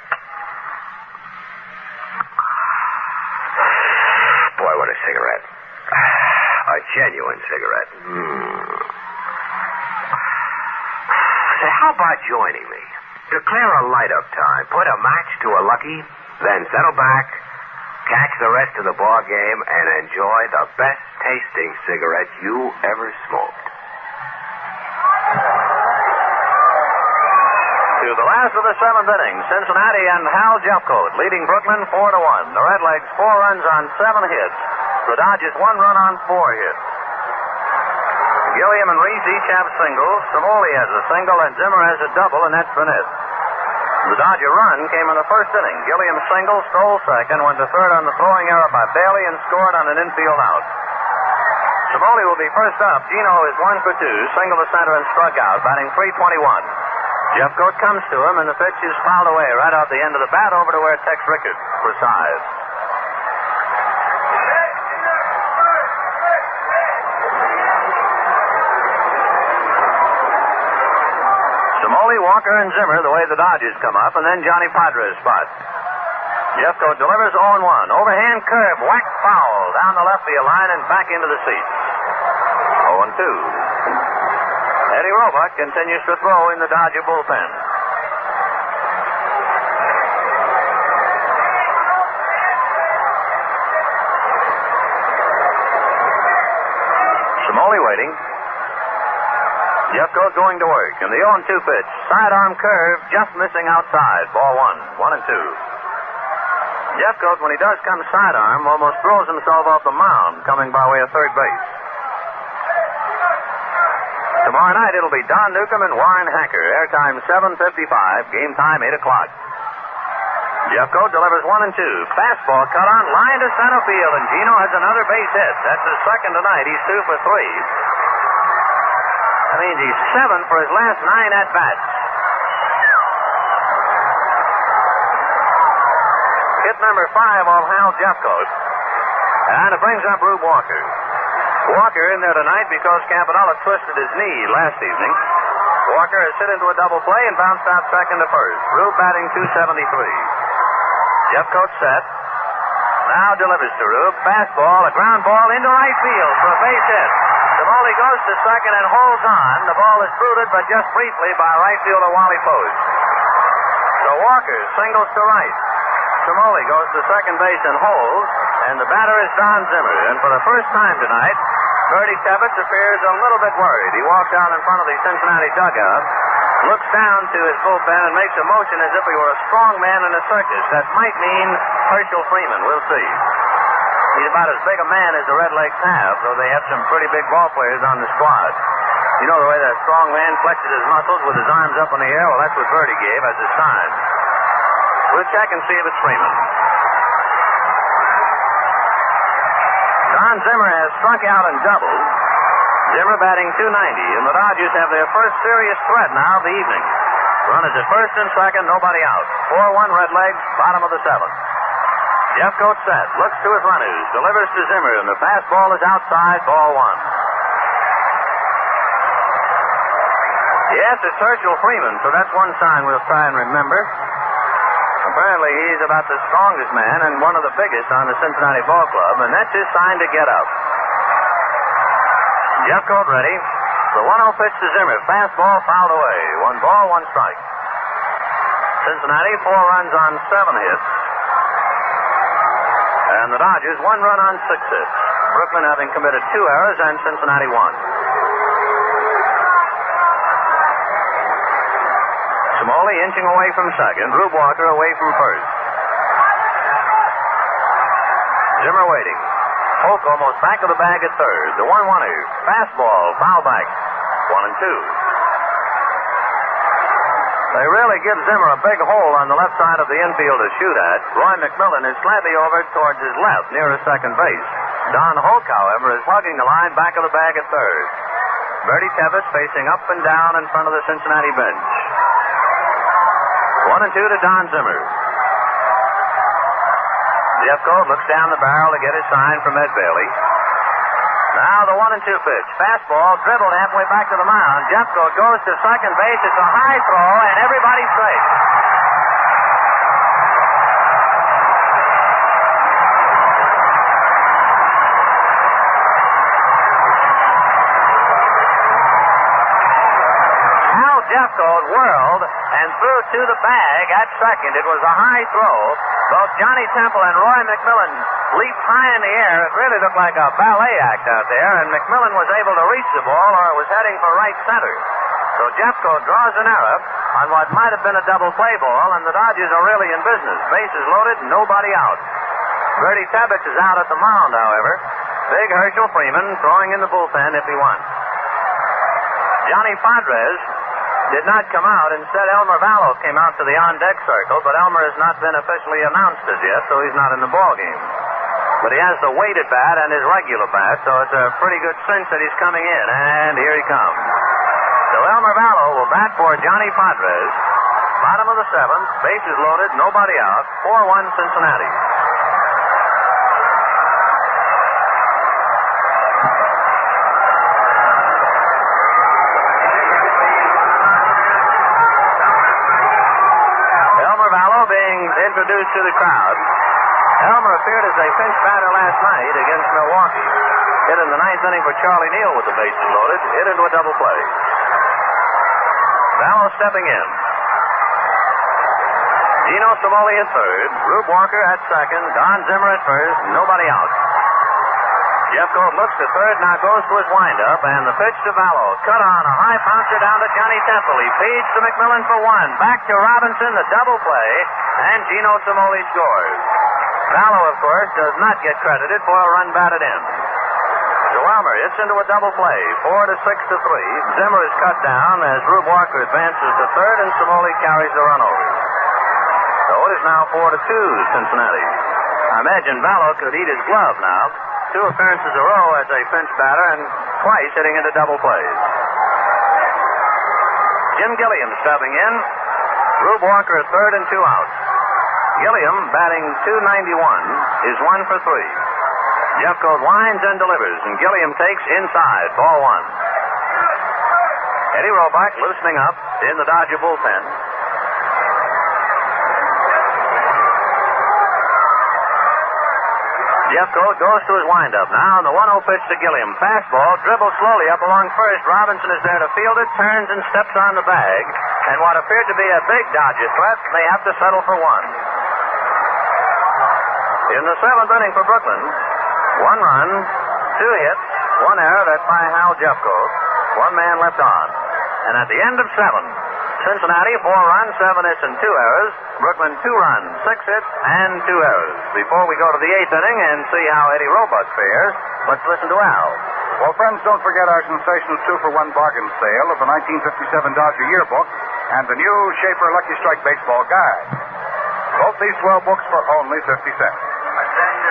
Boy, what a cigarette. A genuine cigarette. Say, how about joining me? Declare a light-up time. Put a match to a Lucky, then settle back, catch the rest of the ball game, and enjoy the best-tasting cigarette you ever smoked. To the last of the 7th inning, Cincinnati and Hal Jeffcoat leading Brooklyn 4-1. The Redlegs 4 runs on 7 hits. The Dodgers 1 run on 4 hits. Gilliam and Reese each have singles. Samoli has a single, and Zimmer has a double, and that's been it. The Dodger run came in the first inning. Gilliam single, stole second, went to third on the throwing error by Bailey, and scored on an infield out. Samoli will be first up. Gino is 1 for 2, single to center and struck out, batting .321. Jeffcoat comes to him, and the pitch is fouled away right out the end of the bat over to where Tex Rickard presides. Samoli, Walker, and Zimmer the way the Dodgers come up, and then Johnny Padres spot. Jeffcoat delivers 0-1. Overhand curve, whack foul down the left field line and back into the seats. 0-2. Eddie Roebuck continues to throw in the Dodger bullpen. waiting. Jeffcoat going to work. And the 0-2 pitch. Sidearm curve, just missing outside. Ball 1. 1-2. Jeffcoat, when he does come sidearm, almost throws himself off the mound, coming by way of third base. Tomorrow night, it'll be Don Newcomb and Warren Hacker. Airtime 7:55. Game time 8 o'clock. Jeffcoat delivers 1-2. Fastball cut on, line to center field, and Gino has another base hit. That's his second tonight. He's 2 for 3. That means he's 7 for his last 9 at-bats. Hit number 5 on Hal Jeffcoat. And it brings up Rube Walker. Walker in there tonight because Campanella twisted his knee last evening. Walker has hit into a double play and bounced out second to first. Rube batting .273. Jeffcoat set. Now delivers to Rube. Fastball, a ground ball into right field for a base hit. Smoley goes to second and holds on. The ball is booted, but just briefly by right fielder Wally Post. So Walker singles to right. Smoley goes to second base and holds, and the batter is Don Zimmer. And for the first time tonight, Bertie Tebbetts appears a little bit worried. He walks out in front of the Cincinnati dugout, looks down to his bullpen, and makes a motion as if he were a strong man in a circus. That might mean Herschel Freeman. We'll see. He's about as big a man as the Redlegs have, though they have some pretty big ball players on the squad. You know the way that strong man flexes his muscles with his arms up in the air? Well, that's what Bertie gave as a sign. We'll check and see if it's Freeman. Don Zimmer has struck out and doubled. Zimmer batting .290, and the Dodgers have their first serious threat now of the evening. Runners at first and second, nobody out. 4-1 Redlegs, bottom of the 7th. Jeffcoat set, looks to his runners, delivers to Zimmer, and the fastball is outside, ball 1. Yes, it's Herschel Freeman, so that's one sign we'll try and remember. Apparently, he's about the strongest man and one of the biggest on the Cincinnati Ball Club, and that's his sign to get up. Jeffcoat ready. The 1-0 pitch to Zimmer. Fastball fouled away. 1 ball, 1 strike. Cincinnati, 4 runs on 7 hits. And the Dodgers, 1 run on 6 hits. Brooklyn having committed 2 errors and Cincinnati 1. Smoley inching away from second. Rube Walker away from first. Zimmer waiting. Polk almost back of the bag at third. The 1-1er. Fastball, foul back. 1-2. They really give Zimmer a big hole on the left side of the infield to shoot at. Roy McMillan is slightly over towards his left, nearest second base. Don Hoke, however, is hugging the line back of the bag at third. Bertie Tebbetts facing up and down in front of the Cincinnati bench. 1-2 to Don Zimmer. Jeffcoat looks down the barrel to get his sign from Ed Bailey. Now the 1-2 pitch. Fastball dribbled halfway back to the mound. Jeffcoat goes to second base. It's a high throw, and everybody's safe. Hal Jeffcoat whirled and threw to the bag at second. It was a high throw. Both Johnny Temple and Roy McMillan leaped high in the air. It really looked like a ballet act out there, and McMillan was able to reach the ball, or it was heading for right center. So Jeffcoat draws an error on what might have been a double play ball, and the Dodgers are really in business. Bases loaded, nobody out. Bertie Tebbetts is out at the mound, however. Big Herschel Freeman throwing in the bullpen if he wants. Johnny Padres did not come out. Instead, Elmer Vallow came out to the on-deck circle, but Elmer has not been officially announced as yet, so he's not in the ball game. But he has the weighted bat and his regular bat, so it's a pretty good cinch that he's coming in, and here he comes. So Elmer Vallow will bat for Johnny Padres. Bottom of the 7th, bases loaded, nobody out, 4-1 Cincinnati. Introduced to the crowd. Elmer appeared as a pinch batter last night against Milwaukee. Hit in the 9th inning for Charlie Neal with the bases loaded. Hit into a double play. Vallow stepping in. Gino Smoley at third. Rube Walker at second. Don Zimmer at first. Nobody out. Jeffcoat looks to third, now goes to his windup, and the pitch to Vallo. Cut on, a high bouncer down to Johnny Temple. He feeds to McMillan for one. Back to Robinson, the double play, and Gino Cimoli scores. Vallo, of course, does not get credited for a run batted in. So Elmer hits into a double play, 4 to 6 to 3. Zimmer is cut down as Rube Walker advances to third, and Cimoli carries the run over. So it is now 4 to 2, Cincinnati. I imagine Vallo could eat his glove now. 2 appearances a row as a pinch batter and twice hitting into double plays. Jim Gilliam stepping in. Rube Walker at third and 2 outs. Gilliam, batting .291, is 1 for 3. Jeffcoat winds and delivers, and Gilliam takes inside, ball 1. Eddie Roebuck loosening up in the Dodger bullpen. Jeffcoat goes to his windup now, and the 1-0 pitch to Gilliam. Fastball, dribbles slowly up along first. Robinson is there to field it, turns and steps on the bag. And what appeared to be a big Dodger threat, they have to settle for 1. In the 7th inning for Brooklyn, 1 run, 2 hits, 1 error, that's by Hal Jeffcoat. 1 man left on. And at the end of 7, Cincinnati, 4 runs, 7 hits, and 2 errors. Brooklyn, 2 runs, 6 hits, and 2 errors. Before we go to the 8th inning and see how Eddie Roebuck fares, let's listen to Al. Well, friends, don't forget our sensational 2-for-1 bargain sale of the 1957 Dodger Yearbook and the new Schaefer Lucky Strike Baseball Guide. Both these 12 books for only 50 cents.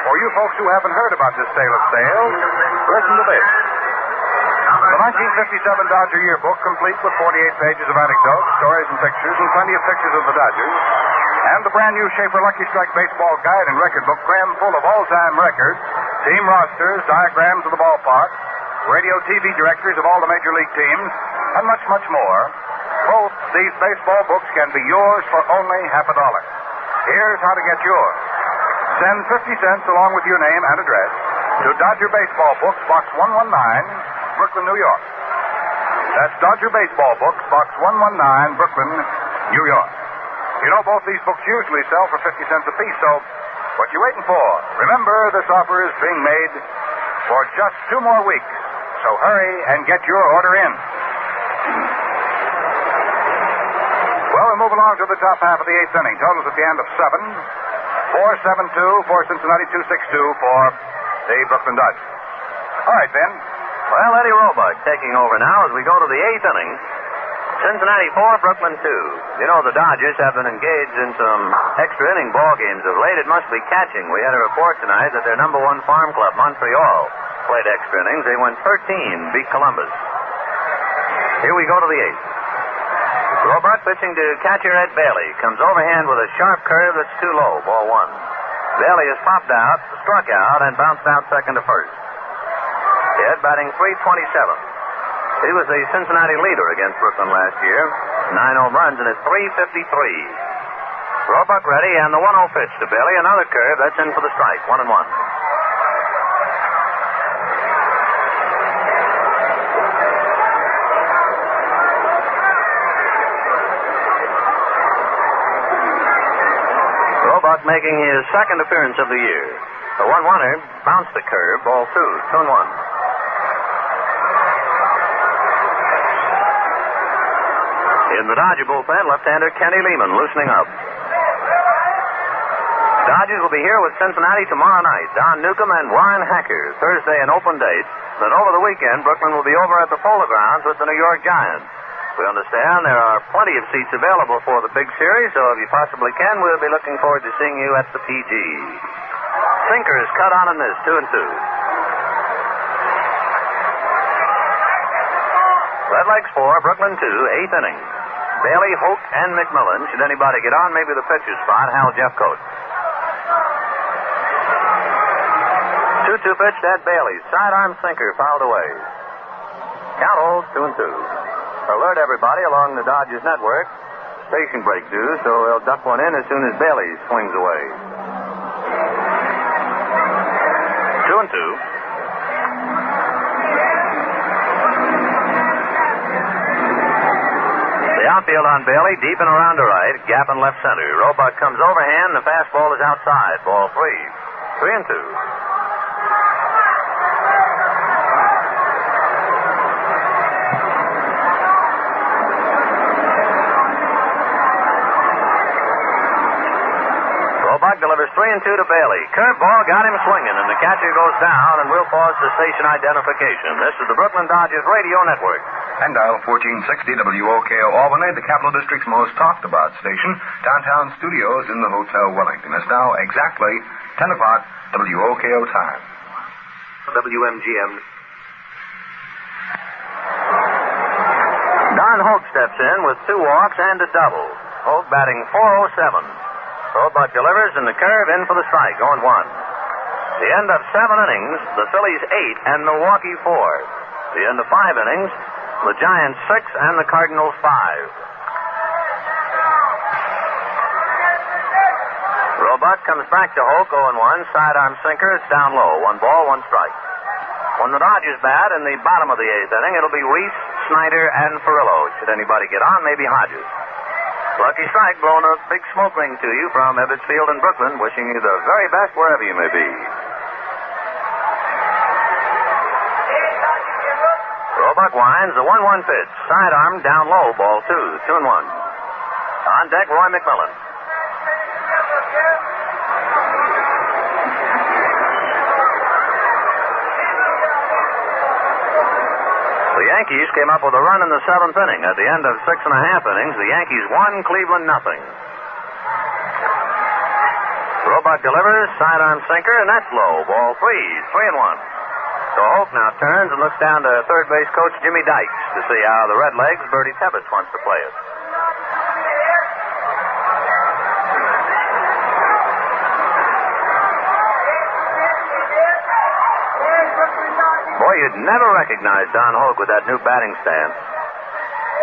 For you folks who haven't heard about this sale of sales, listen to this. The 1957 Dodger Yearbook, complete with 48 pages of anecdotes, stories, and pictures, and plenty of pictures of the Dodgers, and the brand new Schaefer Lucky Strike Baseball Guide and Record Book crammed full of all-time records, team rosters, diagrams of the ballpark, radio TV directories of all the major league teams, and much, much more. Both these baseball books can be yours for only $50. Here's how to get yours. Send 50 cents along with your name and address to Dodger Baseball Books, Box 119, Brooklyn, New York. That's Dodger Baseball Books, Box 119, Brooklyn, New York. You know, both these books usually sell for 50 cents apiece, so what you waiting for? Remember, this offer is being made for just 2 more weeks, so hurry and get your order in. Well, we move along to the top half of the 8th inning. Totals at the end of 7. 4-7-2 for Cincinnati, 2-6-2 for the Brooklyn Dodgers. All right, Ben. Well, Eddie Roebuck taking over now as we go to the 8th inning. Cincinnati 4, Brooklyn 2. You know, the Dodgers have been engaged in some extra inning ball games of late. It must be catching. We had a report tonight that their number 1 farm club, Montreal, played extra innings. They went 13, beat Columbus. Here we go to the 8th. Roebuck pitching to catcher Ed Bailey. Comes overhand with a sharp curve that's too low, ball 1. Bailey has popped out, struck out, and bounced out second to first. Ed batting .327. He was the Cincinnati leader against Brooklyn last year. 9 home runs and it's .353. Roebuck ready, and the 1-0 pitch to Bailey. Another curve, that's in for the strike. 1-1. Roebuck making his second appearance of the year. The 1-1er bounced the curve, ball 2, 2-1. In the Dodger bullpen, left-hander Kenny Lehman loosening up. Dodgers will be here with Cincinnati tomorrow night. Don Newcomb and Warren Hacker. Thursday, an open date. Then over the weekend, Brooklyn will be over at the Polo Grounds with the New York Giants. We understand there are plenty of seats available for the big series, so if you possibly can, we'll be looking forward to seeing you at the PG. Sinkers cut on and miss, 2-2. Redlegs 4, Brooklyn 2, 8th inning. Bailey, Hoke, and McMillan. Should anybody get on, maybe the pitcher's spot, Hal Jeffcoat. 2-2 pitch to Ed Bailey. Sidearm sinker fouled away. Count holds 2-2. Alert everybody along the Dodgers network. Station break due, so they'll duck one in as soon as Bailey swings away. 2-2. Outfield on Bailey, deep and around to right, gap in left center. Roebuck comes overhand, the fastball is outside, ball 3. 3-2. delivers 3-2 to Bailey. Curveball got him swinging, and the catcher goes down, and we'll pause for station identification. This is the Brooklyn Dodgers Radio Network. And dial 1460 WOKO Albany, the Capital District's most talked about station. Downtown studios in the Hotel Wellington. It's now exactly 10 o'clock WOKO time. WMGM. Don Hoke steps in with 2 walks and a double. Hoke batting .407. Roebuck delivers, and the curve in for the strike, going 1. The end of 7 innings, the Phillies 8 and Milwaukee 4. The end of 5 innings, the Giants 6 and the Cardinals 5. Roebuck comes back to Hoke, 0-1, sidearm sinker, it's down low, 1 ball, 1 strike. When the Dodgers bat in the bottom of the 8th inning, it'll be Reese, Snyder, and Ferrillo. Should anybody get on, maybe Hodges. Lucky Strike blowing a big smoke ring to you from Ebbets Field in Brooklyn, wishing you the very best wherever you may be. Roebuck winds, a 1-1 pitch. Sidearm down low, ball 2, 2-1. On deck, Roy McMillan. The Yankees came up with a run in the 7th inning. At the end of 6.5 innings, the Yankees won, Cleveland nothing. Roebuck delivers, sidearm sinker, and that's low. Ball 3, 3-1. So Hoke now turns and looks down to third base coach Jimmy Dykes to see how the Redlegs, Bertie Tebbetts, wants to play it. Boy, you'd never recognize Don Hoke with that new batting stance.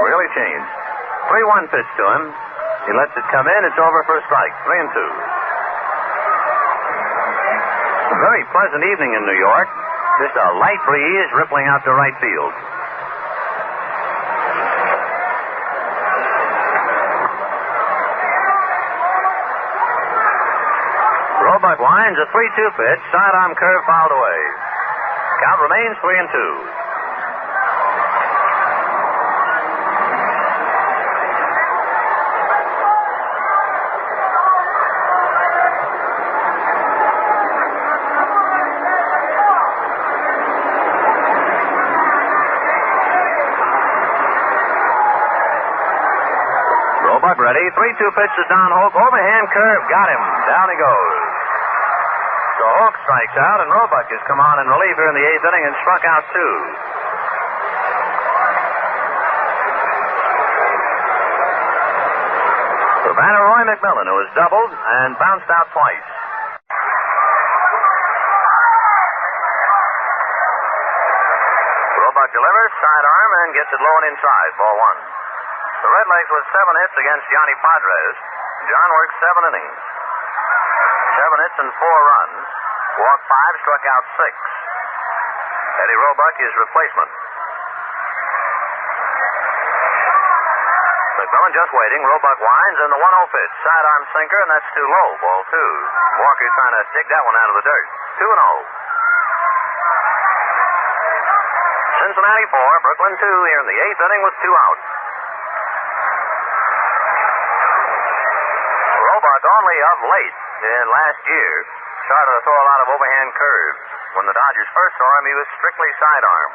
Really changed. 3-1 pitch to him. He lets it come in. It's over for a strike. 3-2. A very pleasant evening in New York. Just a light breeze rippling out to right field. Roebuck winds, a 3-2 pitch. Sidearm curve fouled away. Count remains 3-2. Roebuck ready. 3-2 pitch to Don Hoke. Overhand curve. Got him. Down he goes. So Hoke strikes out, and Roebuck has come on in relief here in the 8th inning and struck out 2. The batter, Roy McMillan, who has doubled and bounced out twice. Roebuck delivers, sidearm, and gets it low and inside. Ball 1. The Redlegs with 7 hits against Johnny Padres. John worked 7 innings. 7 hits and 4 runs. Walked 5, struck out 6. Eddie Roebuck, his replacement. McMillan just waiting. Roebuck winds, and the 1-0 pitch. Sidearm sinker, and that's too low. Ball 2. Walker trying to dig that one out of the dirt. 2-0. Cincinnati 4, Brooklyn 2 here in the 8th inning with 2 out. Roebuck only of late in last year started to throw a lot of overhand curves. When the Dodgers first saw him, he was strictly sidearm.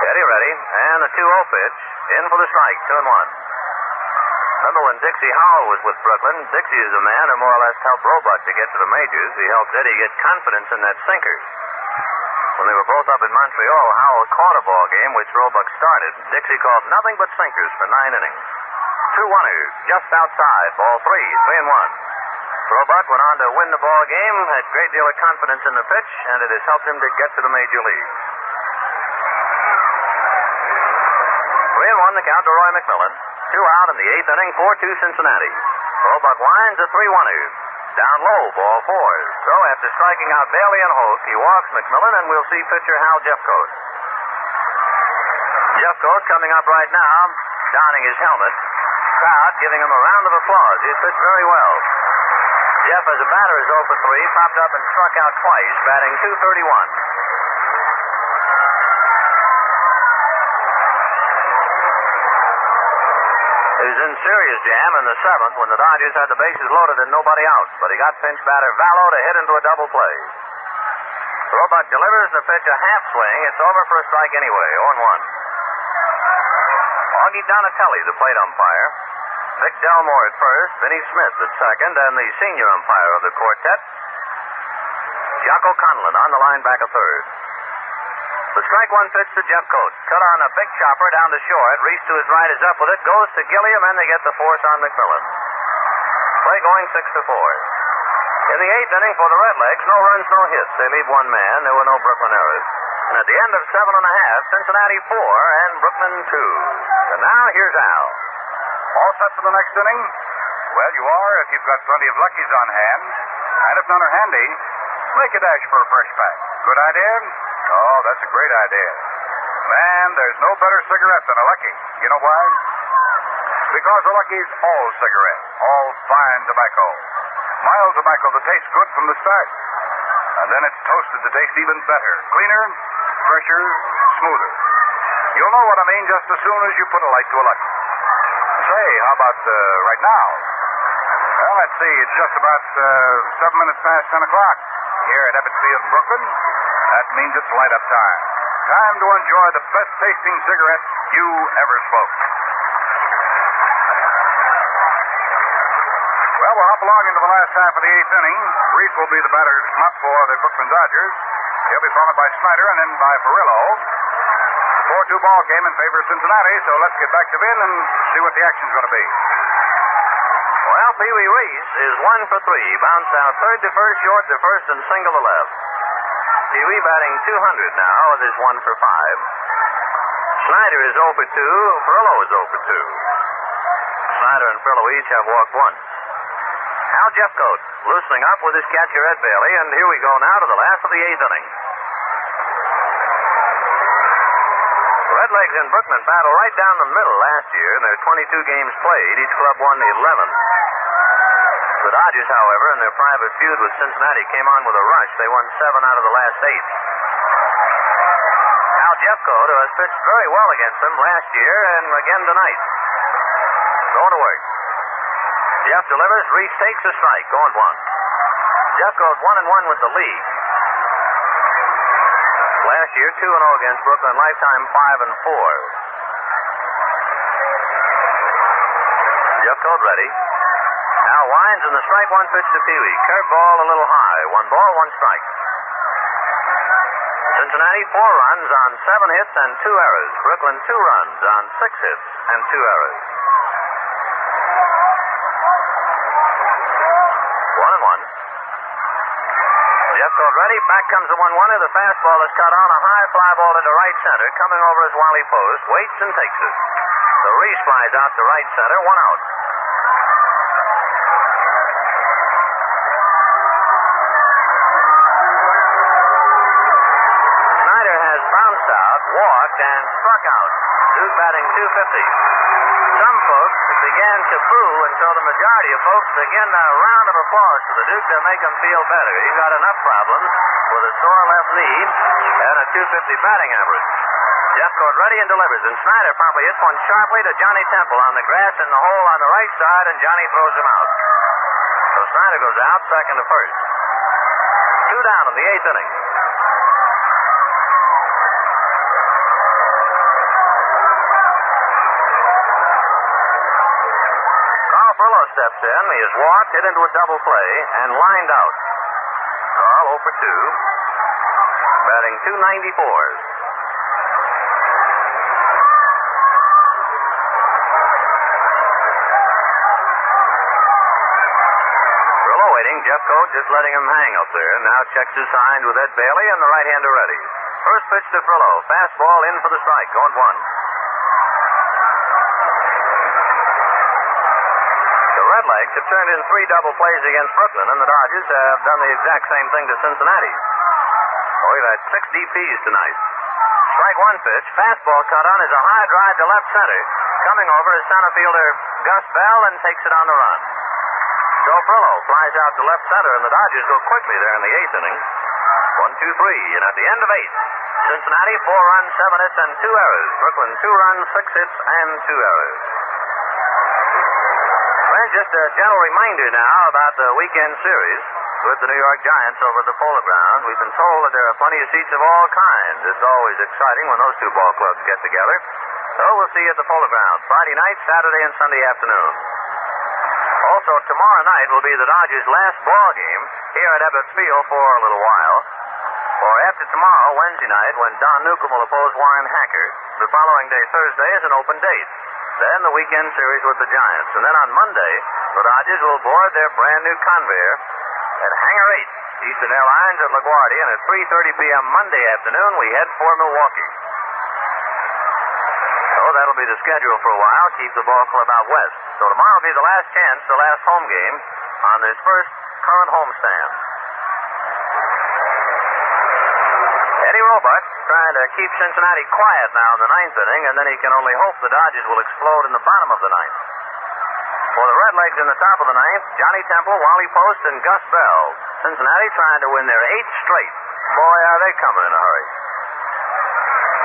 Eddie ready, and the 2-0 pitch. In for the strike, 2-1. Remember when Dixie Howell was with Brooklyn? Dixie is a man who more or less helped Roebuck to get to the majors. He helped Eddie get confidence in that sinker. When they were both up in Montreal, Howell caught a ball game which Roebuck started. Dixie called nothing but sinkers for 9 innings. 2-1ers, just outside, ball 3, 3-1. Roebuck went on to win the ball game, had a great deal of confidence in the pitch, and it has helped him to get to the major league. 3-1 the count to Roy McMillan. 2 out in the 8th inning, 4-2 Cincinnati. Roebuck winds, a 3-1er. Down low, ball 4. So after striking out Bailey and Hoke, he walks McMillan, and we'll see pitcher Hal Jeffcoat. Jeffcoat coming up right now, donning his helmet. Crowd giving him a round of applause. He has pitched very well. Jeff, as a batter, is 0 for 3, popped up and struck out twice, batting .231. He was in serious jam in the seventh when the Dodgers had the bases loaded and nobody out, but he got pinch batter Vallo to hit into a double play. Roebuck delivers the pitch a half swing. It's over for a strike anyway, 0-1. Augie Donatelli, the plate umpire. Vic Delmore at first, Vinnie Smith at second, and the senior umpire of the quartet, Jocko Conlon, on the line back at third. The strike one pitch to Jeff Coates. Cut on a big chopper down to short. Reese to his right is up with it. Goes to Gilliam, and they get the force on McMillan. Play going 6-4. In the eighth inning for the Redlegs, no runs, no hits. They leave one man. There were no Brooklyn errors. And at the end of 7.5, Cincinnati 4 and Brooklyn 2. And now here's Al. All set for the next inning? Well, you are if you've got plenty of luckies on hand. And if none are handy, make a dash for a fresh pack. Good idea? Oh, that's a great idea. Man, there's no better cigarette than a Lucky. You know why? Because a Lucky's all cigarette, all fine tobacco. Mild tobacco that tastes good from the start. And then it's toasted to taste even better. Cleaner, fresher, smoother. You'll know what I mean just as soon as you put a light to a Lucky. Say, how about right now? Well, let's see. It's just about 7 minutes past 10 o'clock here at Ebbets Field in Brooklyn. That means it's light-up time. Time to enjoy the best-tasting cigarette you ever smoked. Well, we'll hop along into the last half of the eighth inning. Reese will be the batter to come up for the Brooklyn Dodgers. He'll be followed by Snyder and then by Perillo. 4-2 ball game in favor of Cincinnati, so let's get back to Vin and see what the action's going to be. Well, Pee Wee Reese is 1 for 3. Bounced out third to first, short to first, and single to left. Pee Wee batting .200 now with his 1 for 5. Snyder is 0 for 2. Perillo is 0 for 2. Snyder and Perillo each have walked once. Al Jeffcoat loosening up with his catcher Ed Bailey, and here we go now to the last of the eighth inning. Redlegs and Brooklyn battle right down the middle last year in their 22 games played. Each club won 11. The Dodgers, however, in their private feud with Cincinnati, came on with a rush. They won 7 out of the last 8. Al Jeffcoat, who has pitched very well against them last year and again tonight. Going to work. Jeff delivers. Reese takes a strike. Going 1. Jeffcoat 1-1 with the lead. Last year, 2-0 against Brooklyn. Lifetime 5-4. Jeffcoat ready. Now winds and the strike one pitch to Pee Wee. Curveball a little high. 1 ball, 1 strike. Cincinnati 4 runs on 7 hits and 2 errors. Brooklyn 2 runs on 6 hits and 2 errors. 1-1. Jeffcoat ready. Back comes the 1-1er. The fastball is cut on. A high fly ball into right center. Coming over his Wally post. Waits and takes it. The Reese flies out to right center. 1 out. Snyder has bounced out, walked, and struck out. Duke batting .250. Some folks began to boo until the majority of folks begin a round of applause to the Duke to make him feel better. He's got enough problems with a sore left knee and a .250 batting average. Jeffcoat ready and delivers, and Snyder promptly hits one sharply to Johnny Temple on the grass in the hole on the right side, and Johnny throws him out. So Snyder goes out, second to first. 2 down in the eighth inning. Perillo steps in. He is walked, hit into a double play, and lined out. Carl 0 for 2. Batting .294. Perillo waiting. Jeffcoat just letting him hang up there. Now checks his signs with Ed Bailey, and the right-hander ready. First pitch to Perillo. Fastball in for the strike. Going 1. Redlegs have turned in 3 double plays against Brooklyn, and the Dodgers have done the exact same thing to Cincinnati. Oh, we've had 6 DPs tonight. Strike one pitch. Fastball cut on is a high drive to left center. Coming over is center fielder Gus Bell and takes it on the run. Joe Perillo flies out to left center, and the Dodgers go quickly there in the 8th inning. 1-2-3, and at the end of 8, Cincinnati 4 runs, 7 hits, and 2 errors. Brooklyn 2 runs, 6 hits, and 2 errors. Well, just a gentle reminder now about the weekend series with the New York Giants over at the Polo Grounds. We've been told that there are plenty of seats of all kinds. It's always exciting when those two ball clubs get together. So we'll see you at the Polo Grounds Friday night, Saturday, and Sunday afternoon. Also, tomorrow night will be the Dodgers' last ball game here at Ebbets Field for a little while. For after tomorrow, Wednesday night, when Don Newcomb will oppose Warren Hacker, the following day, Thursday, is an open date. Then the weekend series with the Giants. And then on Monday, the Dodgers will board their brand new Convair at Hangar 8, Eastern Airlines at LaGuardia, and at 3:30 p.m. Monday afternoon, we head for Milwaukee. So that'll be the schedule for a while. Keep the ball club out west. So tomorrow will be the last chance, the last home game on this first current homestand. Eddie Roebuck trying to keep Cincinnati quiet now in the ninth inning, and then he can only hope the Dodgers will explode in the bottom of the ninth. For the Redlegs in the top of the ninth, Johnny Temple, Wally Post, and Gus Bell. Cincinnati trying to win their 8th straight. Boy, are they coming in a hurry.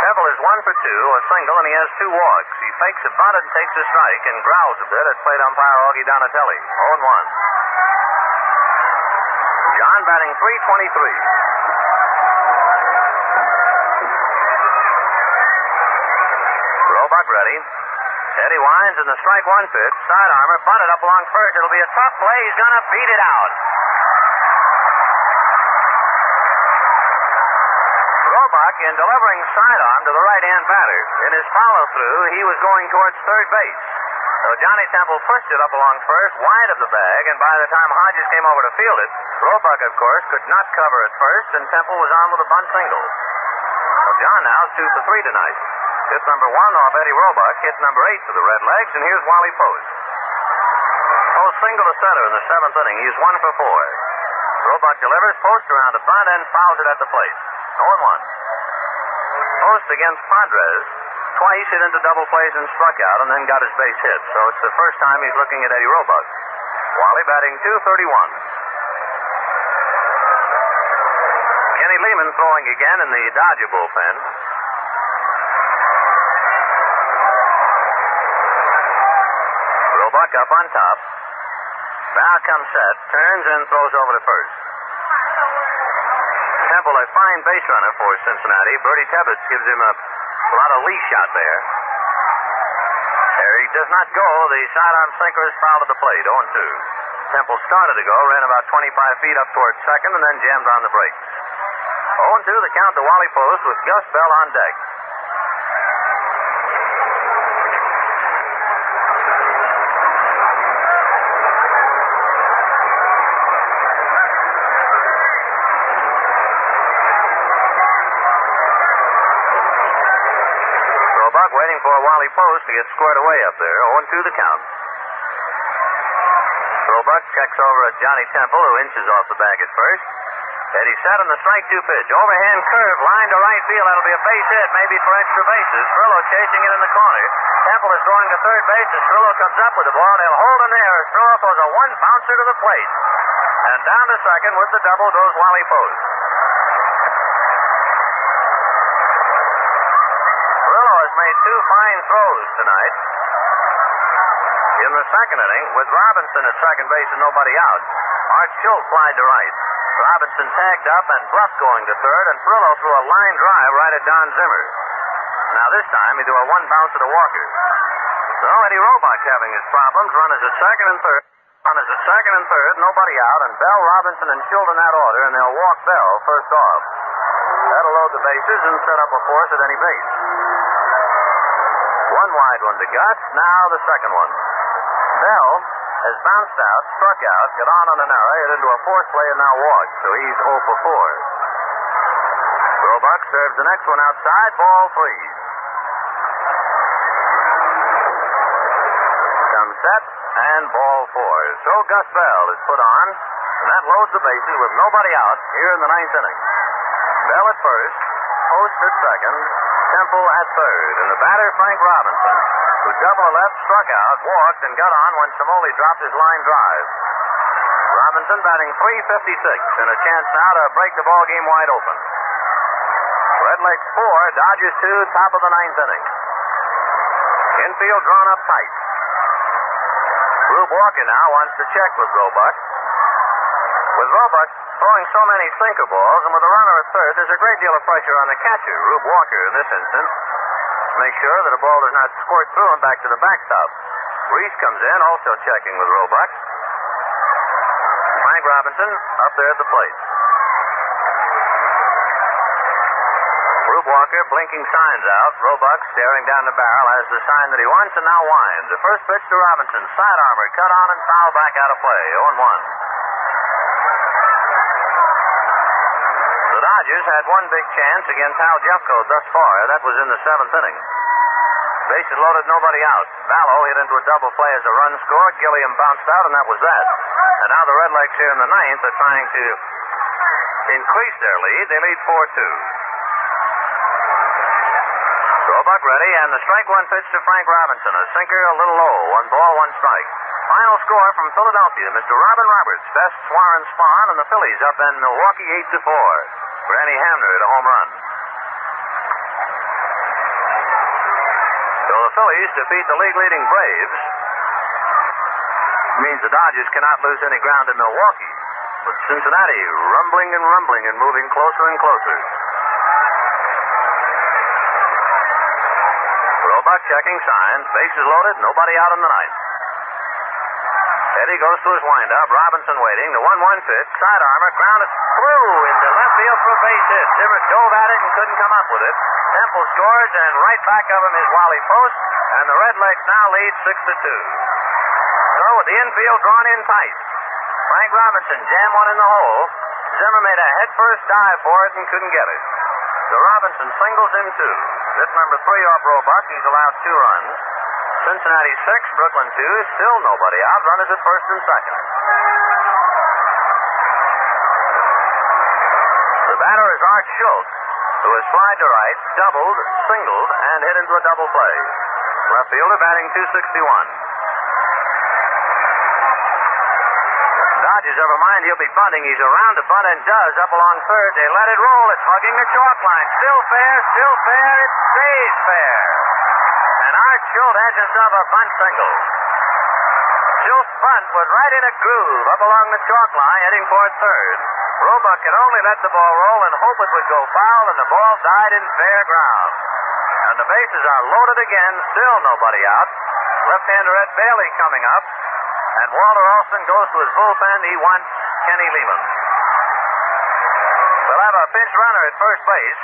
Temple is 1 for 2, a single, and he has 2 walks. He fakes a bunt and takes a strike and growls a bit at plate umpire Augie Donatelli. 0-1. John batting .323. Roebuck ready. Eddie winds in the strike 1 pitch. Side armor bunted up along first. It'll be a tough play. He's going to beat it out. Roebuck, in delivering sidearm to the right-hand batter, in his follow-through, he was going towards third base. So Johnny Temple pushed it up along first, wide of the bag, and by the time Hodges came over to field it, Roebuck, of course, could not cover at first, and Temple was on with a bunt single. So John now is 2 for 3 tonight. Hit number 1 off Eddie Roebuck, hit number 8 for the Redlegs, and here's Wally Post. Post single to center in the 7th inning. He's 1 for 4. Roebuck delivers, Post around the bunt, and fouls it at the plate. 0-1. Post against Padres. Twice hit into double plays and struck out, and then got his base hit. So it's the first time he's looking at Eddie Roebuck. Wally batting .231. Kenny Lehman throwing again in the Dodger bullpen. Roebuck up on top. Now comes set, turns and throws over to first. Temple, a fine base runner for Cincinnati. Bertie Tebbetts gives him a lot of leash out there. There he does not go. The sidearm sinker is fouled at the plate, 0-2. Temple started to go, ran about 25 feet up towards second, and then jammed on the brakes. 0-2, the count to Wally Post with Gus Bell on deck. Waiting for Wally Post to get squared away up there. 0-2 the count. Roebuck checks over at Johnny Temple, who inches off the bag at first. Eddie set on the strike 2 pitch. Overhand curve, line to right field. That'll be a base hit, maybe for extra bases. Strillo chasing it in the corner. Temple is going to third base as Strillo comes up with the ball. They'll hold him there. Strillo throws a 1-bouncer to the plate. And down to second with the double goes Wally Post. Made 2 fine throws tonight. In the second inning, with Robinson at second base and nobody out, Art Schultz flied to right. Robinson tagged up and bluffed going to third, and Frillo threw a line drive right at Don Zimmer. Now this time he threw a 1-bouncer to Walker. So Eddie Roebuck having his problems. Runners at second and third. Runners at second and third, nobody out, and Bell, Robinson, and Schultz in that order, and they'll walk Bell first off. That'll load the bases and set up a force at any base. 1 wide one to Gus. Now the second one. Bell has bounced out, struck out, got on an error, hit into a force play, and now walked. So he's 0 for 4. Roebuck serves the next one outside. Ball 3. Comes set and ball 4. So Gus Bell is put on, and that loads the bases with nobody out here in the 9th inning. Bell at first, Post at second, Temple at third, and the batter, Frank Robinson, who double left, struck out, walked, and got on when Samoli dropped his line drive. Robinson batting .356, and a chance now to break the ball game wide open. Redlegs 4, Dodgers 2, top of the 9th inning. Infield drawn up tight. Rube Walker now wants to check with Roebuck. With Roebuck throwing so many sinker balls, and with a runner at third, there's a great deal of pressure on the catcher, Rube Walker in this instance, to make sure that a ball does not squirt through and back to the backstop. Reese comes in, also checking with Roebuck. Frank Robinson up there at the plate. Rube Walker blinking signs out. Roebuck staring down the barrel as the sign that he wants and now winds. The first pitch to Robinson. Side armor cut on and foul back out of play. 0-1. The Dodgers had one big chance against Hal Jeffcoat thus far. That was in the 7th inning. Bases loaded, nobody out. Vallow hit into a double play as a run scored. Gilliam bounced out, and that was that. And now the Redlegs here in the 9th are trying to increase their lead. They lead 4-2. Roebuck ready, and the strike one pitch to Frank Robinson. A sinker, a little low. 1 ball, 1 strike. Final score from Philadelphia, Mr. Robin Roberts, best Warren Spahn, and the Phillies up in Milwaukee 8-4. Granny Hamner at a home run. So the Phillies defeat the league-leading Braves. Means the Dodgers cannot lose any ground in Milwaukee. But Cincinnati rumbling and moving closer and closer. Roebuck checking signs. Bases loaded. Nobody out in the 9th. Eddie goes to his windup. Robinson waiting. The 1-1 pitch. Side armor. Grounded through into left field for a base hit. Zimmer dove at it and couldn't come up with it. Temple scores, and right back of him is Wally Post. And the Redlegs now lead 6-2. So with the infield drawn in tight, Frank Robinson jammed one in the hole. Zimmer made a headfirst dive for it and couldn't get it. So Robinson singles in 2. This number 3 off Roebuck. He's allowed 2 runs. Cincinnati 6, Brooklyn 2. Still nobody out. Runners at first and second. The batter is Art Schultz, who has flied to right, doubled, singled, and hit into a double play. Left fielder batting .261. Dodgers over mind. He'll be bunting. He's around to bunt and does. Up along third. They let it roll. It's hugging the chalk line. Still fair. It stays fair. And Art Schultz has himself a bunt single. Schultz's bunt was right in a groove up along the chalk line, heading toward third. Roebuck could only let the ball roll and hope it would go foul, and the ball died in fair ground. And the bases are loaded again. Still nobody out. Left-hander Ed Bailey coming up. And Walter Olson goes to his bullpen. He wants Kenny Lehman. We'll have a pinch runner at first base.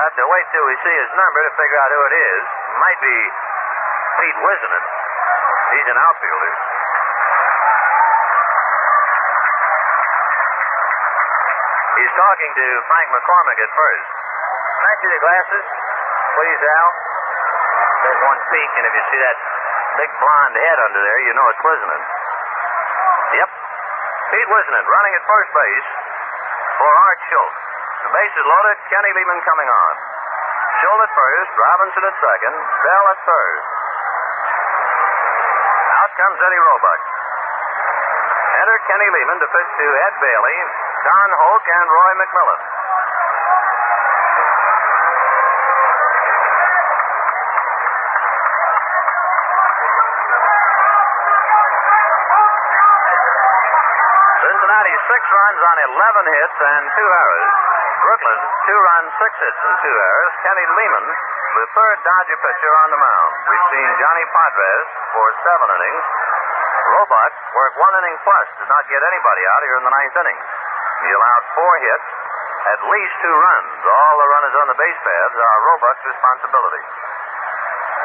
Have to wait till we see his number to figure out who it is. Might be Pete Wisnett. He's an outfielder. He's talking to Frank McCormick at first. Can I see the glasses? Please, Al. There's one peak, and if you see that big blonde head under there, you know it's Wisnett. Yep. Pete Wisnett running at first base for Art Schultz. The base is loaded. Kenny Lehman coming on. Schultz at first. Robinson at second. Bell at third. Out comes Eddie Roebuck. Enter Kenny Lehman to pitch to Ed Bailey, Don Hoke, and Roy McMillan. Cincinnati 6 runs on 11 hits and 2 errors. Brooklyn 2 runs, 6 hits and 2 errors. Kenny Lehman, the third Dodger pitcher on the mound. We've seen Johnny Padres for 7 innings. Roebuck worked 1 inning plus, did not get anybody out here in the 9th inning. He allowed 4 hits, at least 2 runs. All the runners on the base paths are Roebuck's responsibility.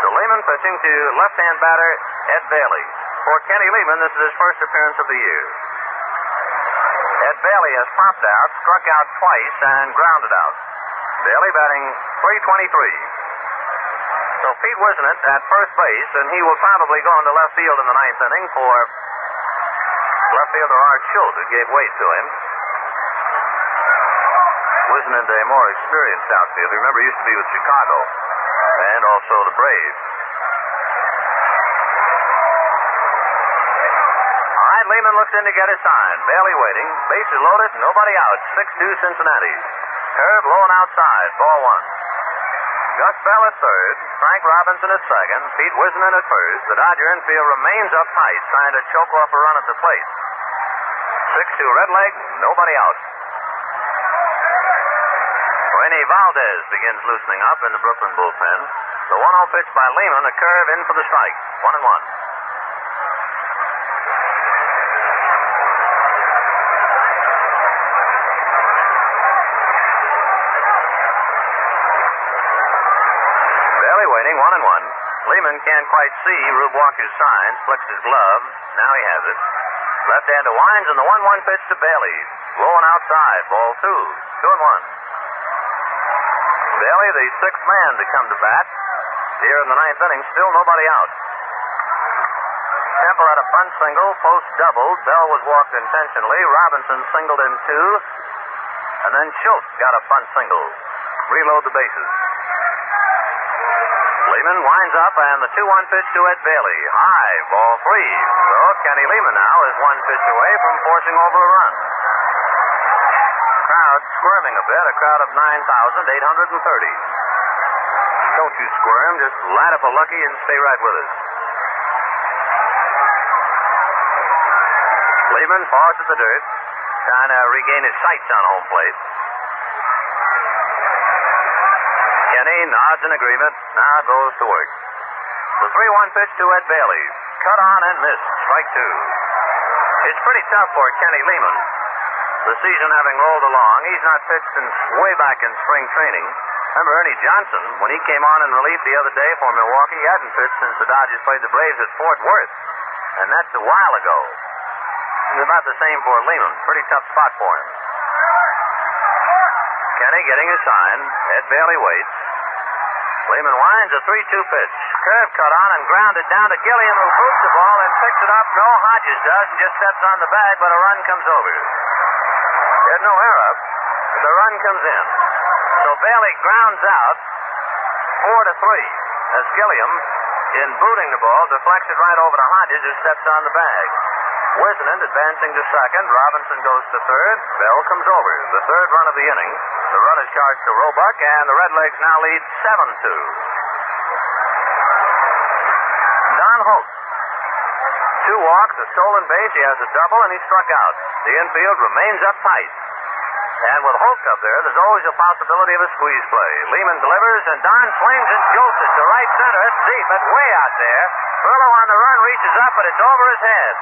So Lehman pitching to left-hand batter Ed Bailey. For Kenny Lehman, this is his first appearance of the year. Ed Bailey has popped out, struck out twice, and grounded out. Bailey batting .323. So Pete Wisnett at first base, and he will probably go into left field in the 9th inning for left fielder Art Schultz, who gave weight to him. Wisnett, a more experienced outfielder. Remember, he used to be with Chicago and also the Braves. All right, Lehman looks in to get his sign. Bailey waiting. Bases loaded, nobody out. 6-2 Cincinnati. Curve low and outside. Ball 1. Gus Bell at third, Frank Robinson at second, Pete Wisnan at first. The Dodger infield remains up tight, trying to choke off a run at the plate. 6-2 Redleg, nobody out. Rene Valdez begins loosening up in the Brooklyn bullpen. The 1-0 pitch by Lehman, a curve in for the strike. 1-1. Barely waiting, 1-1. Lehman can't quite see Rube Walker's signs, flicks his glove. Now he has it. Left-hander winds, and the 1-1 pitch to Bailey. Blowing outside, ball 2. 2-1. Bailey, the sixth man to come to bat. Here in the ninth inning, still nobody out. Temple had a bunt single, Post doubled. Bell was walked intentionally. Robinson singled in 2. And then Schultz got a bunt single. Reload the bases. Lehman winds up, and the 2-1 pitch to Ed Bailey. High, ball 3. So Kenny Lehman now is one pitch away from forcing over a run. Crowd squirming a bit, a crowd of 9,830. Don't you squirm, just light up a lucky and stay right with us. Lehman paws at the dirt, trying to regain his sights on home plate. Kenny nods in agreement, now goes to work. The 3-1 pitch to Ed Bailey. Cut on and missed, strike 2. It's pretty tough for Kenny Lehman. The season having rolled along, he's not pitched since way back in spring training. Remember Ernie Johnson, when he came on in relief the other day for Milwaukee, he hadn't pitched since the Dodgers played the Braves at Fort Worth. And that's a while ago. It's about the same for Lehman. Pretty tough spot for him. Kenny getting his sign. Ed Bailey waits. Lehman winds a 3-2 pitch. Curve cut on and grounded down to Gilliam, who boots the ball and picks it up. No, Hodges does, and just steps on the bag, but a run comes over. He had no error, but the run comes in. So Bailey grounds out 4-3 as Gilliam, in booting the ball, deflects it right over to Hodges, who steps on the bag. Wisnan advancing to second. Robinson goes to third. Bell comes over. The third run of the inning. The run is charged to Roebuck, and the Redlegs now lead 7-2. Don Holt. 2 walks, a stolen base. He has a double, and he struck out. The infield remains up tight. And with Holt up there, there's always a possibility of a squeeze play. Lehman delivers, and Don swings and jolts it to right center. It's deep, but way out there. Furlow on the run reaches up, but it's over his head.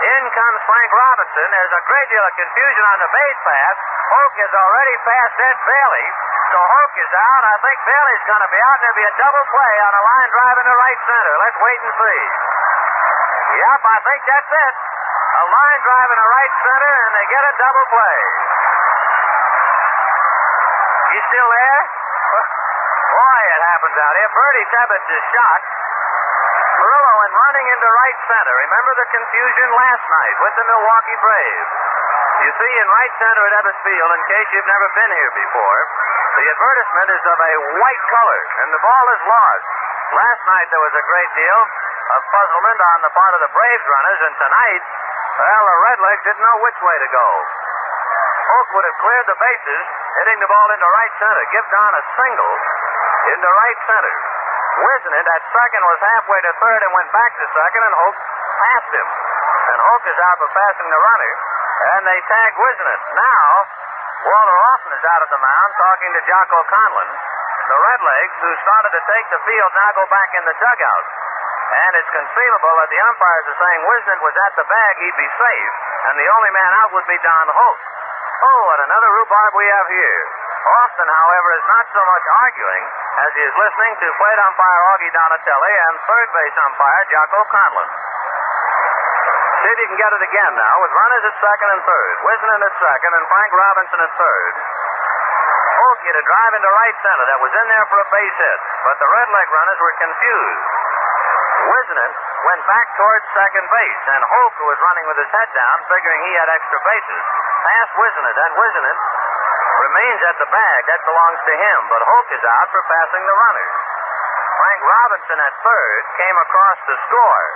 In comes Frank Robinson. There's a great deal of confusion on the base pass. Hoke has already passed Ed Bailey, so Hoke is out. I think Bailey's going to be out. There'll be a double play on a line drive into right center. Let's wait and see. Yep, I think that's it. A line drive into right center, and they get a double play. You still there? Boy, it happens out here. Bertie Tebbets is shot. Murillo and running into right center. Remember the confusion last night with the Milwaukee Braves. You see, in right center at Ebbets Field, in case you've never been here before, the advertisement is of a white color, and the ball is lost. Last night there was a great deal of puzzlement on the part of the Braves runners, and tonight, well, the Redlegs didn't know which way to go. Hoke would have cleared the bases, hitting the ball into right center. Give Don a single into right center. Wisnan at second was halfway to third and went back to second, and Hoke passed him. And Hoke is out for passing the runner, and they tag Wisnan. Now, Walter Austin is out at the mound talking to Jocko Conlon. The Redlegs, who started to take the field, now go back in the dugout. And it's conceivable that the umpires are saying Wisnan was at the bag, he'd be safe, and the only man out would be Don Hoke. Oh, what another rhubarb we have here. Austin, however, is not so much arguing as he is listening to plate umpire Augie Donatelli and third base umpire Jocko Conlon. See if you can get it again now with runners at second and third. Wisnan at second and Frank Robinson at third. Hoke hit a drive into right center that was in there for a base hit, but the Redleg runners were confused. Wisnan went back towards second base, and Hoke, who was running with his head down, figuring he had extra bases, passed Wisnan, and Wisnan remains at the bag. That belongs to him, but Hoke is out for passing the runner. Frank Robinson at third came across to score,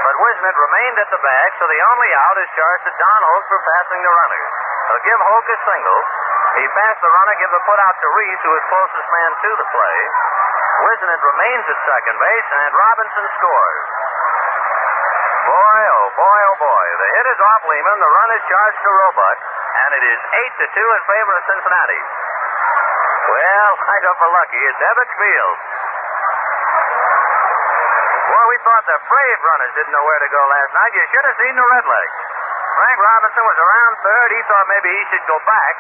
but Wisnan remained at the bag, so the only out is charged to Don Hoke for passing the runner. They'll give Hoke a single, He passed the runner, give the put out to Reese, who was closest man to the play. Wisnant remains at second base, and Robinson scores. Boy, oh boy, oh boy. The hit is off Lehman. The run is charged to Roebuck, and it is 8-2 in favor of Cincinnati. Well, light up for Lucky. It's Ebbets Field. Boy, we thought the brave runners didn't know where to go last night. You should have seen the Redlegs. Frank Robinson was around third. He thought maybe he should go back.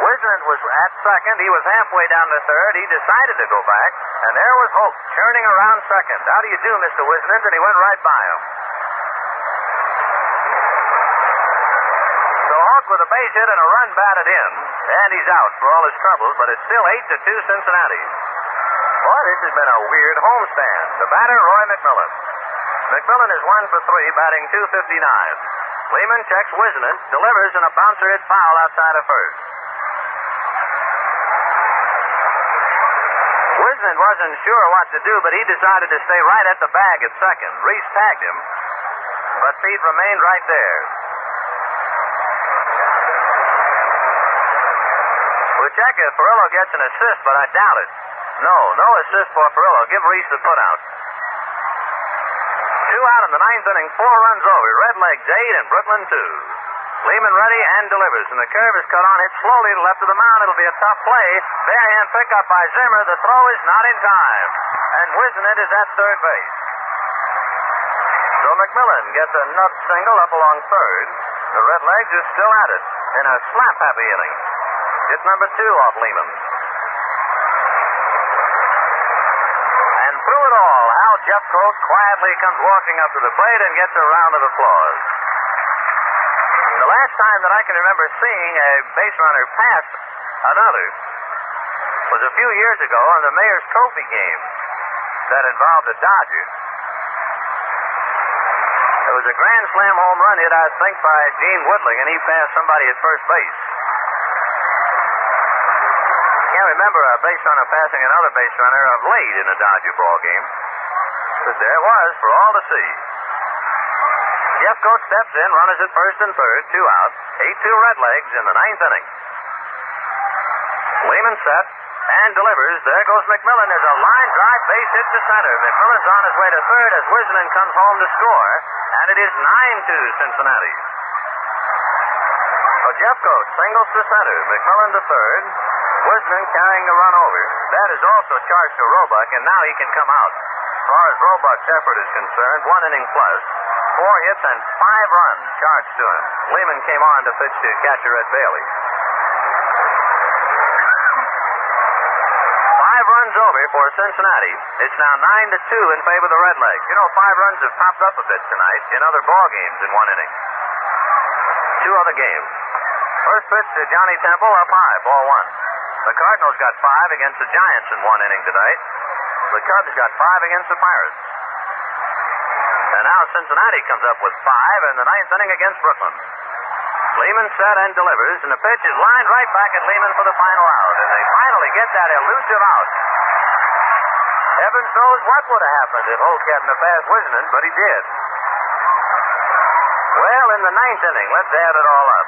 Wisnant was at second. He was halfway down to third. He decided to go back, and there was Hope churning around second. How do you do, Mr. Wisnant? And he went right by him. So Hawk with a base hit and a run batted in, and he's out for all his troubles, but it's still 8-2 Cincinnati. Boy, this has been a weird homestand. The batter, Roy McMillan. McMillan is 1 for 3, batting .259. Lehman checks Wisnant, delivers, and a bouncer hit foul outside of first. Wisnant wasn't sure what to do, but he decided to stay right at the bag at second. Reese tagged him, but Pete remained right there. We'll check if Perillo gets an assist, but I doubt it. No assist for Perillo. Give Reese the putout. 2 out in the ninth inning, 4 runs over. Redlegs 8 and Brooklyn 2. Lehman ready and delivers, and the curve is cut on. Hit slowly to left of the mound. It'll be a tough play. Barehand pickup by Zimmer. The throw is not in time, and Wisnant is at third base. So McMillan gets a nub single up along third. The Redlegs is still at it in a slap-happy inning. Hit number 2 off Lehman. And through it all, Hal Jeffcoat quietly comes walking up to the plate and gets a round of applause. The last time that I can remember seeing a base runner pass another was a few years ago in the Mayor's Trophy game that involved a Dodger. It was a grand slam home run hit, I think, by Gene Woodling, and he passed somebody at first base. Can't remember a base runner passing another base runner of late in a Dodger ball game. But there it was for all to see. Jeffcoat steps in, runners at first and third, 2 out. 8-2 Redlegs in the ninth inning. Lehman set and delivers. There goes McMillan. There's a line drive base hit to center. McMillan's on his way to third as Wisnant comes home to score, and it is 9-2 Cincinnati. So Jeffcoat singles to center. McMillan to third. Wisnant carrying the run over. That is also charged to Roebuck, and now he can come out. As far as Roebuck's effort is concerned, 1 inning plus, 4 hits and 5 runs charged to him. Lehman came on to pitch to catcher Ed Bailey. 5 runs over for Cincinnati. It's now 9-2 in favor of the Redlegs. You know, 5 runs have popped up a bit tonight in other ball games in 1 inning. 2 other games. First pitch to Johnny Temple, up high, ball 1. The Cardinals got 5 against the Giants in 1 inning tonight. The Cubs got 5 against the Pirates. And now Cincinnati comes up with 5 in the ninth inning against Brooklyn. Lehman set and delivers, and the pitch is lined right back at Lehman for the final out. And they finally get that elusive out. Heavens knows what would have happened if Holt hadn't have passed Wisnant, but he did. Well, in the ninth inning, let's add it all up.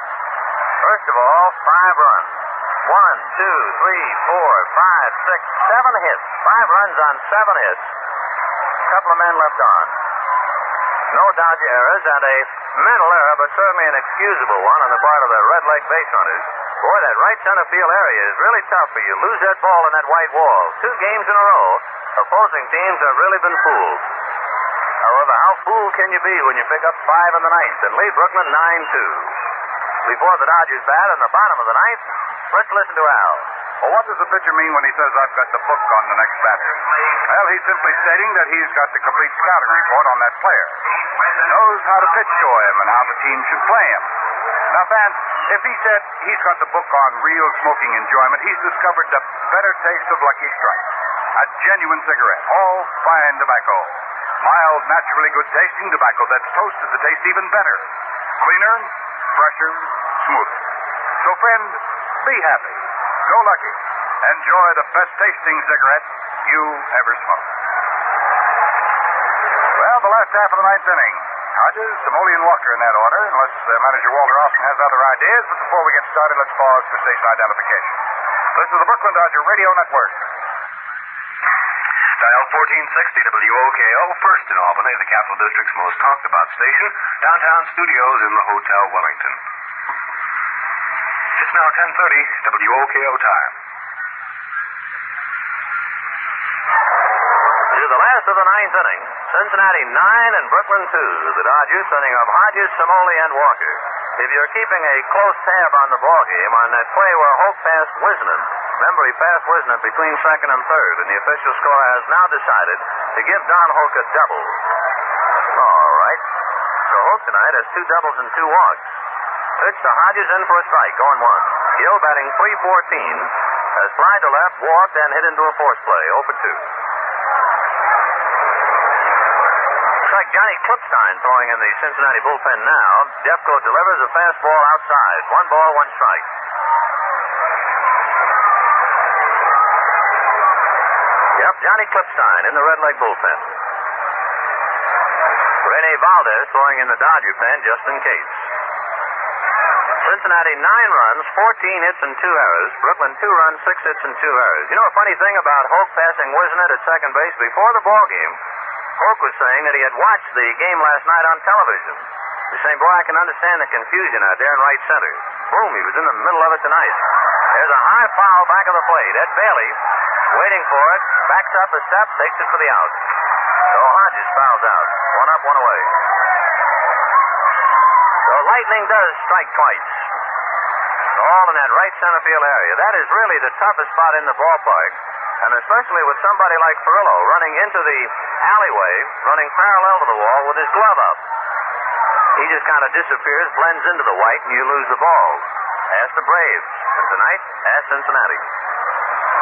First of all, 5 runs. 1, 2, 3, 4, 5, 6, 7 hits. 5 runs on 7 hits. A couple of men left on. No Dodger errors and a mental error, but certainly an excusable one on the part of the Redleg base runners. Boy, that right center field area is really tough for you. Lose that ball in that white wall. 2 games in a row, opposing teams have really been fooled. However, how fooled can you be when you pick up 5 in the ninth and lead Brooklyn 9-2? Before the Dodgers bat in the bottom of the ninth, let's listen to Al. Well, what does the pitcher mean when he says, I've got the book on the next batter? Well, he's simply stating that he's got the complete scouting report on that player. Knows how to pitch to him and how the team should play him. Now, fans, if he said he's got the book on real smoking enjoyment, he's discovered the better taste of Lucky Strike. A genuine cigarette, all fine tobacco. Mild, naturally good tasting tobacco that's toasted the taste even better. Cleaner, fresher, smoother. So, friend, be happy. Go Lucky. Enjoy the best tasting cigarette you ever smoked. Well, the last half of the ninth inning. Hodges, Samoli, and Walker in that order, unless Manager Walter Austin has other ideas. But before we get started, let's pause for station identification. This is the Brooklyn Dodger Radio Network. Dial 1460 WOKO, first in Albany, the Capital District's most talked about station. Downtown studios in the Hotel Wellington. It's now 10:30 WOKO time. To the last of the ninth inning, Cincinnati 9 and Brooklyn 2. The Dodgers sending up Hodges, Samoli, and Walker. If you're keeping a close tab on the ballgame, on that play where Hope passed Wisnant, remember he passed Wisnant between second and third, and the official score has now decided to give Don Hoke a double. All right. So Hoke tonight has 2 doubles and 2 walks. Pitch to Hodges in for a strike, 0-1. Gill batting .314, has flied to left, walked, and hit into a force play, 0-2. Looks like Johnny Klipstein throwing in the Cincinnati bullpen now. Jeffco delivers a fastball outside. 1 ball, 1 strike. Yep, Johnny Klipstein in the Red Leg bullpen. Rene Valdez throwing in the Dodger pen just in case. Cincinnati 9 runs, 14 hits and 2 errors. Brooklyn 2 runs, 6 hits and 2 errors. You know a funny thing about Hoke passing Wisnant at second base before the ball game? Hoke was saying that he had watched the game last night on television. He's saying, boy, I can understand the confusion out there in right center. Boom, he was in the middle of it tonight. There's a high foul back of the plate. Ed Bailey, waiting for it, backs up a step, takes it for the out. So Hodges fouls out. 1 up, 1 away. So Lightning does strike twice. All in that right center field area. That is really the toughest spot in the ballpark. And especially with somebody like Furillo running into the alleyway, running parallel to the wall with his glove up. He just kind of disappears, blends into the white, and you lose the ball. Ask the Braves. And tonight, ask Cincinnati.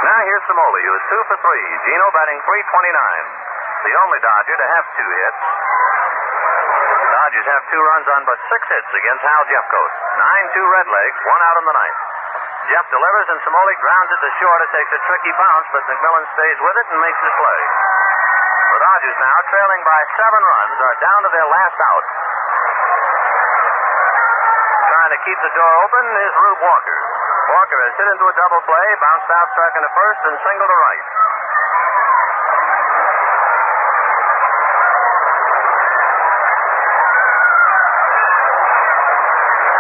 Now here's Samoli, who is 2 for 3. Gino batting .329. The only Dodger to have 2 hits. The Dodgers have 2 runs on but 6 hits against Hal Jeffcoat. 9-2 Red Legs, 1 out in the ninth. Jeff delivers and Samoli grounds it to short. It takes a tricky bounce, but McMillan stays with it and makes his play. The Dodgers now, trailing by 7 runs, are down to their last out. Trying to keep the door open is Rube Walker. Walker has hit into a double play, bounced out second to first, and single to right.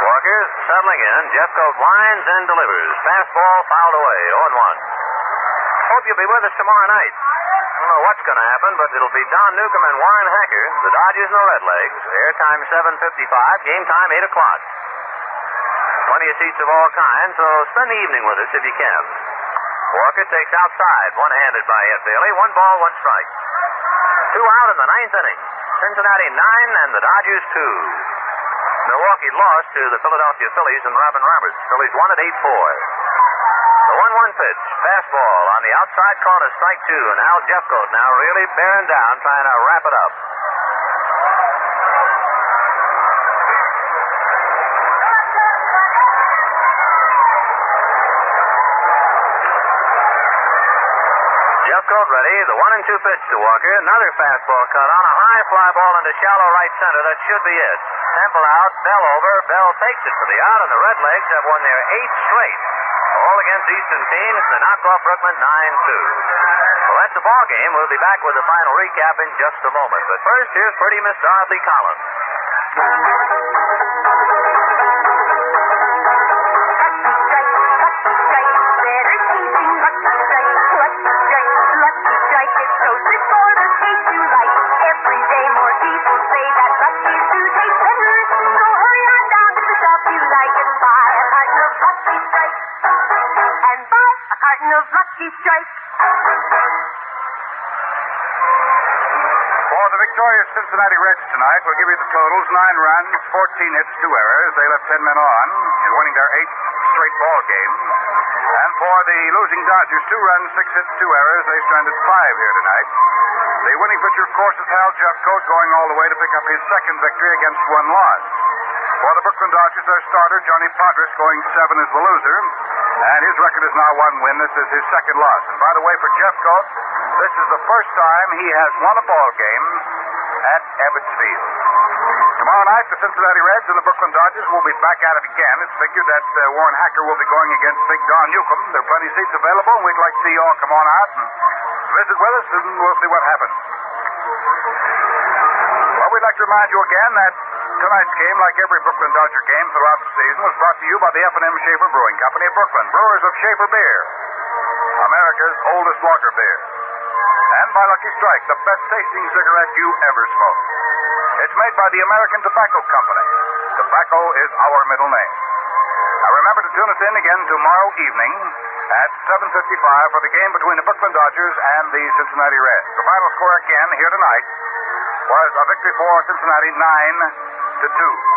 Walker settling in. Jeffcoat winds and delivers. Fastball fouled away, 0-1. Hope you'll be with us tomorrow night. I don't know what's going to happen, but it'll be Don Newcomb and Warren Hacker, the Dodgers and the Red Legs. Airtime 7:55, game time 8 o'clock. Plenty of seats of all kinds, so spend the evening with us if you can. Walker takes outside, one-handed by Ed Bailey. 1 ball, 1 strike. 2 out in the ninth inning. Cincinnati 9 and the Dodgers 2. Milwaukee lost to the Philadelphia Phillies and Robin Roberts. Phillies won at 8-4. The 1-1 pitch, fastball on the outside corner, strike 2, and Al Jeffcoat now really bearing down, trying to wrap it up. Jeffcoat ready, the 1-2 pitch to Walker, another fastball cut on, a high fly ball into shallow right center, that should be it. Temple out, Bell over, Bell takes it for the out, and the Red Legs have won their 8th straight. All against Eastern teams, and they knock off Brooklyn 9-2. Well, that's the ball game. We'll be back with the final recap in just a moment. But first, here's pretty Miss Dorothy Collins. For the victorious Cincinnati Reds tonight, we'll give you the totals. 9 runs, 14 hits, 2 errors. They left 10 men on in winning their 8th straight ball game. And for the losing Dodgers, 2 runs, 6 hits, 2 errors. They stranded 5 here tonight. The winning pitcher, of course, is Hal Jeffcoat, going all the way to pick up his second victory against 1 loss. For the Brooklyn Dodgers, their starter, Johnny Podres, going 7 as the loser. And his record is now 1 win. This is his second loss. And by the way, for Jeffcoat, this is the first time he has won a ball game at Ebbets Field. Tomorrow night, the Cincinnati Reds and the Brooklyn Dodgers will be back at it again. It's figured that Warren Hacker will be going against Big Don Newcomb. There are plenty of seats available, and we'd like to see you all come on out and visit with us, and we'll see what happens. Well, we'd like to remind you again that tonight's game, like every Brooklyn Dodger game throughout the season, was brought to you by the F&M Schaefer Brewing Company of Brooklyn, brewers of Schaefer beer, America's oldest lager beer, and by Lucky Strike, the best tasting cigarette you ever smoked. It's made by the American Tobacco Company. Tobacco is our middle name. Now remember to tune us in again tomorrow evening at 7:55 for the game between the Brooklyn Dodgers and the Cincinnati Reds. The final score again here tonight was a victory for Cincinnati 9-2.